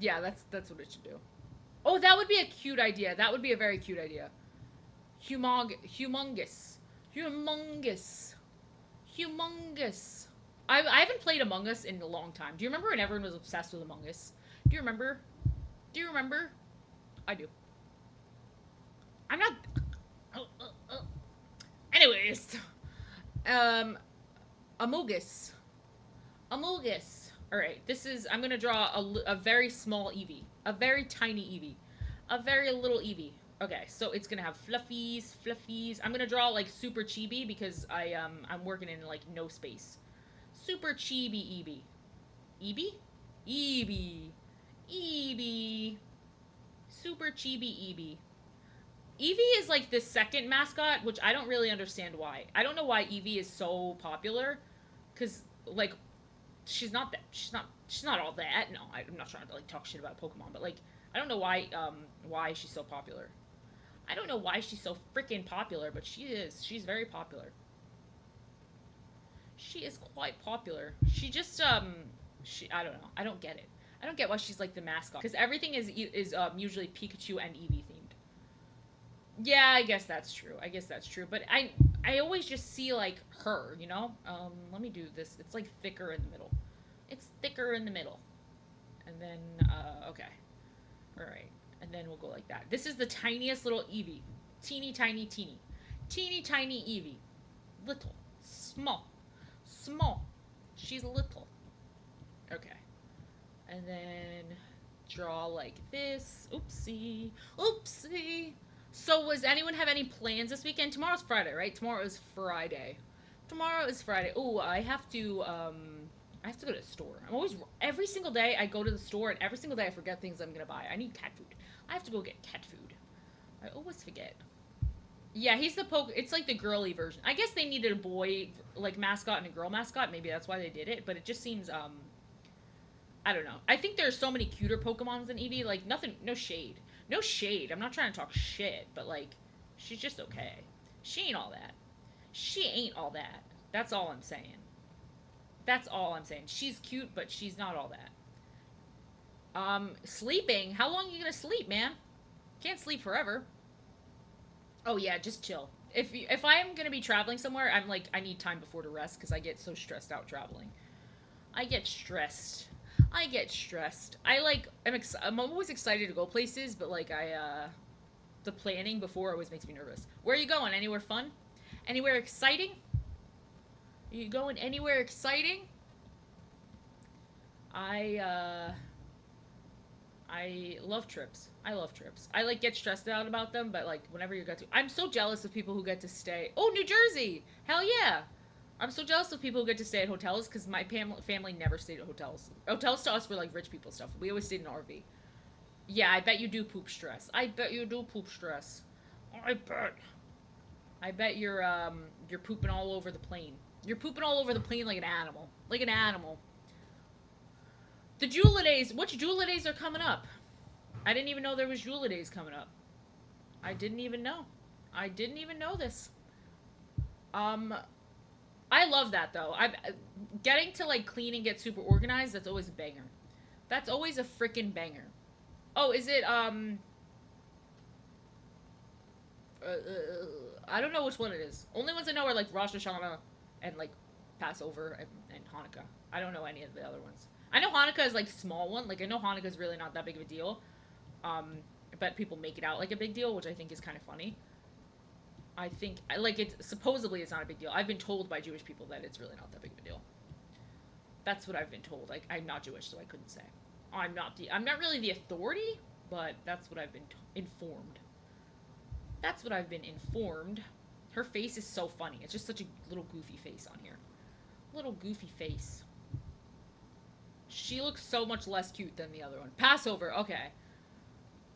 Yeah, that's what it should do. Oh, that would be a cute idea. That would be a very cute idea. Humongous. I haven't played Among Us in a long time. Do you remember when everyone was obsessed with Among Us? Do you remember? I do. I'm not. Anyways, Amogus. All right, this is. I'm gonna draw a very small Eevee, a very tiny Eevee, a very little Eevee. Okay, so it's gonna have fluffies. I'm gonna draw like super chibi because I'm working in like no space. Super chibi Eevee. Super chibi Eevee. Eevee is like the second mascot, which I don't really understand why. I don't know why Eevee is so popular, cause like she's not all that. No, I'm not trying to like talk shit about Pokemon, but like I don't know why she's so popular. I don't know why she's so freaking popular, but she is. She's very popular. She is quite popular. She just I don't know. I don't get it. I don't get why she's like the mascot, because everything is usually Pikachu and Eevee themed. Yeah, I guess that's true. But I always just see like her, you know. Let me do this. It's like thicker in the middle. And then okay, all right. And then we'll go like that. This is the tiniest little Eevee, teeny tiny Eevee, little, small. She's little. Okay. And then draw like this. Oopsie. So, does anyone have any plans this weekend? Tomorrow's Friday, right? Tomorrow is Friday. Ooh, I have to I have to go to the store. I'm always every single day I go to the store and every single day I forget things I'm gonna buy. I need cat food. I have to go get cat food. I always forget. Yeah, he's the poke. It's like the girly version. I guess they needed a boy like mascot and a girl mascot. Maybe that's why they did it. But it just seems I don't know. I think there's so many cuter Pokemons than Eevee. Like nothing, no shade, no shade. I'm not trying to talk shit, but like she's just okay. She ain't all that. She ain't all that. That's all I'm saying. That's all I'm saying. She's cute, but she's not all that. Sleeping. How long are you gonna sleep, man? Can't sleep forever. Oh yeah, just chill. If I am gonna be traveling somewhere, I'm like I need time before to rest because I get so stressed out traveling. I get stressed. I get stressed. I like I'm always excited to go places, but like the planning before always makes me nervous. Where are you going? Anywhere fun? Anywhere exciting? Are you going anywhere exciting? I I love trips. I love trips. I like get stressed out about them, but like whenever you get to, I'm so jealous of people who get to stay. Oh, New Jersey! Hell yeah! I'm so jealous of people who get to stay at hotels because my family never stayed at hotels. Hotels to us were like rich people stuff. We always stayed in an RV. Yeah, I bet you do poop stress. I bet you do poop stress. I bet. I bet you're pooping all over the plane. You're pooping all over the plane like an animal. Like an animal. The Jula Days. Which Jula Days are coming up? I didn't even know there was Jula Days coming up. I didn't even know. I didn't even know this. Um, I love that though. I'm getting to like clean and get super organized. That's always a banger. That's always a freaking banger. Oh, is it I don't know which one it is. Only ones I know are like Rosh Hashanah and like Passover and Hanukkah. I don't know any of the other ones. I know Hanukkah is like small one. Like I know Hanukkah is really not that big of a deal. Um, but people make it out like a big deal, which I think is kind of funny. I think like it's supposedly it's not a big deal. I've been told by Jewish people that it's really not that big of a deal. That's what I've been told. Like I'm not Jewish, so I couldn't say. I'm not really the authority, but that's what I've been informed. That's what I've been informed. Her face is so funny. It's just such a little goofy face on here. Little goofy face. She looks so much less cute than the other one. Passover, okay.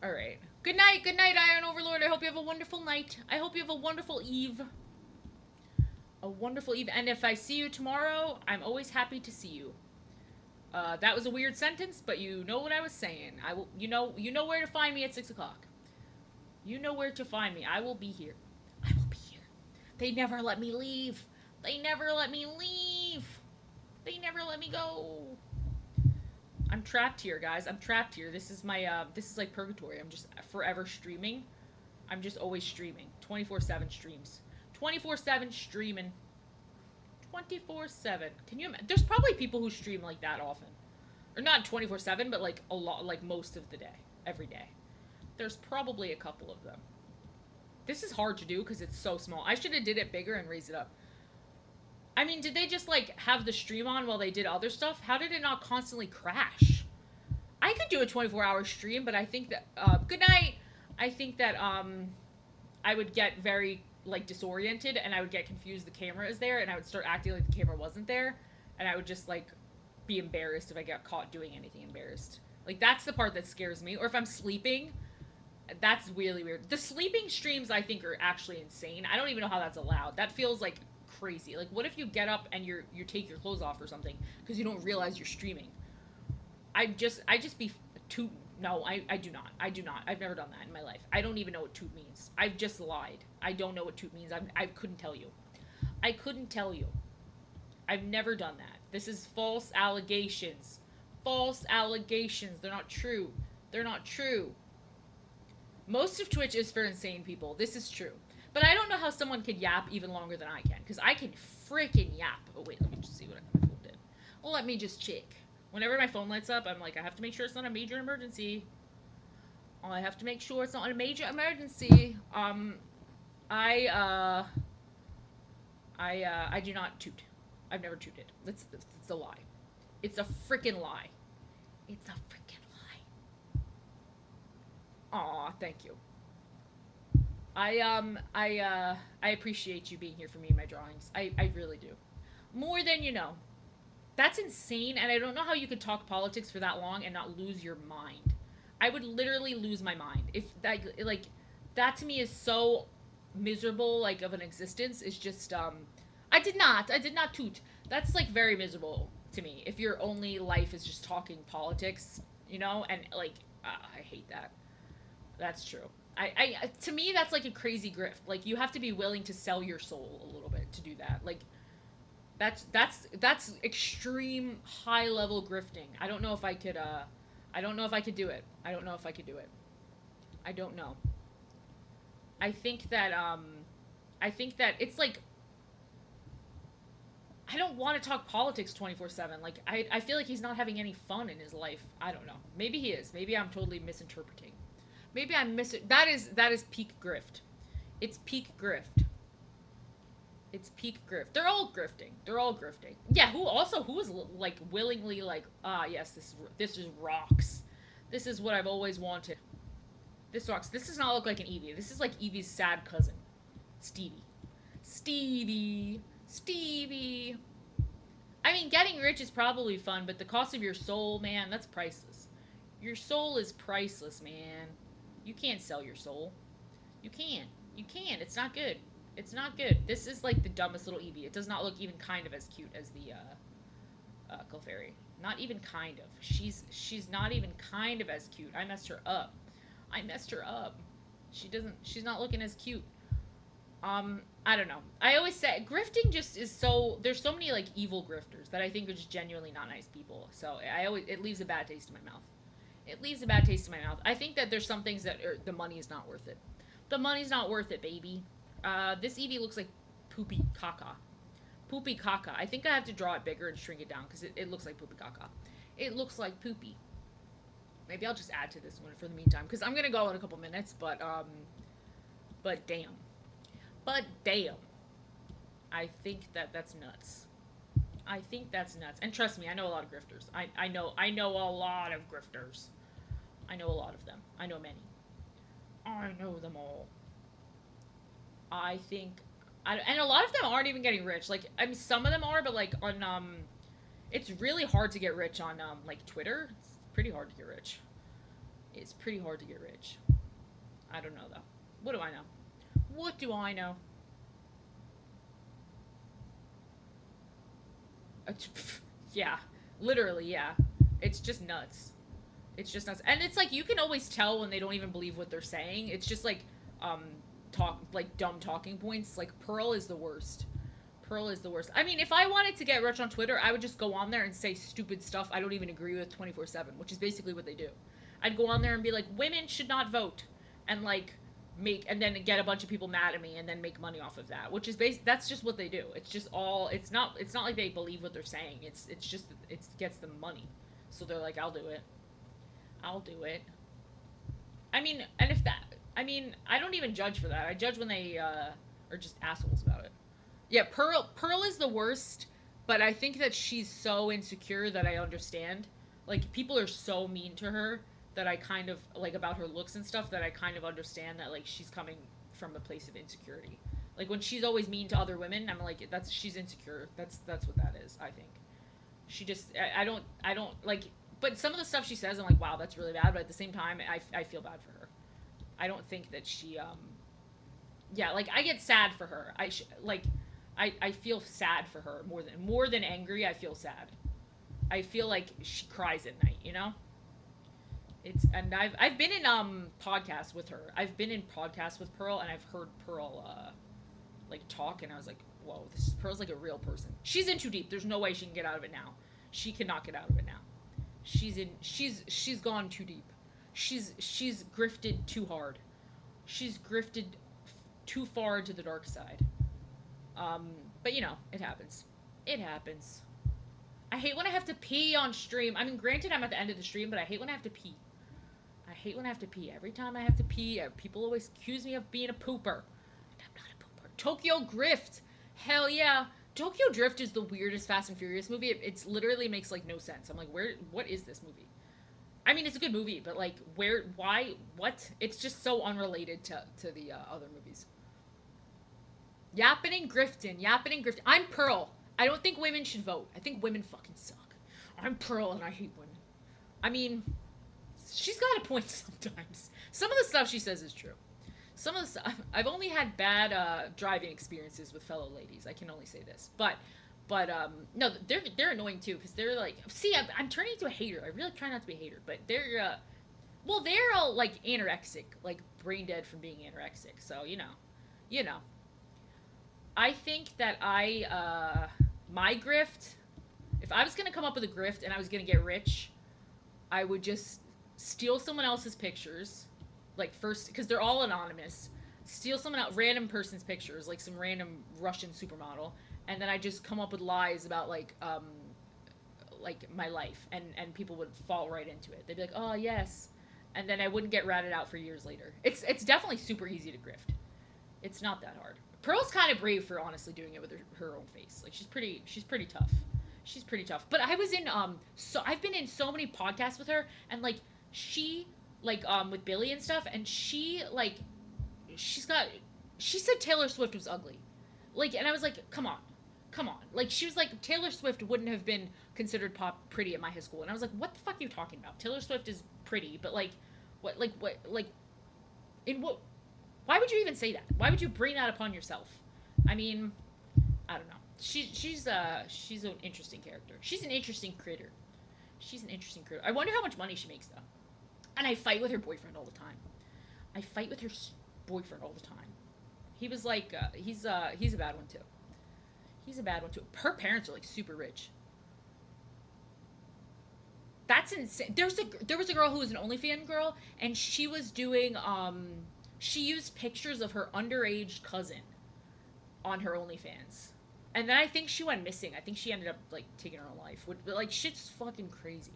Alright. Good night, Iron Overlord. I hope you have a wonderful night. I hope you have a wonderful eve. A wonderful eve. And if I see you tomorrow, I'm always happy to see you. That was a weird sentence, but you know what I was saying. I will. You know where to find me at 6 o'clock. You know where to find me. I will be here. I will be here. They never let me leave. They never let me leave. They never let me go. I'm trapped here, guys. I'm trapped here. This is my this is like purgatory. I'm just forever streaming. I'm just always streaming. 24/7 streams. 24/7 streaming. 24/7. Can you imagine? There's probably people who stream like that often. Or not 24/7, but like a lot, like most of the day. Every day. There's probably a couple of them. This is hard to do because it's so small. I should have did it bigger and raised it up. I mean, did they just like have the stream on while they did other stuff? How did it not constantly crash? I could do a 24-hour stream, but I think that good night. I think that I would get very like disoriented and I would get confused the camera is there and I would start acting like the camera wasn't there and I would just like be embarrassed if I got caught doing anything embarrassed. Like that's the part that scares me. Or if I'm sleeping, that's really weird. The sleeping streams I think are actually insane. I don't even know how that's allowed. That feels like crazy. Like what if you get up and you take your clothes off or something because you don't realize you're streaming? I just be too no, I do not. I do not. I've never done that in my life. I don't even know what toot means. I've just lied. I don't know what toot means. I couldn't tell you. I couldn't tell you. I've never done that. This is false allegations. False allegations. They're not true. They're not true. Most of Twitch is for insane people. This is true. But I don't know how someone could yap even longer than I can. Because I can freaking yap. Oh, wait. Let me just see what my phone did. Well, let me just check. Whenever my phone lights up, I'm like, I have to make sure it's not a major emergency. I have to make sure it's not a major emergency. I do not toot. I've never tooted. It's a lie. It's a freaking lie. It's a freaking lie. Aw, thank you. I appreciate you being here for me and my drawings. I really do. More than you know. that's insane, and I don't know how you could talk politics for that long and not lose your mind. I would literally lose my mind if that, like, that to me is so miserable, like, of an existence. Is just I did not toot. That's like very miserable to me. If your only life is just talking politics, and like, I hate that. That's true. To me, that's like a crazy grift. Like, you have to be willing to sell your soul a little bit to do that. Like, that's extreme high level grifting. I don't know if I could. I don't know if I could do it. I don't know if I could do it. I don't know. I think that I think that it's like, I don't want to talk politics 24/7. Like, I feel like he's not having any fun in his life. I don't know. Maybe he is. Maybe I'm totally misinterpreting. Maybe I'm miss that is peak grift. It's peak grift. It's peak grift. They're all grifting. They're all grifting. Yeah, who is like willingly like, yes, this is rocks. This is what I've always wanted. This rocks. This does not look like an Eevee. This is like Eevee's sad cousin, Stevie. Stevie. Stevie. I mean, getting rich is probably fun, but the cost of your soul, man, that's priceless. Your soul is priceless, man. You can't sell your soul. You can't. You can't. It's not good. It's not good. This is like the dumbest little Eevee. It does not look even kind of as cute as the Clefairy. Not even kind of. She's not even kind of as cute. I messed her up. I messed her up. She's not looking as cute. I don't know. I always say grifting just is so, there's so many like evil grifters that I think are just genuinely not nice people. So it leaves a bad taste in my mouth. It leaves a bad taste in my mouth. I think that there's some things that the money is not worth it. The money's not worth it, baby. This Eevee looks like poopy caca. Poopy caca. I think I have to draw it bigger and shrink it down because it looks like poopy caca. It looks like poopy. Maybe I'll just add to this one for the meantime because I'm gonna go in a couple minutes. But damn. But damn. I think that's nuts. I think that's nuts. And trust me, I know a lot of grifters. I know a lot of grifters. I know a lot of them. I know many. I know them all. I think, and a lot of them aren't even getting rich. Like, I mean, some of them are, but like on it's really hard to get rich on like Twitter. It's pretty hard to get rich. It's pretty hard to get rich. I don't know though. What do I know? What do I know? Yeah, literally, yeah. It's just nuts. It's just nuts, and it's like you can always tell when they don't even believe what they're saying. It's just like dumb talking points. Like Pearl is the worst. Pearl is the worst. I mean, if I wanted to get rich on Twitter, I would just go on there and say stupid stuff I don't even agree with 24/7, which is basically what they do. I'd go on there and be like, women should not vote, and like and then get a bunch of people mad at me and then make money off of that, which is that's just what they do. It's just all, it's not like they believe what they're saying. It's just, it gets them money. So they're like, I'll do it. I'll do it. I mean, and if that, I mean, I don't even judge for that. I judge when they are just assholes about it. Yeah, Pearl is the worst, but I think that she's so insecure that I understand. Like, people are so mean to her that I kind of, like, about her looks and stuff, that I kind of understand that, like, she's coming from a place of insecurity. Like, when she's always mean to other women, I'm like, she's insecure. That's what that is, I think. She just, I don't, like, but some of the stuff she says, I'm like, wow, that's really bad, but at the same time, I feel bad for her. I don't think that she, yeah, like, I get sad for her. I feel sad for her more than angry. I feel sad. I feel like she cries at night, you know? And I've been in podcasts with her. I've been in podcasts with Pearl, and I've heard Pearl like talk, and I was like, whoa, Pearl's like a real person. She's in too deep. There's no way she can get out of it now. She cannot get out of it now. She's gone too deep. She's grifted too hard. She's grifted too far into the dark side. But you know, it happens. It happens. I hate when I have to pee on stream. I mean, granted, I'm at the end of the stream, but I hate when I have to pee. I hate when I have to pee. Every time I have to pee, people always accuse me of being a pooper. I'm not a pooper. Tokyo Drift. Hell yeah. Tokyo Drift is the weirdest Fast and Furious movie. It's literally makes, like, no sense. I'm like, what is this movie? I mean, it's a good movie, but, like, why, what? It's just so unrelated to the other movies. Yapping and grifting. I'm Pearl. I don't think women should vote. I think women fucking suck. I'm Pearl and I hate women. I mean, she's got a point sometimes. Some of the stuff she says is true. Some of the stuff I've only had bad driving experiences with fellow ladies. I can only say this, but no, they're annoying too because they're like, see, I'm turning into a hater. I really try not to be a hater, but they're well, they're all like anorexic, like brain dead from being anorexic. So you know. I think that my grift. If I was gonna come up with a grift and I was gonna get rich, I would just steal someone else's pictures, like first because they're all anonymous. Steal someone else, random person's pictures, like some random Russian supermodel, and then I just come up with lies about like my life, and people would fall right into it. They'd be like, "Oh yes," and then I wouldn't get ratted out for years later. It's definitely super easy to grift. It's not that hard. Pearl's kind of brave for honestly doing it with her own face. Like she's pretty tough. She's pretty tough. But I was in so I've been in so many podcasts with her, and like she like with Billy and stuff, and she like she's got she said Taylor Swift was ugly. Like, and I was like, come on. Come on. Like, she was like, Taylor Swift wouldn't have been considered pop pretty at my high school. And I was like, what the fuck are you talking about? Taylor Swift is pretty, but like, in what, why would you even say that? Why would you bring that upon yourself? I mean, I don't know. She's an interesting character. She's an interesting critter. She's an interesting critter. I wonder how much money she makes, though. And I fight with her boyfriend all the time. I fight with her boyfriend all the time. He was like, he's a bad one, too. He's a bad one too. Her parents are like super rich. That's insane. There was a girl who was an OnlyFans girl, and she was doing she used pictures of her underage cousin on her OnlyFans, and then I think she went missing. I think she ended up like taking her own life. But like shit's fucking crazy.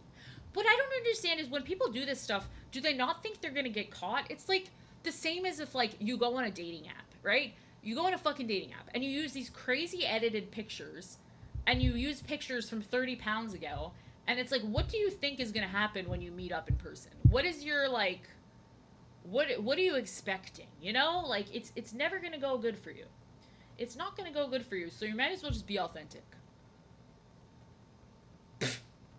What I don't understand is when people do this stuff, do they not think they're gonna get caught? It's like the same as if like you go on a dating app, right? You go on a fucking dating app and you use these crazy edited pictures and you use pictures from 30 pounds ago. And it's like, what do you think is going to happen when you meet up in person? What is your, like, what are you expecting? You know, like, it's never going to go good for you. It's not going to go good for you. So you might as well just be authentic.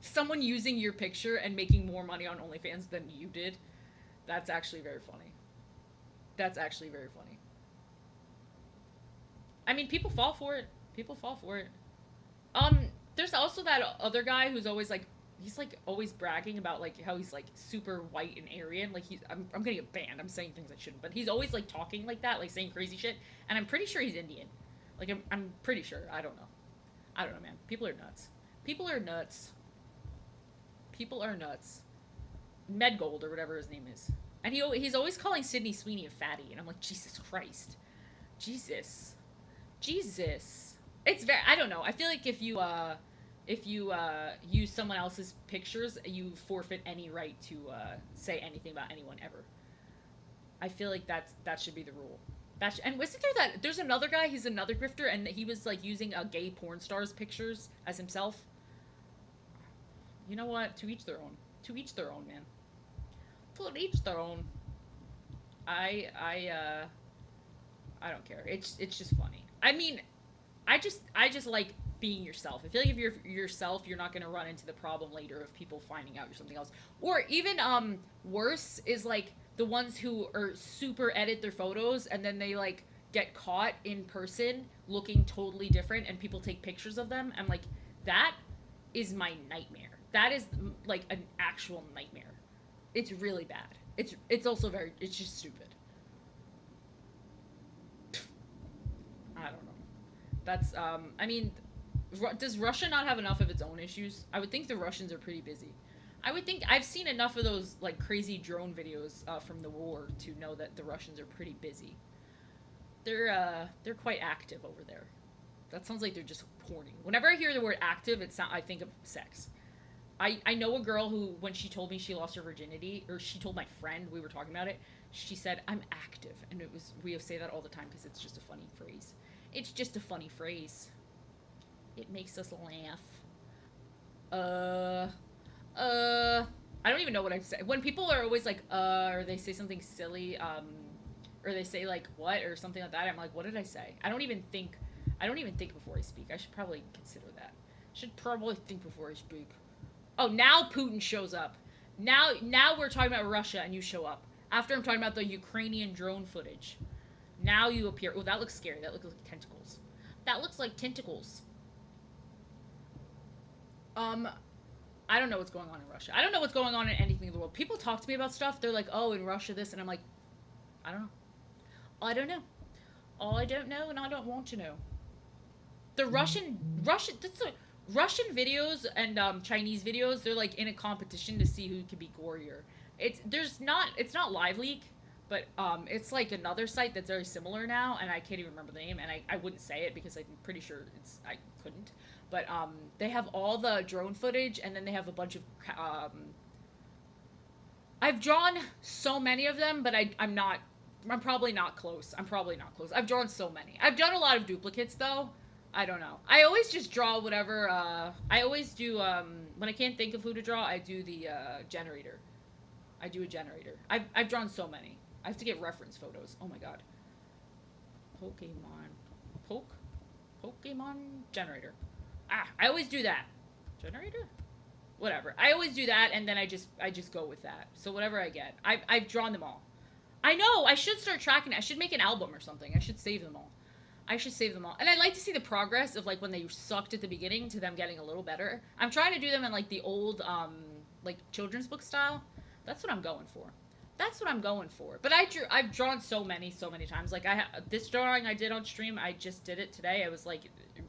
Someone using your picture and making more money on OnlyFans than you did. That's actually very funny. That's actually very funny. I mean, people fall for it. People fall for it. There's also that other guy who's always like, he's like always bragging about like how he's like super white and Aryan. Like I'm gonna get banned. I'm saying things I shouldn't, but he's always like talking like that, like saying crazy shit. And I'm pretty sure he's Indian. Like I'm pretty sure. I don't know. I don't know, man. People are nuts. People are nuts. People are nuts. Medgold or whatever his name is, and he's always calling Sydney Sweeney a fatty, and I'm like, Jesus Christ, Jesus. It's very, I don't know. I feel like if you use someone else's pictures, you forfeit any right to say anything about anyone ever. I feel like that should be the rule. And wasn't there there's another guy, he's another grifter, and he was like using gay porn stars pictures as himself. You know what? To each their own. To each their own, man. To each their own. I don't care. It's just funny. I mean, I just like being yourself. I feel like if you're yourself, you're not gonna run into the problem later of people finding out you're something else. Or even worse is like the ones who are super edit their photos and then they like get caught in person looking totally different and people take pictures of them. I'm like, that is my nightmare. That is like an actual nightmare. It's really bad. It's also it's just stupid. I don't know. That's, I mean, does Russia not have enough of its own issues? I would think the Russians are pretty busy. I would think, I've seen enough of those, like, crazy drone videos from the war to know that the Russians are pretty busy. They're quite active over there. That sounds like they're just horny. Whenever I hear the word active, I think of sex. I know a girl who, when she told me she lost her virginity, or she told my friend, we were talking about it, she said, I'm active. And we say that all the time because it's just a funny phrase. It's just a funny phrase. It makes us laugh. I don't even know what I say. When people are always like, or they say something silly, or they say like, what, or something like that, I'm like, what did I say? I don't even think, I don't even think before I speak. I should probably consider that. Should probably think before I speak. Oh, now Putin shows up. Now we're talking about Russia and you show up. After I'm talking about the Ukrainian drone footage. Now you appear. Oh, that looks scary. That looks like tentacles. That looks like tentacles. Um, I don't know what's going on in Russia. I don't know what's going on in anything in the world. People talk to me about stuff. They're like, oh, in Russia this, and I'm like, I don't know. I don't know. I don't know, and I don't want to know. The that's the Russian videos and Chinese videos. They're like in a competition to see who can be gorier. It's not Live Leak, but it's like another site that's very similar now, and I can't even remember the name, and I wouldn't say it because I'm pretty sure I couldn't. But they have all the drone footage, and then they have a bunch of I've drawn so many of them, but I'm not. I'm probably not close. I'm probably not close. I've drawn so many. I've done a lot of duplicates though. I don't know. I always just draw whatever. I always do. When I can't think of who to draw, I do the generator. I do a generator. I've drawn so many. I have to get reference photos. Oh my god. Pokemon. Pokemon generator. Ah, I always do that. Generator? Whatever. I always do that, and then I just go with that. So whatever I get, I've drawn them all. I know. I should start tracking it. I should make an album or something. I should save them all. I should save them all. And I'd like to see the progress of like when they sucked at the beginning to them getting a little better. I'm trying to do them in like the old like children's book style. That's what I'm going for. That's what I'm going for. But I've drawn so many times. Like this drawing I did on stream, I just did it today. I was like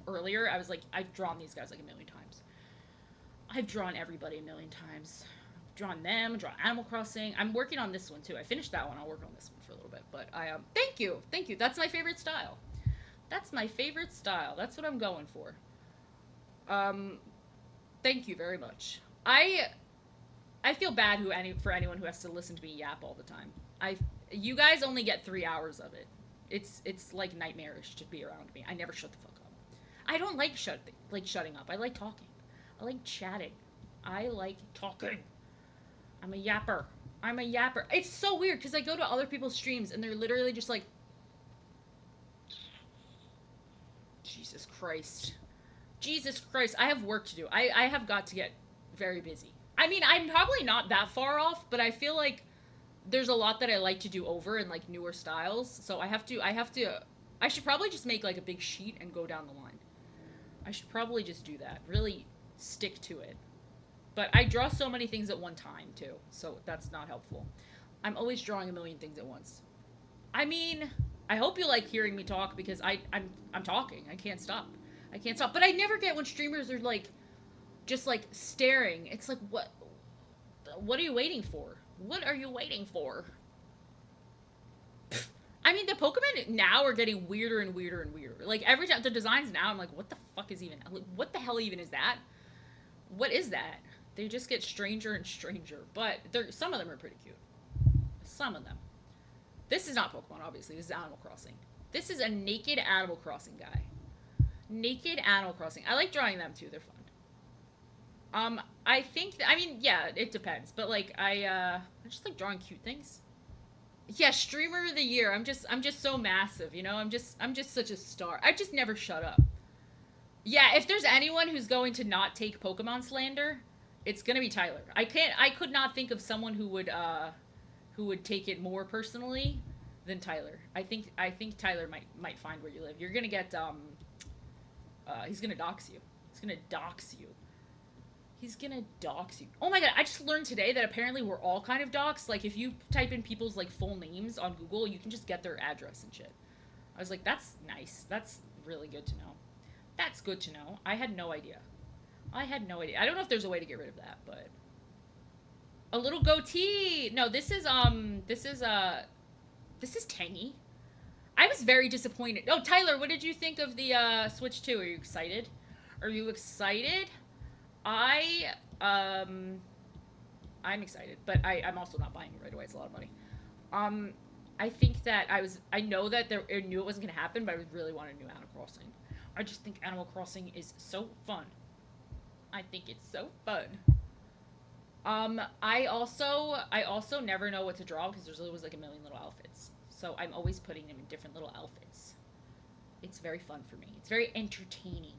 earlier, I was like I've drawn these guys like a million times. I've drawn everybody a million times. I've drawn them, drawn Animal Crossing. I'm working on this one too. I finished that one. I'll work on this one for a little bit. But I thank you. Thank you. That's my favorite style. That's my favorite style. That's what I'm going for. Thank you very much. I feel bad for anyone who has to listen to me yap all the time. You guys only get 3 hours of it. It's like nightmarish to be around me. I never shut the fuck up. I don't like shutting up. I like talking. I like chatting. I like talking. I'm a yapper. It's so weird because I go to other people's streams and they're literally just like, Jesus Christ. I have work to do. I have got to get very busy. I mean, I'm probably not that far off, but I feel like there's a lot that I like to do over in like newer styles. So I should probably just make like a big sheet and go down the line. I should probably just do that. Really stick to it. But I draw so many things at one time too, so that's not helpful. I'm always drawing a million things at once. I mean, I hope you like hearing me talk because I'm talking. I can't stop. But I never get when streamers are like just like staring. It's like what are you waiting for? What are you waiting for? I mean, the Pokemon now are getting weirder and weirder and weirder. Like every time the designs now, I'm like, what the fuck is even? What the hell even is that? What is that? They just get stranger and stranger. But some of them are pretty cute. Some of them. This is not Pokemon, obviously. This is Animal Crossing. This is a naked Animal Crossing guy. Naked Animal Crossing. I like drawing them too. They're fun. I think. I mean, yeah, it depends. But like, I just like drawing cute things. Yeah, streamer of the year. I'm just so massive, you know. I'm just such a star. I just never shut up. Yeah, if there's anyone who's going to not take Pokemon slander, it's gonna be Tyler. I could not think of someone who would take it more personally than Tyler. I think Tyler might find where you live. You're gonna get he's gonna dox you. He's gonna dox you. Oh my god, I just learned today that apparently we're all kind of doxed. Like if you type in people's like full names on Google, you can just get their address and shit. I was like, that's nice. That's really good to know. That's good to know. I had no idea. I don't know if there's a way to get rid of that, but a little goatee. No, this is tangy. I was very disappointed. Oh, Tyler, what did you think of the Switch 2? Are you excited? I'm excited, but I'm also not buying it right away. It's a lot of money. I think that I know that I knew it wasn't gonna happen, but I really wanted a new Animal Crossing. I just think Animal Crossing is so fun. I think it's so fun. I also never know what to draw because there's always like a million little outfits. So I'm always putting them in different little outfits. It's very fun for me. It's very entertaining.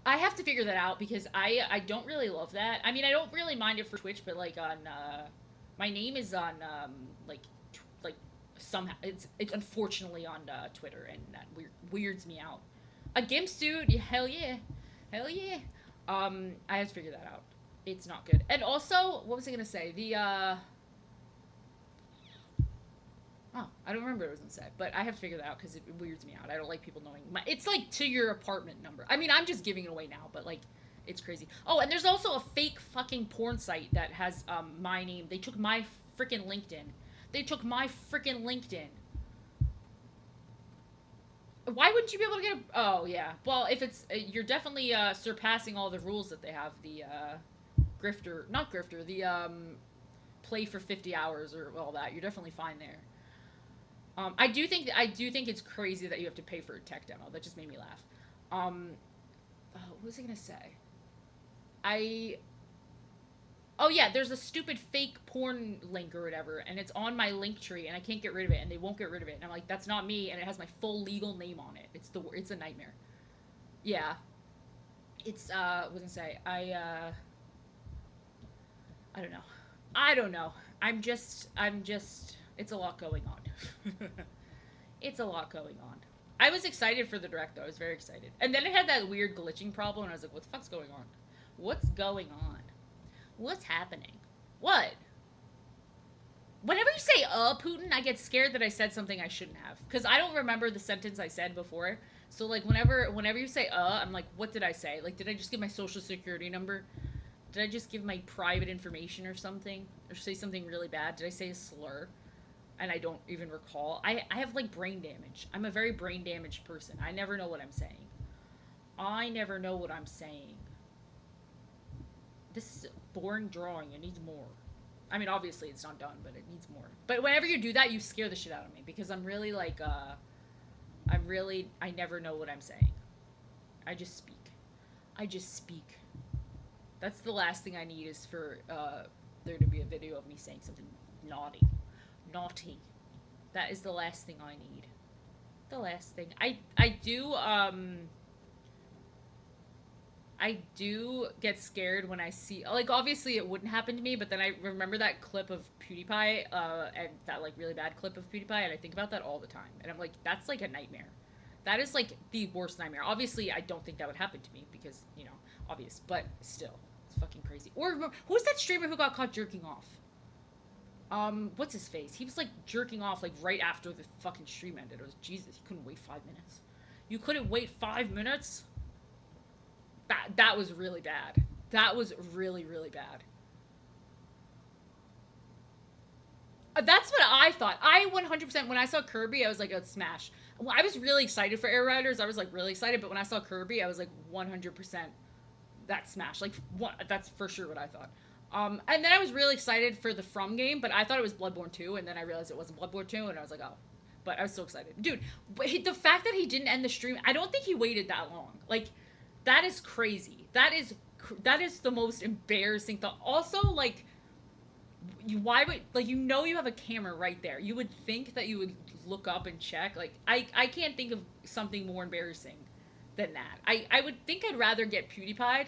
I have to figure that out because I don't really love that. I mean, I don't really mind it for Twitch, but like on my name is on like like somehow it's unfortunately on Twitter, and that weirds me out. A gimp suit, yeah, hell yeah, hell yeah. I have to figure that out. It's not good. And also, what was I gonna say? Oh, I don't remember what I was gonna say, but I have to figure that out because it weirds me out. I don't like people knowing my. It's like to your apartment number. I mean, I'm just giving it away now, but like, it's crazy. Oh, and there's also a fake fucking porn site that has my name. They took my freaking LinkedIn. They took my freaking LinkedIn. Why wouldn't you be able to get a? Oh yeah. Well, if it's you're definitely surpassing all the rules that they have. The grifter, not grifter. The play for 50 hours or all that. You're definitely fine there. I do think it's crazy that you have to pay for a tech demo. That just made me laugh. What was I gonna say? I Oh yeah, there's a stupid fake porn link or whatever, and it's on my link tree, and I can't get rid of it, and they won't get rid of it. And I'm like, that's not me, and it has my full legal name on it. It's a nightmare. Yeah, it's what was I gonna say? I don't know. I don't know. I'm just. It's a lot going on. It's a lot going on. I was excited for the direct though. I was very excited, and then it had that weird glitching problem, and I was like, what the fuck's going on? What's going on? What's happening? What? Whenever you say Putin, I get scared that I said something I shouldn't have, because I don't remember the sentence I said before. So like whenever you say I'm like, what did I say? Like, did I just give my social security number? Did I just give my private information or something? Or say something really bad? Did I say a slur? And I don't even recall. I have like brain damage. I'm a very brain damaged person. I never know what I'm saying. I never know what I'm saying. This is a boring drawing. It needs more. I mean, obviously it's not done, but it needs more. But whenever you do that, you scare the shit out of me because I'm really like, I never know what I'm saying. I just speak. I just speak. That's the last thing I need is for there to be a video of me saying something naughty. Naughty. That is the last thing I need. The last thing. I do get scared when I see, like, obviously it wouldn't happen to me, but then I remember that clip of PewDiePie, and that like really bad clip of PewDiePie, and I think about that all the time, and I'm like, that's like a nightmare. That is like the worst nightmare. Obviously, I don't think that would happen to me because obvious, but still, it's fucking crazy. Or who's that streamer who got caught jerking off? What's his face? He was like jerking off like right after the fucking stream ended. It was Jesus. You couldn't wait 5 minutes. You couldn't wait 5 minutes. That was really bad. That was really really bad. That's what I thought. I 100% when I saw Kirby, I was like, oh, smash. Well, I was really excited for Air Riders. I was like really excited, but when I saw Kirby, I was like 100% that smash. Like that's for sure what I thought. And then I was really excited for the From game, but I thought it was Bloodborne 2, and then I realized it wasn't Bloodborne 2, and I was like, oh. But I was so excited. Dude, the fact that he didn't end the stream, I don't think he waited that long. Like, that is crazy. That is the most embarrassing thought. Also, like, why would, like, you have a camera right there. You would think that you would look up and check. Like, I can't think of something more embarrassing than that. I would think I'd rather get PewDiePied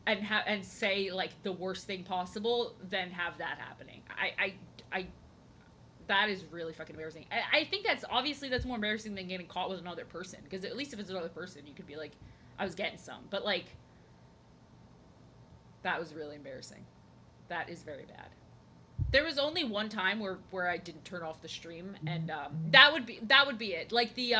and say like the worst thing possible than have that happening. I that is really fucking embarrassing. I think that's more embarrassing than getting caught with another person, because at least if it's another person, you could be like, I was getting some. But like, that was really embarrassing. That is very bad. There was only one time where I didn't turn off the stream, and that would be it. Like the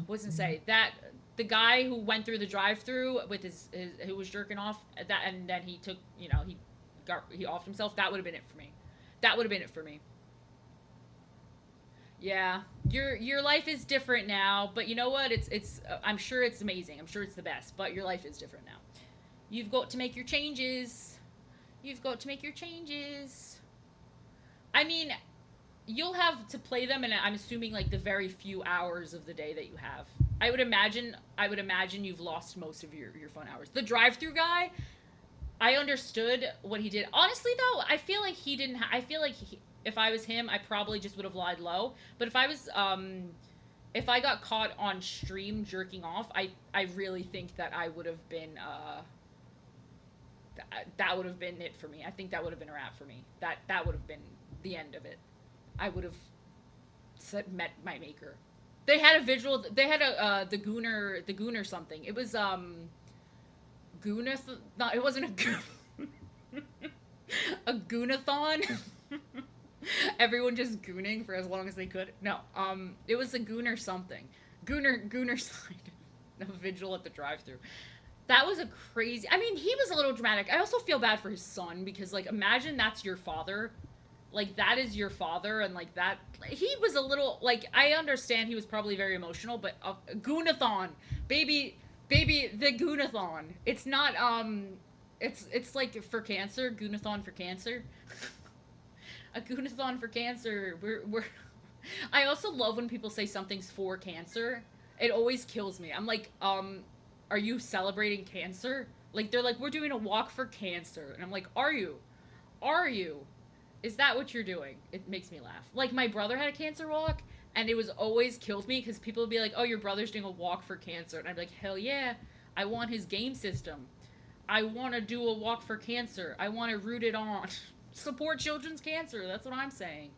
what was it say that the guy who went through the drive-through with his who was jerking off, that, and then he took, he offed himself. That would have been it for me. That would have been it for me. Yeah, your life is different now, but you know what? It's I'm sure it's amazing. I'm sure it's the best, but your life is different now. You've got to make your changes. You've got to make your changes. I mean, you'll have to play them, and I'm assuming like the very few hours of the day that you have. I would imagine you've lost most of your fun hours. The drive-through guy, I understood what he did. Honestly, though, I feel like he didn't. I feel like if I was him, I probably just would have lied low. But if I got caught on stream jerking off, I really think that I would have been that would have been it for me. I think that would have been a wrap for me. That would have been the end of it. I would have met my maker. They had a visual. They had a the gooner something. It was Goonath. No, it wasn't a goonathon. Everyone just gooning for as long as they could. No, it was a gooner something. Gooner sign. A vigil at the drive-thru. That was a crazy. I mean, he was a little dramatic. I also feel bad for his son because, like, imagine that's your father. Like, that is your father, and, like, that. He was a little. Like, I understand he was probably very emotional, but Goonathon. Baby, the Goonathon. It's not, It's like for cancer. Goonathon for cancer. A Goonathon for cancer. We're. I also love when people say something's for cancer. It always kills me. I'm like, are you celebrating cancer? Like, they're like, we're doing a walk for cancer. And I'm like, are you? Are you? Is that what you're doing? It makes me laugh. Like, my brother had a cancer walk, and it was always killed me because people would be like, oh, your brother's doing a walk for cancer. And I'd be like, hell yeah. I want his game system. I want to do a walk for cancer. I want to root it on. Support children's cancer. That's what I'm saying.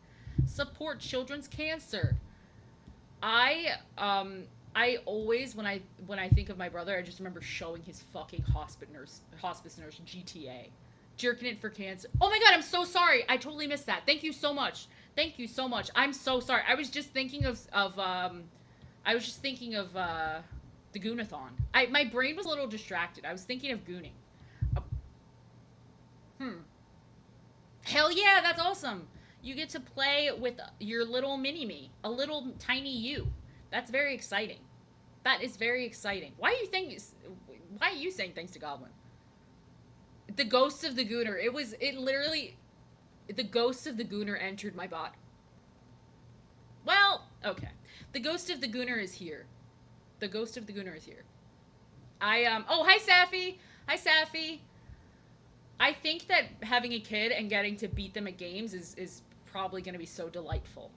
Support children's cancer. I always when I think of my brother, I just remember showing his fucking hospice nurse GTA, jerking it for cancer. Oh my god, I'm so sorry. I totally missed that. Thank you so much. Thank you so much. I'm so sorry. I was just thinking of the Goonathon. My brain was a little distracted. I was thinking of gooning. Hell yeah, that's awesome. You get to play with your little mini-me, a little tiny you. That's very exciting. That is very exciting. Why are you saying thanks to Goblin? The ghost of the Gooner. The ghost of the Gooner entered my bot. Well, okay. The ghost of the Gooner is here. The ghost of the Gooner is here. Oh, hi, Safi. Hi, Safi. I think that having a kid and getting to beat them at games is probably going to be so delightful.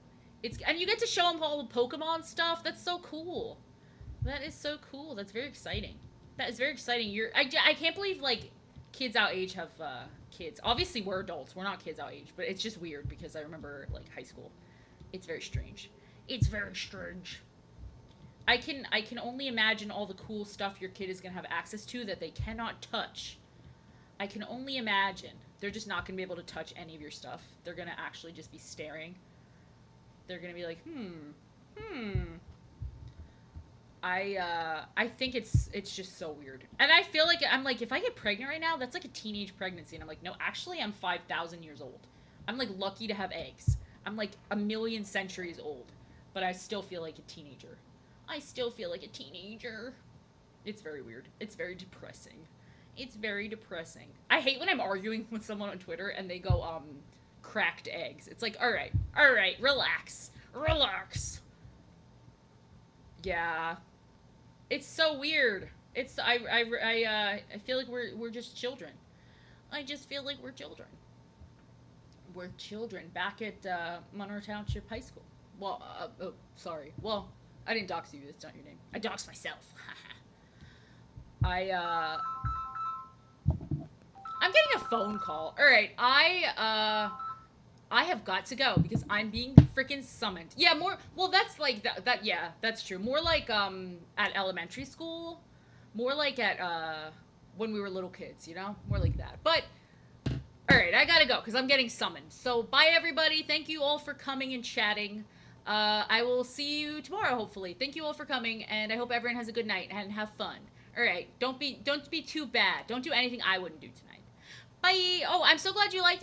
And you get to show them all the Pokemon stuff. That's so cool. That is so cool. That's very exciting. That is very exciting. I can't believe, like, kids our age have kids. Obviously, we're adults. We're not kids our age. But it's just weird because I remember, like, high school. It's very strange. It's very strange. I can only imagine all the cool stuff your kid is going to have access to that they cannot touch. I can only imagine. They're just not going to be able to touch any of your stuff. They're going to actually just be staring. They're going to be like, I think it's just so weird. And I feel like, I'm like, if I get pregnant right now, that's like a teenage pregnancy. And I'm like, no, actually, I'm 5,000 years old. I'm like lucky to have eggs. I'm like a million centuries old. But I still feel like a teenager. I still feel like a teenager. It's very weird. It's very depressing. It's very depressing. I hate when I'm arguing with someone on Twitter and they go, cracked eggs. It's like, all right, relax. Yeah. It's so weird. I feel like we're just children. I just feel like we're children. We're children back at, Monroe Township High School. Well, sorry. Well, I didn't dox you. That's not your name. I doxed myself. I'm getting a phone call. All right, I have got to go because I'm being freaking summoned. Yeah, more. Well, that's like that. Yeah, that's true. More like at elementary school, more like at when we were little kids. You know, more like that. But all right, I gotta go because I'm getting summoned. So bye, everybody. Thank you all for coming and chatting. I will see you tomorrow, hopefully. Thank you all for coming, and I hope everyone has a good night and have fun. All right, don't be too bad. Don't do anything I wouldn't do tonight. Bye. Oh, I'm so glad you liked it.